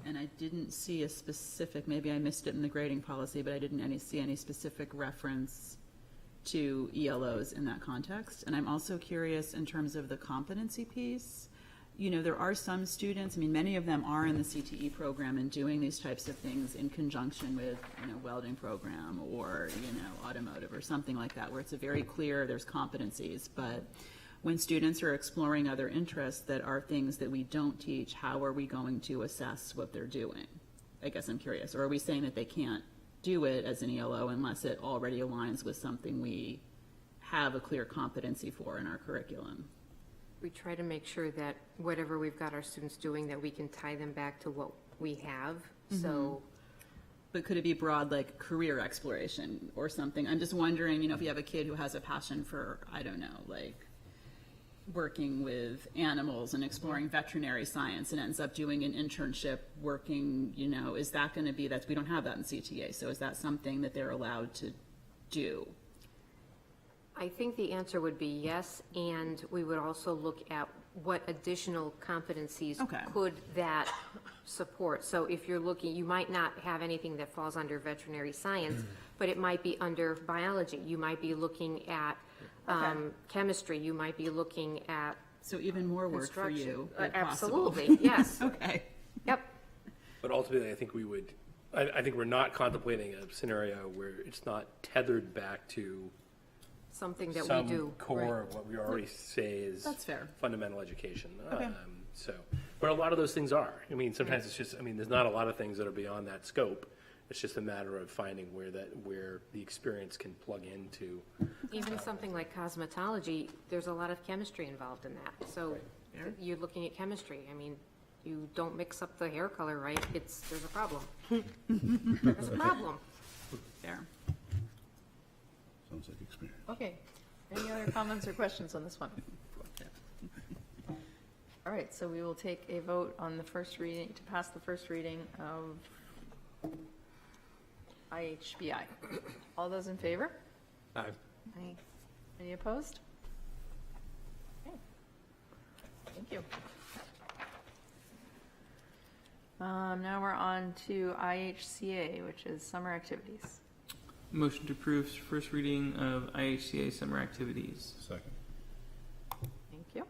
And I didn't see a specific, maybe I missed it in the grading policy, but I didn't see any specific reference to ELOs in that context. And I'm also curious in terms of the competency piece. There are some students, many of them are in the CTE program and doing these types of things in conjunction with, welding program or, automotive or something like that, where it's a very clear, there's competencies. But when students are exploring other interests that are things that we don't teach, how are we going to assess what they're doing? I guess I'm curious. Or are we saying that they can't do it as an ELO unless it already aligns with something we have a clear competency for in our curriculum? We try to make sure that whatever we've got our students doing, that we can tie them back to what we have. So, but could it be broad, like career exploration or something? I'm just wondering, if you have a kid who has a passion for, I don't know, like working with animals and exploring veterinary science and ends up doing an internship working, is that going to be, we don't have that in CTA. So is that something that they're allowed to do? I think the answer would be yes, and we would also look at what additional competencies could that support. So if you're looking, you might not have anything that falls under veterinary science, but it might be under biology. You might be looking at chemistry. You might be looking at so even more work for you. Absolutely, yes. Okay. Yep. but ultimately, I think we would I think we're not contemplating a scenario where it's not tethered back to Something that we some do. core of what we already say is That's fair. fundamental education. Okay. So, but a lot of those things are. I mean, sometimes it's just. I mean, there's not a lot of things that are beyond that scope. It's just a matter of finding where the experience can plug into. Even something like cosmetology, there's a lot of chemistry involved in that. So you're looking at chemistry. I mean, you don't mix up the hair color right, there's a problem. There's a problem. Fair. Sounds like experience. Okay. Any other comments or questions on this one? All right, so we will take a vote on the first reading, to pass the first reading of IHBI. All those in favor? Aye. Any opposed? Okay. Thank you. Now we're on to IHCA, which is summer activities. Motion to approve first reading of IHCA summer activities. Second. Thank you.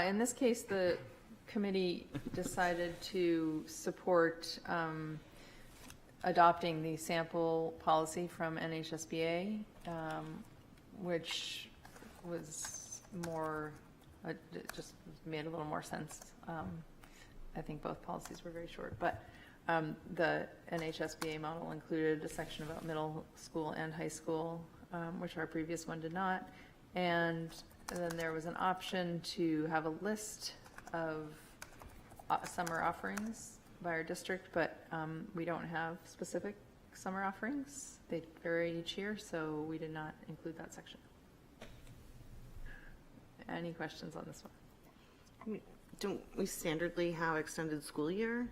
In this case, the committee decided to support adopting the sample policy from NHSBA, which was more, just made a little more sense. I think both policies were very short, but the NHSBA model included a section about middle school and high school, which our previous one did not. And then there was an option to have a list of summer offerings by our district, but we don't have specific summer offerings. They vary each year, so we did not include that section. Any questions on this one? Don't we standardly have extended school year?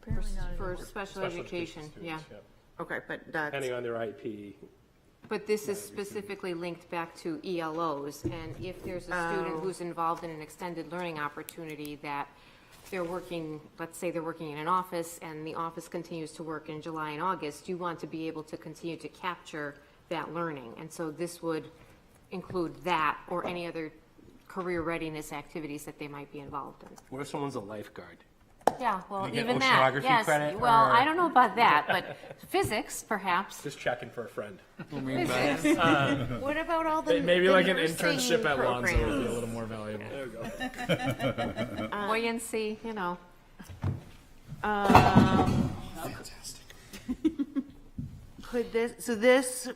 Apparently not For anymore. special education, yeah. students, Okay, but that's, Depending on their IP. But this is specifically linked back to ELOs, and if there's a student who's involved in an extended learning opportunity that they're working, let's say they're working in an office, and the office continues to work in July and August, you want to be able to continue to capture that learning. And so this would include that or any other career readiness activities that they might be involved in. What if someone's a lifeguard? Yeah, well, You get even that, oceanography yes. credit, Well, or- I don't know about that, but physics, perhaps. Just checking for a friend. Physics. What about all the Maybe the like an nursing internship at Lonzo would be a programs? little more valuable. There we go. Buoyancy, you know. could this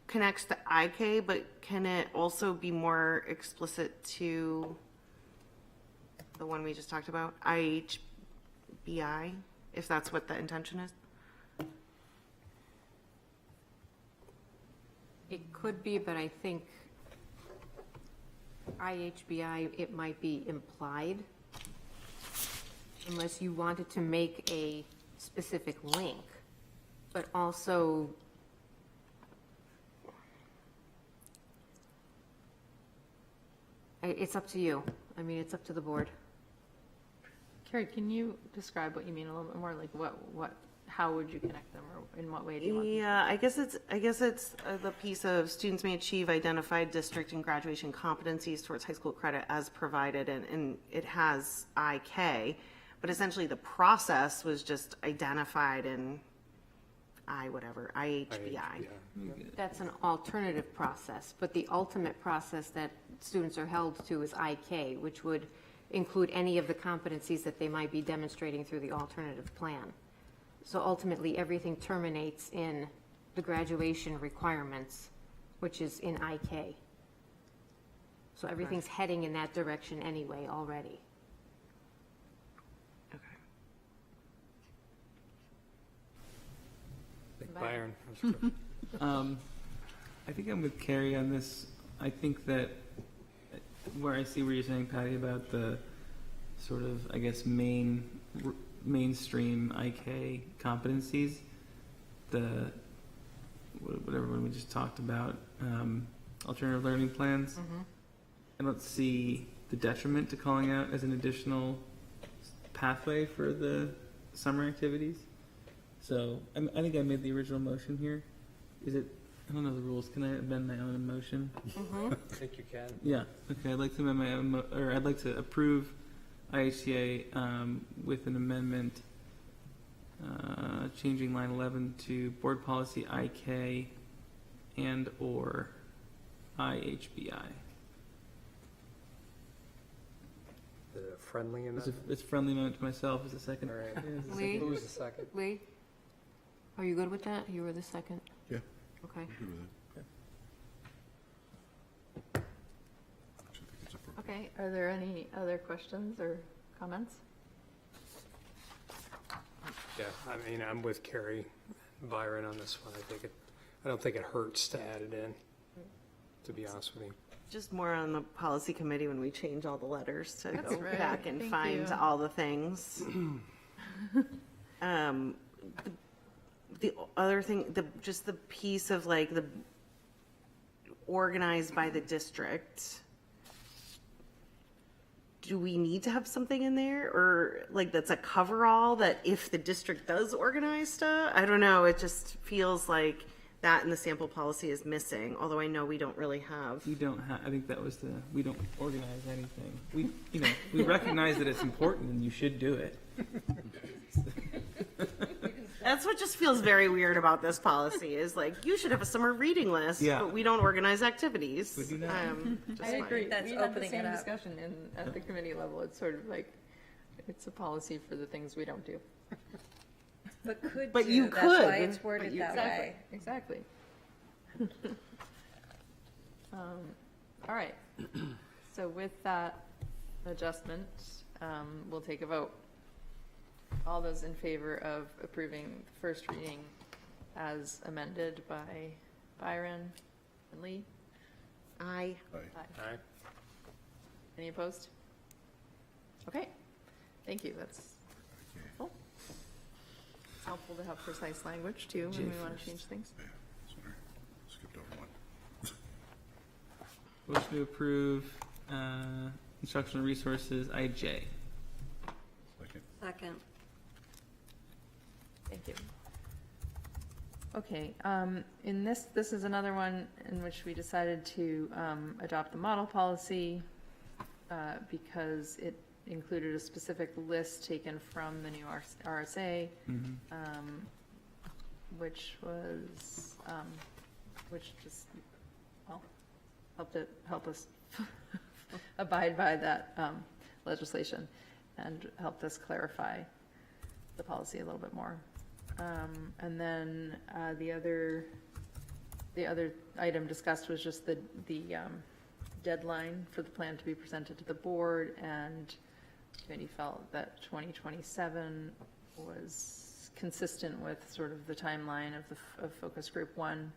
connects to IK, but can it also be more explicit to the one we just talked about, IHBI, if that's what the intention is? It could be, but I think IHBI, it might be implied, unless you wanted to make a specific link, but also it's up to you. I mean, it's up to the board. Carrie, can you describe what you mean a little bit more? Like how would you connect them, or in what way do you want them? Yeah, I guess it's the piece of students may achieve identified district and graduation competencies towards high school credit as provided, and it has IK, but essentially the process was just identified in IHBI. That's an alternative process, but the ultimate process that students are held to is IK, which would include any of the competencies that they might be demonstrating through the alternative plan. So ultimately, everything terminates in the graduation requirements, which is in IK. So everything's heading in that direction anyway already. Byron. I think I'm with Carrie on this. I think that where I see where you're saying, Patty, about the sort of, I guess, mainstream IK competencies, the whatever one we just talked about, alternative learning plans. I don't see the detriment to calling out as an additional pathway for the summer activities. So I think I made the original motion here. Is it? I don't know the rules. Can I amend my own motion? I think you can. Yeah. Okay. I'd like to amend my own, or I'd like to approve IHCA with an amendment changing line 11 to board policy IK and or IHBI. Is it a friendly It's amendment? a friendly amendment to myself as a second. All right. Lee? Who was the second? Lee? Are you good with that? You were the second? Yeah. Okay. Good with it. Actually, I think it's appropriate. Okay, are there any other questions or comments? Yeah, I mean, I'm with Carrie and Byron on this one. I don't think it hurts to add it in, to be honest with you. Just more on the policy committee when we change all the letters to That's go right. back and Thank find you. all the things. The other thing, just the piece of like the organized by the district. Do we need to have something in there, or like that's a coverall that if the district does organize stuff? I don't know. It just feels like that in the sample policy is missing, although I know we don't really have. We don't have, I think that was we don't organize anything. We recognize that it's important and you should do it. That's what just feels very weird about this policy is like, you should have a summer reading list, Yeah. but we don't organize activities. We do not. Just I fine. agree. That's We had the opening it same up. discussion at the committee level. It's sort of like, it's a policy for the things we don't do. But you That's could. why it's worded that way. Exactly. All right. So with that adjustment, we'll take a vote. All those in favor of approving the first reading as amended by Byron and Lee? Aye. Aye. All right. Any opposed? Okay, thank you, that's helpful. It's helpful to have precise language too when we want to change things. Yeah, sorry. Skipped over one. Motion to approve instructional resources IJ. Second. Second. Thank you. Okay, in this is another one in which we decided to adopt the model policy because it included a specific list taken from the new RSA, which was, which just, well, help us abide by that legislation and helped us clarify the policy a little bit more. And then the other item discussed was just the deadline for the plan to be presented to the board, and the committee felt that 2027 was consistent with sort of the timeline of Focus Group 1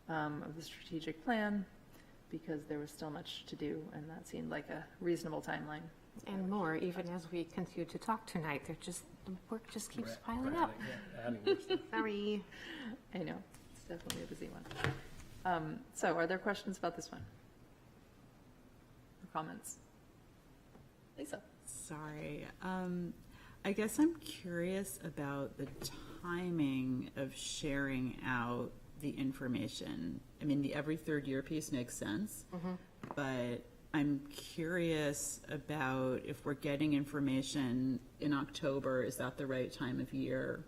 of the strategic plan, because there was still much to do, and that seemed like a reasonable timeline. And more, even as we continue to talk tonight, the work just keeps piling up. Sorry. I know, it's definitely a busy one. So are there questions about this one? Or comments? Lisa? Sorry. I guess I'm curious about the timing of sharing out the information. I mean, the every third year piece makes sense, but I'm curious about if we're getting information in October, is that the right time of year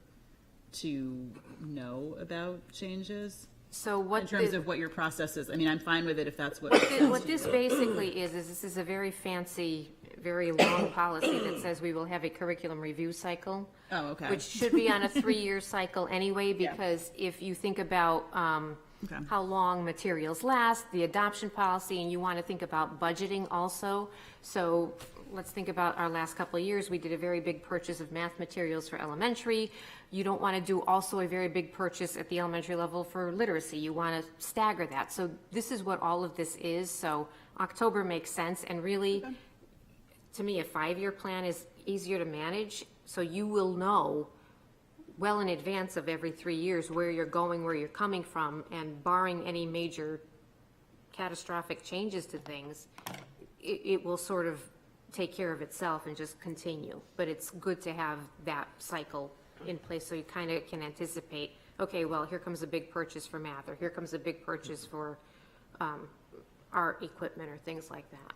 to know about changes? So what In terms the- of what your process is? I mean, I'm fine with it if that's what. What this basically is this is a very fancy, very long policy that says we will have a curriculum review cycle. Oh, okay. Which should be on a 3-year cycle anyway, Yeah. because if you think about Okay. how long materials last, the adoption policy, and you want to think about budgeting also. So let's think about our last couple of years. We did a very big purchase of math materials for elementary. You don't want to do also a very big purchase at the elementary level for literacy. You want to stagger that. So this is what all of this is. So October makes sense, and really, to me, a 5-year plan is easier to manage, so you will know well in advance of every 3 years where you're going, where you're coming from, and barring any major catastrophic changes to things, it will sort of take care of itself and just continue. But it's good to have that cycle in place so you kind of can anticipate, okay, well, here comes a big purchase for math, or here comes a big purchase for art equipment or things like that.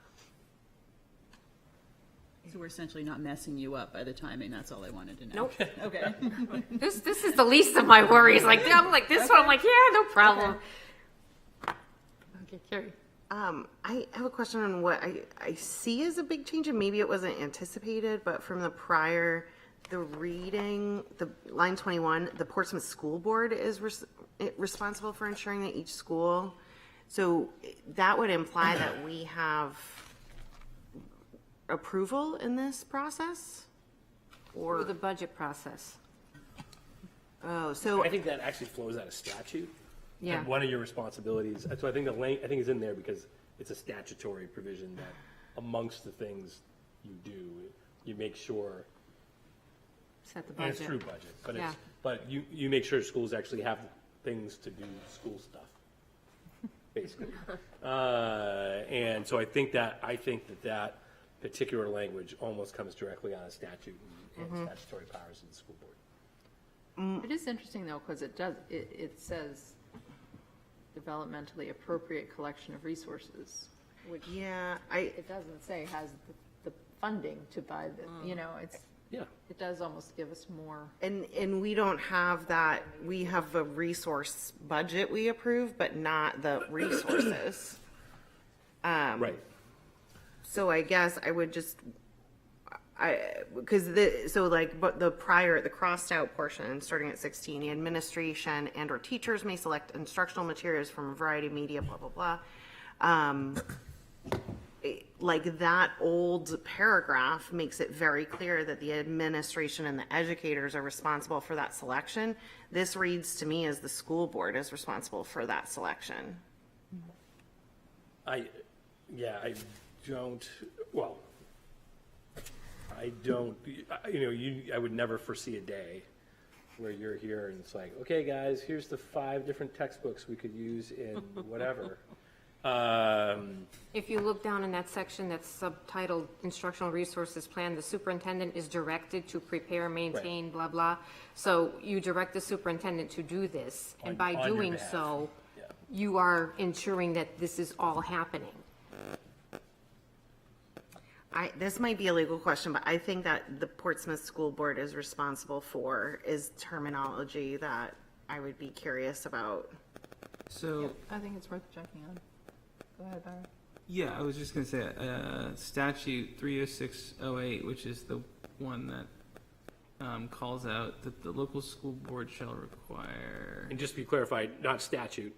So we're essentially not messing you up by the timing, that's all I wanted to know. Nope. Okay. This is the least of my worries. Like, I'm like, this one, I'm like, yeah, no problem. Okay, Carrie. I have a question on what I see as a big change, and maybe it wasn't anticipated, but from the prior, the reading, the line 21, the Portsmouth School Board is responsible for ensuring that each school. So that would imply that we have approval in this process? Through the budget process. Oh, so I think that actually flows out of statute. Yeah. And one of your responsibilities, so I think I think it's in there because it's a statutory provision that amongst the things you do, you make sure, Set the and it's budget. through budget, but Yeah. but you make sure schools actually have things to do school stuff, basically. And so I think that that particular language almost comes directly out of statute and statutory powers of the school board. It is interesting though, because it says developmentally appropriate collection of resources, which yeah, it doesn't say has the funding to buy the, Yeah. it does almost give us more. and we don't have that. We have a resource budget we approve, but not the resources. Right. So I guess I would just, but the crossed out portion, starting at 16, the administration and or teachers may select instructional materials from a variety of media, blah, blah, blah. Like that old paragraph makes it very clear that the administration and the educators are responsible for that selection. This reads to me as the school board is responsible for that selection. I would never foresee a day where you're here and it's like, okay, guys, here's the 5 different textbooks we could use in whatever. If you look down in that section that's subtitled Instructional Resources Plan, the superintendent is directed to prepare, maintain, blah, blah. So you direct the superintendent to do this, and by on your doing behalf. so, Yeah. you are ensuring that this is all happening. This might be a legal question, but I think that the Portsmouth School Board is responsible for is terminology that I would be curious about. So, I think it's worth checking on. Go ahead, Byron. yeah, I was just going to say, statute 30608, which is the one that calls out that the local school board shall require. And just to be clarified, not statute,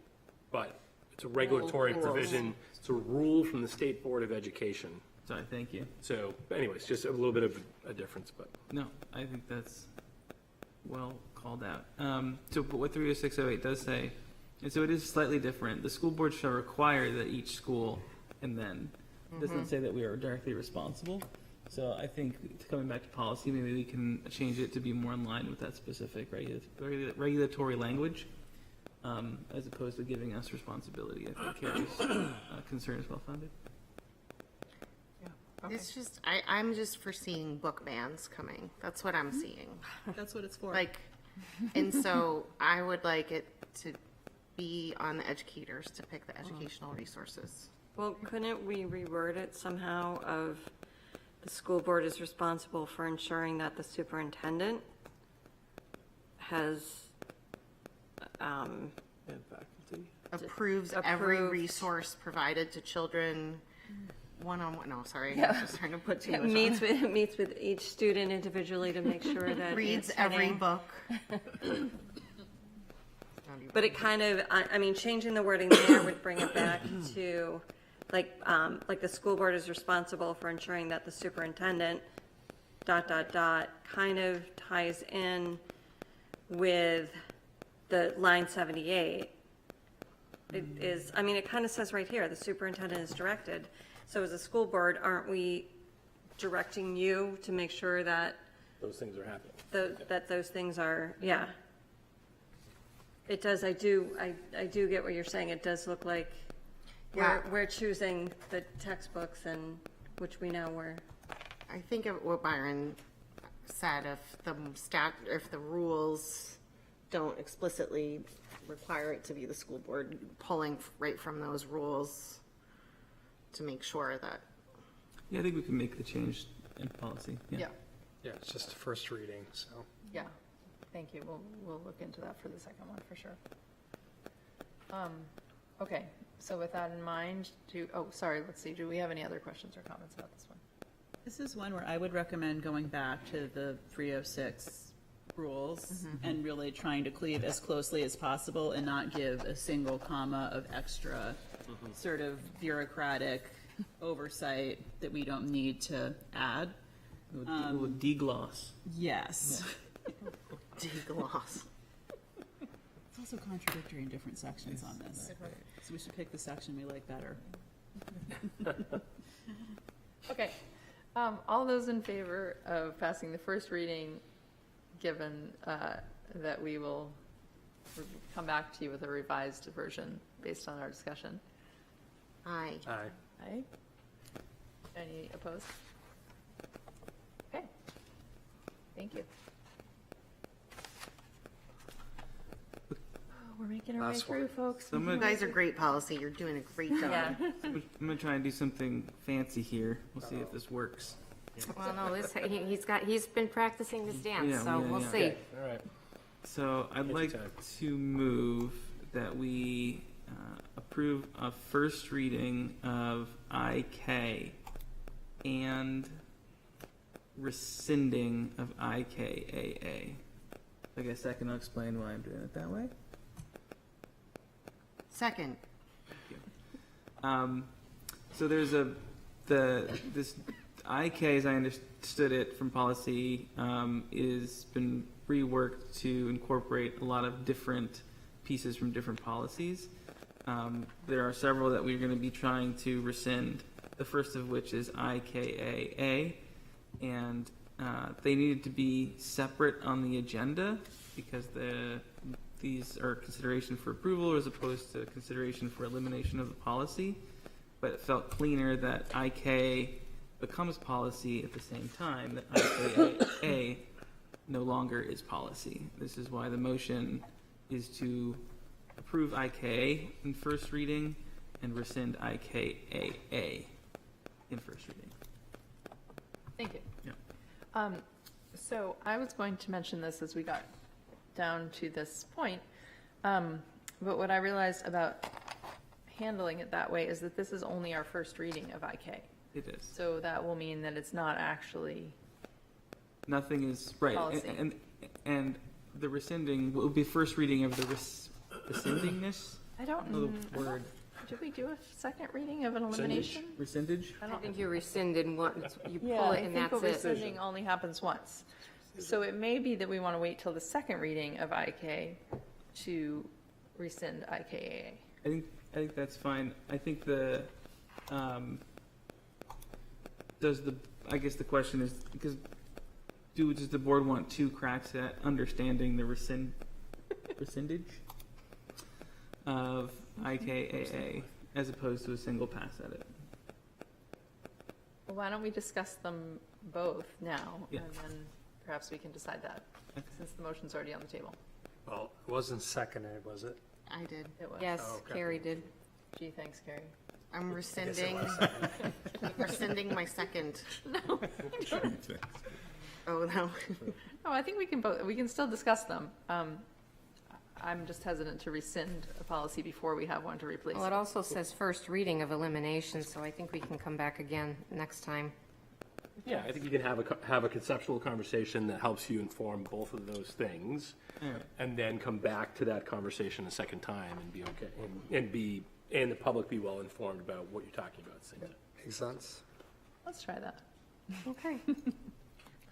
but it's a regulatory provision. It's a rule from the State Board of Education. Sorry, thank you. So anyways, just a little bit of a difference, but. No, I think that's well called out. But what 30608 does say, and so it is slightly different. The school board shall require that each school, and then it doesn't say that we are directly responsible. So I think coming back to policy, maybe we can change it to be more in line with that specific regulatory language, as opposed to giving us responsibility. I think Carrie's concern is well founded. It's just, I'm just foreseeing book bans coming. That's what I'm seeing. That's what it's for. And so I would like it to be on the educators to pick the educational resources. Well, couldn't we reword it somehow of the school board is responsible for ensuring that the superintendent has, And faculty. Approves every Approved. resource provided to children one-on-one. No, sorry. I was just trying to put too much on. meets with each student individually to make sure that Reads it's every hitting- book. But it kind of, I mean, changing the wording there would bring it back to, like the school board is responsible for ensuring that the superintendent, ... kind of ties in with the line 78. It is, I mean, it kind of says right here, the superintendent is directed. So as a school board, aren't we directing you to make sure that Those things are happening. that those things are, yeah. It does, I do get what you're saying. It does look like Yeah. we're choosing the textbooks and, which we know we're, I think of what Byron said, if the rules don't explicitly require it to be the school board, pulling right from those rules to make sure that, Yeah, I think we can make the change in policy. Yeah, Yeah, it's just a first reading, so. yeah. Thank you. We'll look into that for the second one, for sure. Okay, so with that in mind, let's see, do we have any other questions or comments about this one? This is one where I would recommend going back to the 306 rules and really trying to cleave as closely as possible and not give a single comma of extra sort of bureaucratic oversight that we don't need to add. It would degloss. Yes. Gloss. It's also contradictory in different sections on this. So we should pick the section we like better. Okay, all those in favor of passing the first reading, given that we will come back to you with a revised version based on our discussion? Aye. Aye. Aye. Any opposed? Okay. Thank you. We're making our way Last one. through, folks. So I'm You gonna, guys are great policy. You're doing a great job. Yeah. I'm gonna try and do something fancy here. We'll see if this works. Well, no, he's been practicing this dance, Yeah, so yeah, we'll yeah. see. All right. So I'd Take like your time. to move that we approve a first reading of IK and rescinding of IKAA. I guess I can explain why I'm doing it that way. Second. So there's this IK, as I understood it from policy, is been reworked to incorporate a lot of different pieces from different policies. There are several that we're going to be trying to rescind. The first of which is IKAA, and they needed to be separate on the agenda because these are consideration for approval as opposed to consideration for elimination of the policy. But it felt cleaner that IK becomes policy at the same time that IKAA no longer is policy. This is why the motion is to approve IKA in first reading and rescind IKAA in first reading. Thank you. Yeah. So I was going to mention this as we got down to this point, but what I realized about handling it that way is that this is only our first reading of IK. It is. So that will mean that it's not actually, Nothing is, right, Policy. and the rescinding will be first reading of the rescindingness I don't, of the word. did we do a second reading of an elimination? Rescindage? I think you rescinded once, you Yeah, pull I it and think that's what it. rescinding only happens once. So it may be that we want to wait till the second reading of IK to rescind IKAA. I think that's fine. I think I guess the question is, because does the board want two cracks at understanding the rescindage of IKAA as opposed to a single pass at it? Well, why don't we discuss them both now, Yeah. and then perhaps we can decide that, since the motion's already on the table. Well, it wasn't seconded, was it? I did. It was. Yes, Oh, okay. Carrie did. Gee, thanks, Carrie. I'm rescinding, rescinding my second. Oh, no. Oh, I think we can still discuss them. I'm just hesitant to rescind a policy before we have one to replace. Well, it also says first reading of elimination, so I think we can come back again next time. Yeah, I think you can have a conceptual conversation that helps you inform both of those things, and then come back to that conversation a second time and be okay, and the public be well informed about what you're talking about. Makes sense? Let's try that. Okay.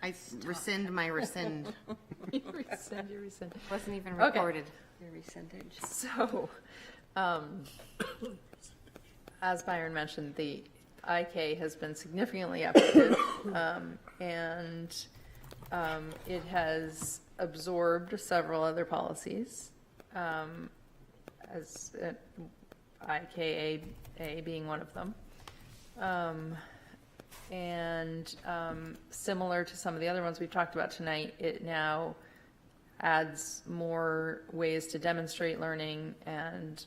I rescind my rescind. You rescind. Wasn't even Okay. recorded. Your rescindage. So, as Byron mentioned, the IK has been significantly updated, and it has absorbed several other policies, as IKAA being one of them. And similar to some of the other ones we've talked about tonight, it now adds more ways to demonstrate learning and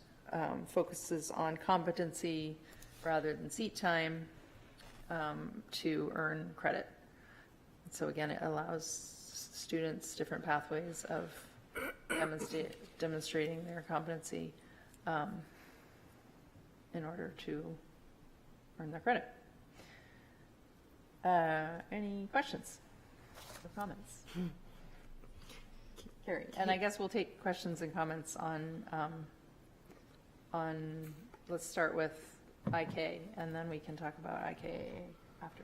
focuses on competency rather than seat time to earn credit so again, it allows students different pathways of demonstrating their competency in order to earn their credit. Any questions or comments? Carrie, and I guess we'll take questions and comments on, let's start with IK, and then we can talk about IK after.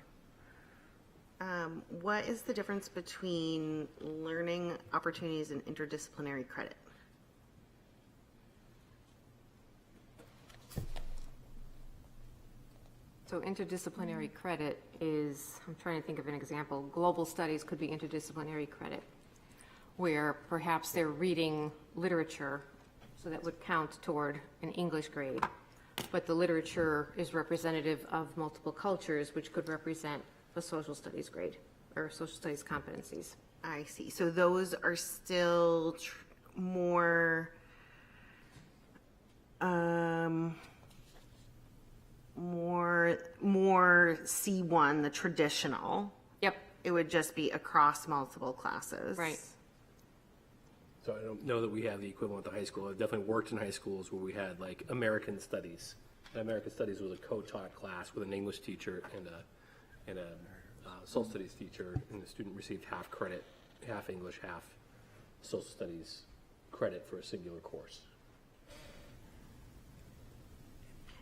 What is the difference between learning opportunities and interdisciplinary credit? So interdisciplinary credit is, I'm trying to think of an example, global studies could be interdisciplinary credit, where perhaps they're reading literature, so that would count toward an English grade, but the literature is representative of multiple cultures, which could represent a social studies grade or social studies competencies. I see. So those are still more C1, the traditional. Yep. It would just be across multiple classes. Right. So I don't know that we have the equivalent at the high school. I've definitely worked in high schools where we had like American Studies. American Studies was a co-taught class with an English teacher and a social studies teacher, and the student received half credit, half English, half social studies credit for a singular course.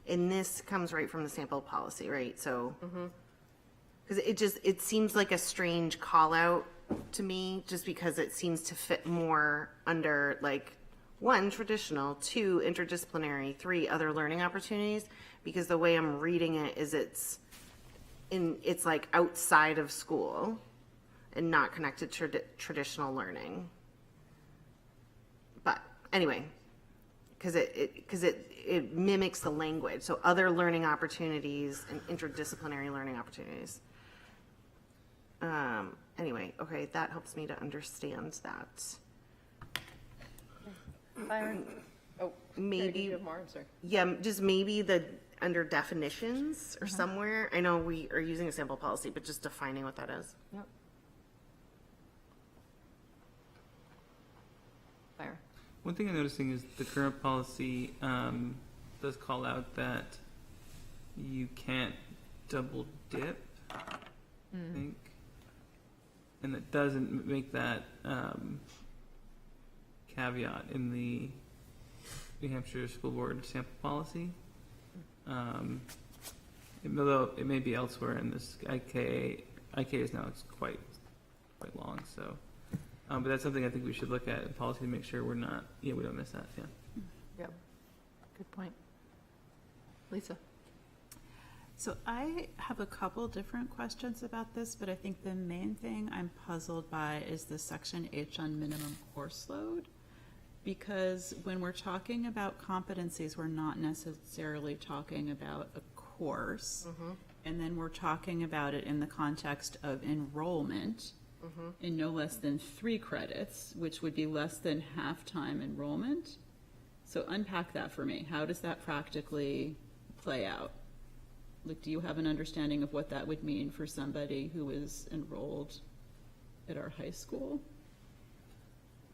And this comes right from the sample policy, right? So, because it seems like a strange call out to me, just because it seems to fit more under like 1, traditional, 2, interdisciplinary, 3, other learning opportunities, because the way I'm reading it is it's like outside of school and not connected to traditional learning. But anyway, because it mimics the language. So other learning opportunities and interdisciplinary learning opportunities. Anyway, okay, that helps me to understand that. Byron? Oh, Maybe, you have more, I'm sorry. yeah, just maybe under definitions or somewhere. I know we are using a sample policy, but just defining what that is. Yep. Byron? One thing I'm noticing is the current policy does call out that you can't double dip, I think. And it doesn't make that caveat in the New Hampshire School Board sample policy. Although it may be elsewhere in this IK is now, it's quite long, so. But that's something I think we should look at in policy to make sure we don't miss that, yeah. Yep. Good point. Lisa? So I have a couple different questions about this, but I think the main thing I'm puzzled by is the section H on minimum course load. Because when we're talking about competencies, we're not necessarily talking about a course. And then we're talking about it in the context of enrollment in no less than 3 credits, which would be less than half-time enrollment. So unpack that for me. How does that practically play out? Like, do you have an understanding of what that would mean for somebody who is enrolled at our high school?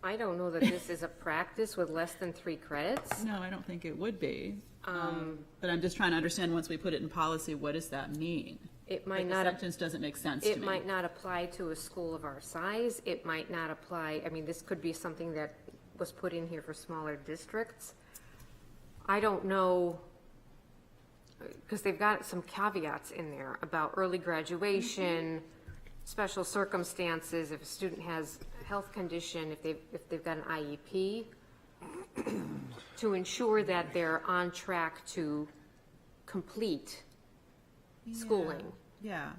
I don't know that this is a practice with less than 3 credits. No, I don't think it would be. But I'm just trying to understand, once we put it in policy, what does that mean? It might Like, not. the sentence doesn't make sense to me. It might not apply to a school of our size. It might not apply, I mean, this could be something that was put in here for smaller districts. I don't know, because they've got some caveats in there about early graduation, special circumstances, if a student has a health condition, if they've got an IEP, to ensure that they're on track to complete schooling. Yeah.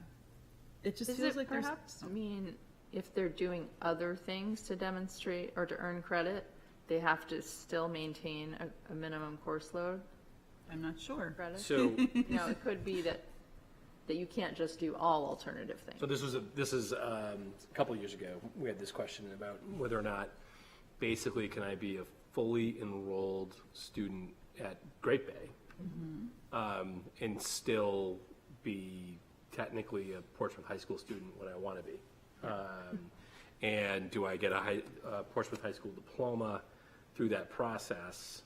It just Does feels it like there's. perhaps mean if they're doing other things to demonstrate or to earn credit, they have to still maintain a minimum course load? I'm not sure. Credit? So, No, it could be that you can't just do all alternative things. so this is a couple of years ago, we had this question about whether or not basically can I be a fully enrolled student at Great Bay and still be technically a Portsmouth High School student when I want to be. And do I get a Portsmouth High School diploma through that process?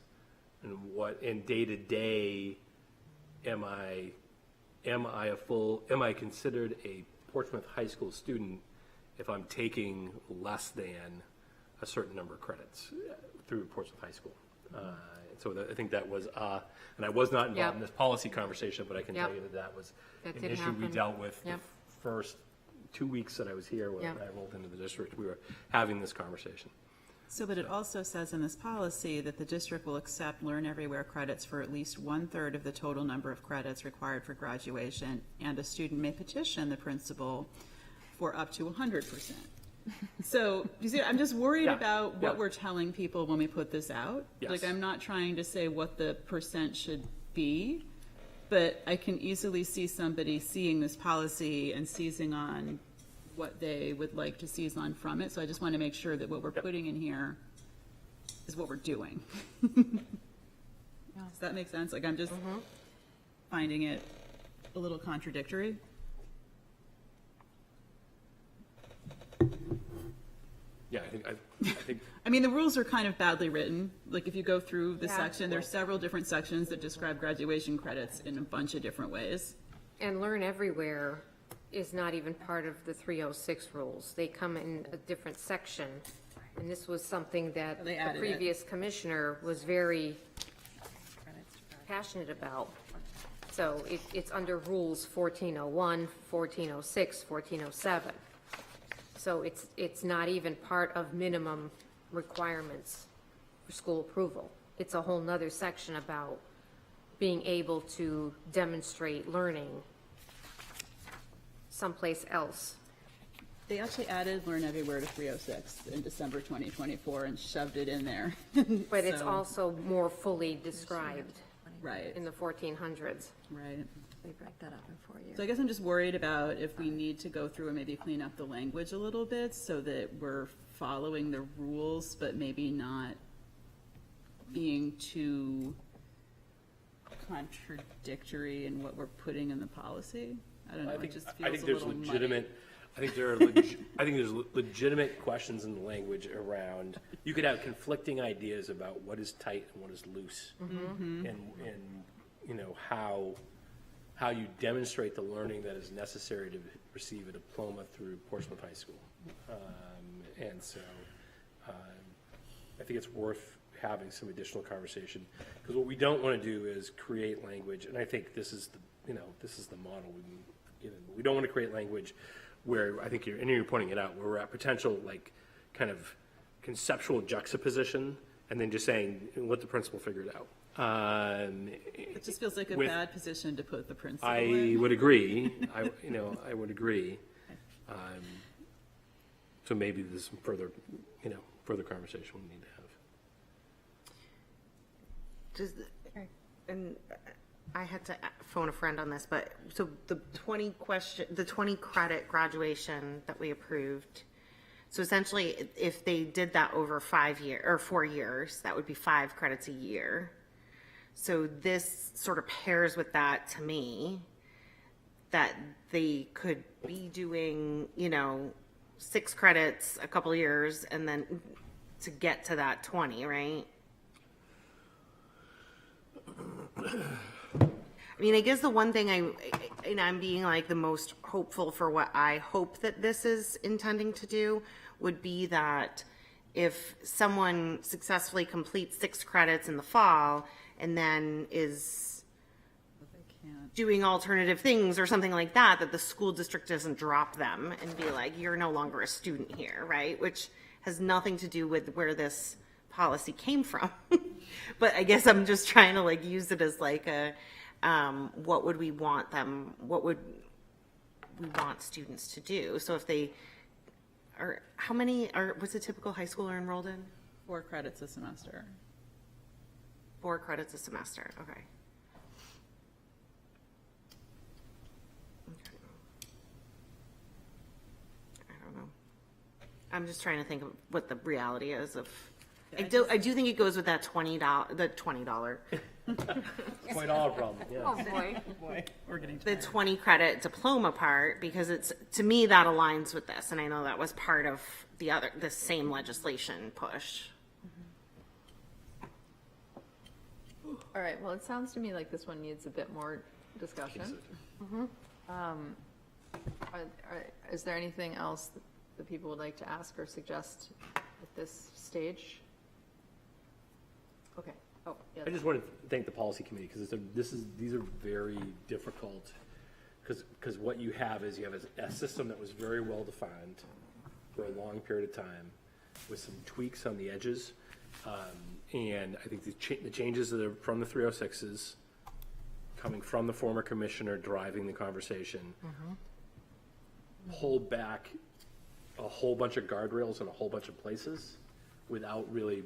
And what, in day-to-day, am I considered a Portsmouth High School student if I'm taking less than a certain number of credits through Portsmouth High School? So I think that was, and I was not involved in this policy conversation, but I can tell you that was That an did issue we happen. dealt with the Yep. first 2 weeks that I was here when Yep. I rolled into the district. We were having this conversation. So, but it also says in this policy that the district will accept Learn Everywhere credits for at least 1/3 of the total number of credits required for graduation, and a student may petition the principal for up to 100%. So, you see, I'm just worried Yeah, about what yeah. we're telling people when we put this out. Yes. Like, I'm not trying to say what the percent should be, but I can easily see somebody seeing this policy and seizing on what they would like to seize on from it. So I just want to make sure that what we're putting in here is what we're doing. Does that make sense? Like, I'm just finding it a little contradictory. Yeah, I think I mean, the rules are kind of badly written. Like, if you go through the Yeah. section, there's several different sections that describe graduation credits in a bunch of different ways. And Learn Everywhere is not even part of the 306 rules. They come in a different section. And this was something that They the added it. previous commissioner was very passionate about. So it's under rules 1401, 1406, 1407. So it's not even part of minimum requirements for school approval. It's a whole nother section about being able to demonstrate learning someplace else. They actually added Learn Everywhere to 306 in December 2024 and shoved it in there. But it's So- also more fully described Right, in the 1400s. right. They break that up in 4 years. So I guess I'm just worried about if we need to go through and maybe clean up the language a little bit so that we're following the rules, but maybe not being too contradictory in what we're putting in the policy. I don't know, it just I feels think a there's little muddy. legitimate. I think there are. I think there's legitimate questions in the language around. You could have conflicting ideas about what is tight and what is loose, and you know how you demonstrate the learning that is necessary to receive a diploma through Portsmouth High School, and so I think it's worth having some additional conversation, because what we don't want to do is create language, and I think this is the model we've been given. We don't want to create language where I think you're pointing it out, where we're at potential like kind of conceptual juxtaposition, and then just saying let the principal figure it out. It just feels like a with- bad position to put the principal I in. would agree. I would agree. So maybe there's some further conversation we need to have. And I had to phone a friend on this, but so the 20 credit graduation that we approved. So essentially, if they did that over 4 years, that would be 5 credits a year. So this sort of pairs with that to me, that they could be doing, 6 credits a couple years and then to get to that 20, right? I mean, I guess the one thing I'm being like the most hopeful for what I hope that this is intending to do would be that if someone successfully completes 6 credits in the fall and then is doing alternative things or something like that, that the school district doesn't drop them and be like, you're no longer a student here, right? Which has nothing to do with where this policy came from. But I guess I'm just trying to like use it as like a, what would we want students to do? So if they are, what's a typical high schooler enrolled in? 4 credits a semester. 4 credits a semester, okay. I don't know. I'm just trying to think of what the reality is of I do think it goes with that $20, the $20, $20 problem, yeah. Oh, boy. Boy, we're getting the 20 credit diploma part, because it's, to me, that aligns with this. And I know that was part of the same legislation push. All right, well, it sounds to me like this one needs a bit more discussion. Is there anything else that people would like to ask or suggest at this stage? Okay, oh, yeah. I just want to thank the policy committee, because these are very difficult, because what you have is a system that was very well defined for a long period of time with some tweaks on the edges. And I think the changes that are from the 306s, coming from the former commissioner driving the conversation, pulled back a whole bunch of guardrails in a whole bunch of places without really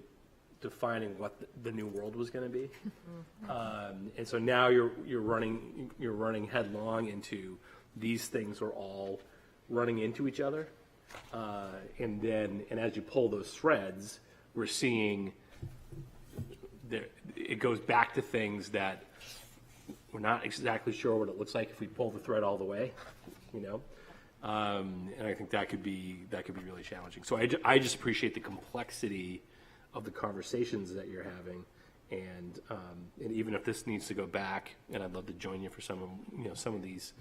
defining what the new world was going to be. And so now you're running headlong into these things are all running into each other. And as you pull those threads, we're seeing it goes back to things that we're not exactly sure what it looks like if we pull the thread all the way, and I think that could be really challenging. So I just appreciate the complexity of the conversations that you're having, and even if this needs to go back, and I'd love to join you for some of these.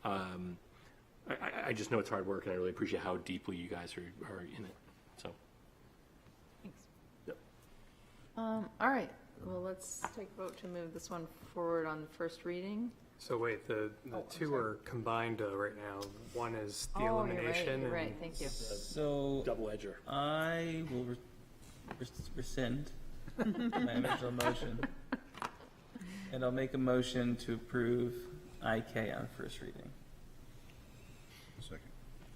I just know it's hard work, and I really appreciate how deeply you guys are in it. So. Thanks. Yep. All right, well, let's take a vote to move this one forward on first reading. So wait, the two are combined right now. One is the Oh, elimination. you're right, thank you. So Double edger. I will rescind my original motion. And I'll make a motion to approve IK on first reading. Second.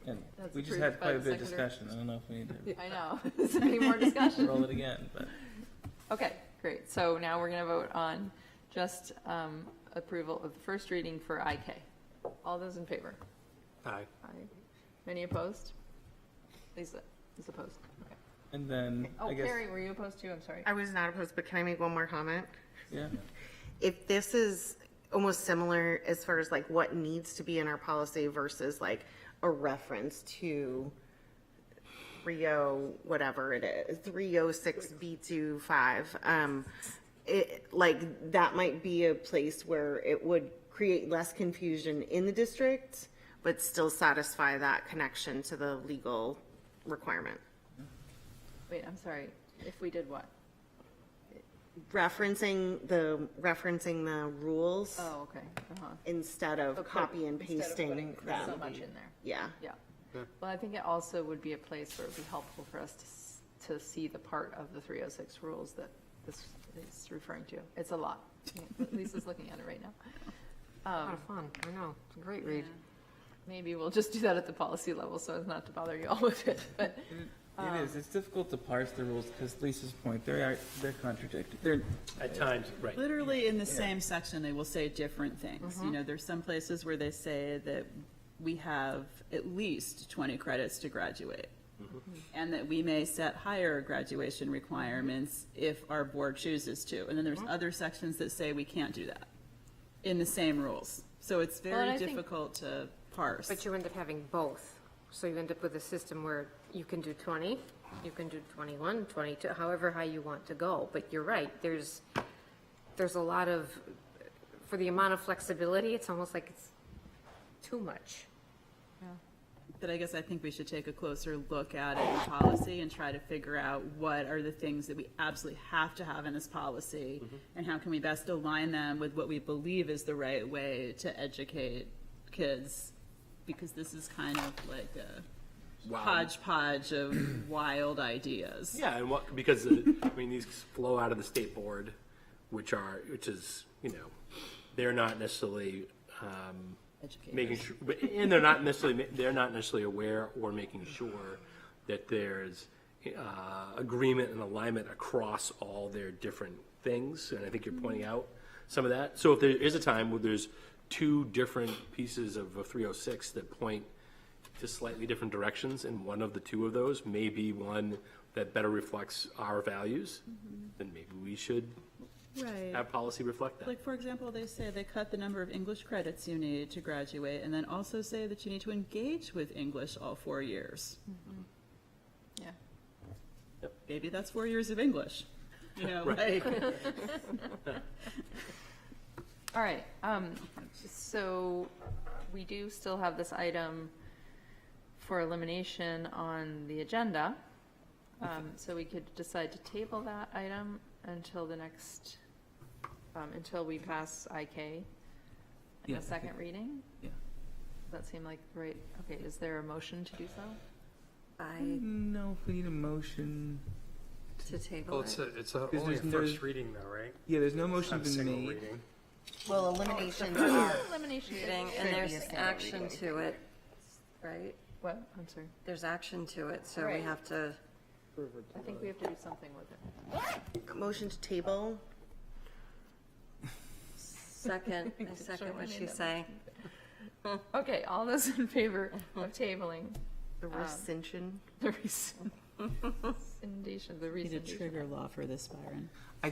And That's we just approved had by quite a the bit of seconder. discussion. I don't know if we need to I know, is there any more discussion? roll it again, but. Okay, great. So now we're going to vote on just approval of the first reading for IK. All those in favor? Aye. Aye. Any opposed? Lisa is opposed. Okay. And then, Oh, I guess, Carrie, were you opposed too? I'm sorry. I was not opposed, but can I make one more comment? yeah, If this is almost similar as far as like what needs to be in our policy versus like a reference to 30, whatever it is, 306B25, it, like, that might be a place where it would create less confusion in the district, but still satisfy that connection to the legal requirement. Wait, I'm sorry. If we did what? Referencing the rules Oh, okay. Uh-huh. instead of But copy and instead of pasting putting them. so much in there. Yeah. Yeah. Well, I think it also would be a place where it would be helpful for us to see the part of the 306 rules that this is referring to. It's a lot. Lisa's looking at it right now. A lot of fun, I know, it's a great read. Maybe we'll just do that at the policy level so as not to bother you all with it. But it is. It's difficult to parse the rules because Lisa's point, they're contradictory. They're At times, right. Literally in the same section, they will say different things. You know, there's some places where they say that we have at least 20 credits to graduate. And that we may set higher graduation requirements if our board chooses to. And then there's other sections that say we can't do that in the same rules. So it's Well, very and I think- difficult to parse. But you end up having both. So you end up with a system where you can do 20, you can do 21, 22, however high you want to go. But you're right, there's a lot of, for the amount of flexibility, it's almost like it's too much. But I guess I think we should take a closer look at it in policy and try to figure out what are the things that we absolutely have to have in this policy, and how can we best align them with what we believe is the right way to educate kids, because this is kind of like a hodgepodge of wild ideas. Yeah, and because these flow out of the state board, which is they're not necessarily making sure, and they're not necessarily aware or making sure that there's agreement and alignment across all their different things. And I think you're pointing out some of that. So if there is a time where there's two different pieces of a 306 that point to slightly different directions, and one of the two of those may be one that better reflects our values, then maybe we should Right. have policy reflect that. Like, for example, they say they cut the number of English credits you need to graduate, and then also say that you need to engage with English all 4 years. Yeah. Maybe that's 4 years of English. You know, like, All right, so we do still have this item for elimination on the agenda. So we could decide to table that item until the next, until we pass IK in Yeah, a second reading? Yeah. Does that seem like the right, okay, is there a motion to do so? I don't know if we need a motion. To table Well, it. it's Because only a there's first no- reading though, right? Yeah, there's no It's motion not a been single made. reading. Well, eliminations are, Elimination. Reading, Should and be there's a single action reading. to it, right? What, I'm sorry, There's action to it, so we Right. have to, I think we have to do something with it. motion to table. second, I second what she's saying. Okay, all those in favor of tabling The rescission. the rescindation, the need a rescindation. trigger law for this, Byron. I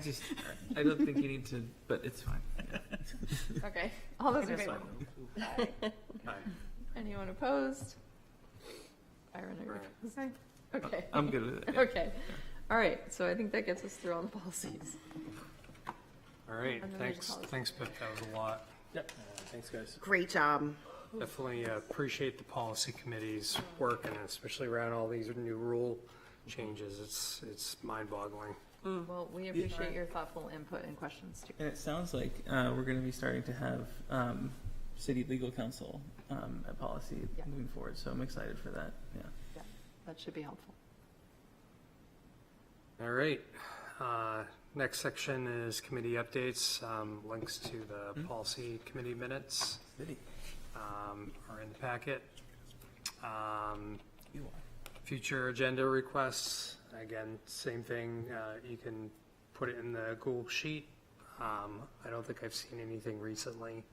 don't think you need to, but it's fine. Okay, all those in It's favor? fine. Aye. Anyone opposed? Byron agrees. Okay. I'm good with it. yeah. Okay, all right, so I think that gets us through all the policies. All right, And then there's thanks, policy. thanks, Pip, that was a lot. Yep, thanks, guys. Great job. Definitely appreciate the policy committee's work, and especially around all these new rule changes. It's mind-boggling. Well, we appreciate your thoughtful input and questions too. And it sounds like we're going to be starting to have city legal counsel at policy Yeah. moving forward. So I'm excited for that. Yeah. Yeah, that should be helpful. All right, next section is committee updates, links to the policy committee minutes are in the packet. Future agenda requests, again, same thing, you can put it in the Google Sheet. I don't think I've seen anything recently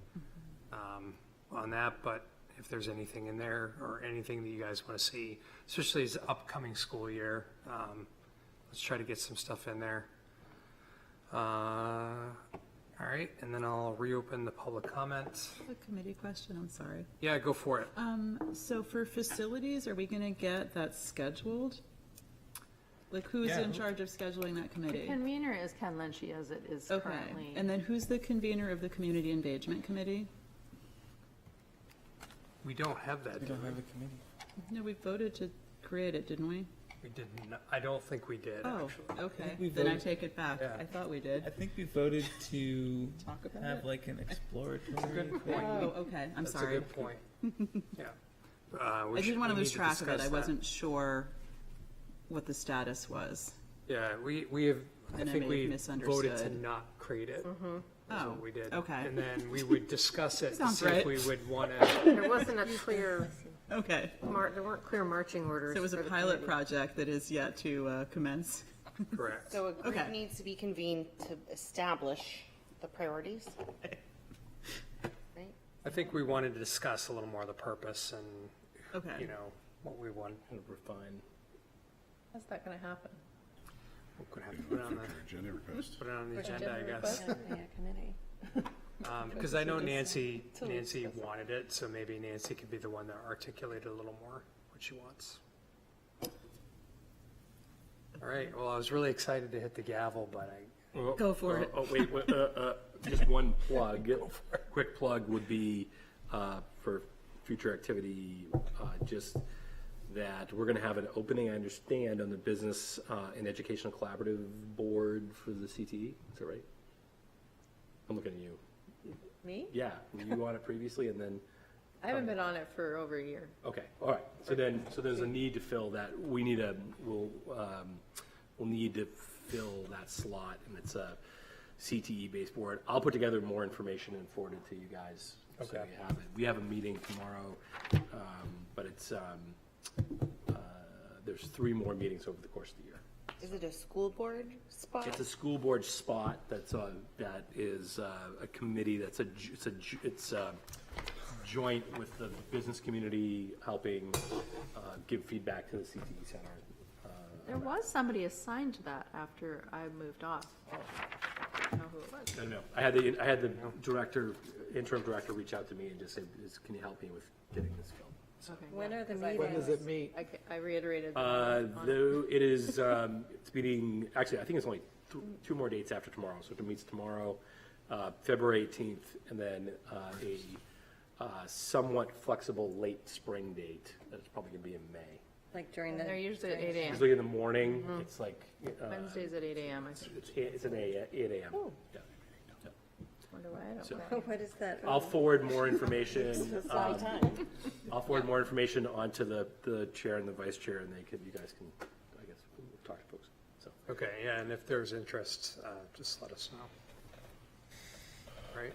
on that, but if there's anything in there or anything that you guys want to see, especially as upcoming school year, let's try to get some stuff in there. All right, and then I'll reopen the public comments. A committee question, I'm sorry. Yeah, go for it. So for facilities, are we going to get that scheduled? Like, who's Yeah. in charge of scheduling that The committee? convener is Ken Lynchey as it is Okay, currently. and then who's the convener of the Community Engagement Committee? We don't have that, We do don't we? have a committee. No, we voted to create it, didn't we? We did not, I don't think we did, Oh, actually. okay, we then I voted- take it back. Yeah. I thought we I did. think we voted to Talk about have it? like an exploratory. Oh, okay, I'm That's a sorry. good point. Yeah. I didn't want to lose track of it. I wasn't sure what the status was. Yeah, we have, I And I think may we have voted to misunderstood. not create it. That's Oh, what we did. okay. And then we would discuss it to Sounds see if right. we would want to, There wasn't a clear, Okay, there weren't clear marching orders. so it was a for the pilot committee. project that is yet to commence. correct. So a group Okay. needs to be convened to establish the priorities. Right? I think we wanted to discuss a little more the purpose and, Okay. you know, what we want. Kind of refine. How's that gonna happen? We're gonna have to put it on the, Future agenda request. put it on the Put it agenda, I agenda guess. request? Yeah, committee. Because I know Nancy wanted it, so maybe Nancy could be the one to articulate a little more what she wants. All right, well, I was really excited to hit the gavel, but Go for it. Oh, wait, just one plug. Quick plug would be for future activity, just that we're going to have an opening, I understand, on the Business and Educational Collaborative Board for the CTE. Is that right? I'm looking at you. Me? Yeah, were you on it previously and then, I haven't been on it for over a year. okay, all right. So there's a need to fill that. We'll need to fill that slot, and it's a CTE-based board. I'll put together more information and forward it to you guys. So Okay. you have it. We have a meeting tomorrow, but it's, there's 3 more meetings over the course of the year. Is it a school board spot? It's a school board spot that is a committee that's it's joint with the business community, helping give feedback to the CTE Center There was somebody assigned to that after I moved off. I don't know who it was. I don't know. I had the director, interim director, reach out to me and just say, "Can you help me with getting this filled?" Okay, When yeah, are the 'cause I- When does it meet? I reiterated. Though it is, it's meeting, actually, I think it's only two more dates after tomorrow. So it meets tomorrow, February 18th, and then a somewhat flexible late spring date. That's probably going to be in May. Like during the. They're usually at 8 a.m. Usually in the morning, it's like. Wednesdays at 8 a.m. I think. It's an 8 a.m. Oh. Yeah. Wonder why I don't. So- know. What is that? I'll forward more information. I'll forward more information onto the chair and the vice chair, and you guys can, I guess, talk to folks. So. Okay, yeah, and if there's interest, just let us know. Right?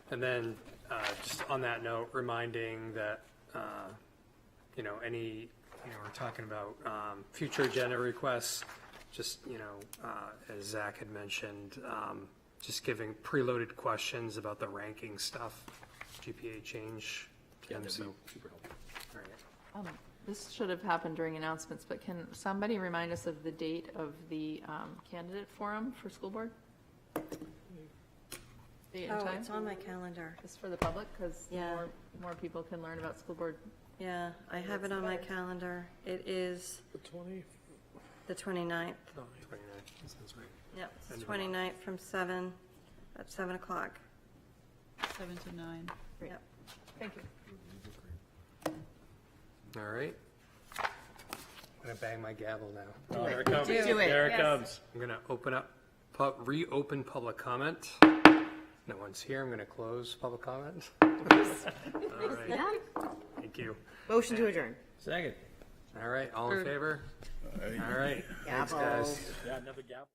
And then, just on that note, reminding that, we're talking about future agenda requests, just, as Zach had mentioned, just giving preloaded questions about the ranking stuff, GPA change. Yeah, that'd be So, super helpful. all right. This should have happened during announcements, but can somebody remind us of the date of the candidate forum for school board? Date and Oh, time? it's on my calendar. Just for the public, because Yeah. more people can learn about school board. Yeah, I have it on my calendar. It is The 20? the 29th. Oh, 29, that sounds right. Yep, it's End of 29th from 7, at 7 o'clock. 7 to 9. Yep. Thank you. All right. I'm gonna bang my gavel now. Oh, there it comes. Do it. There it Yes. comes. I'm gonna open up, reopen public comment. No one's here. I'm gonna close public comment. All right. Thank you. Motion to adjourn. Second. All right, all in favor? All right. Thanks, Gavel. guys. Yeah, another gavel.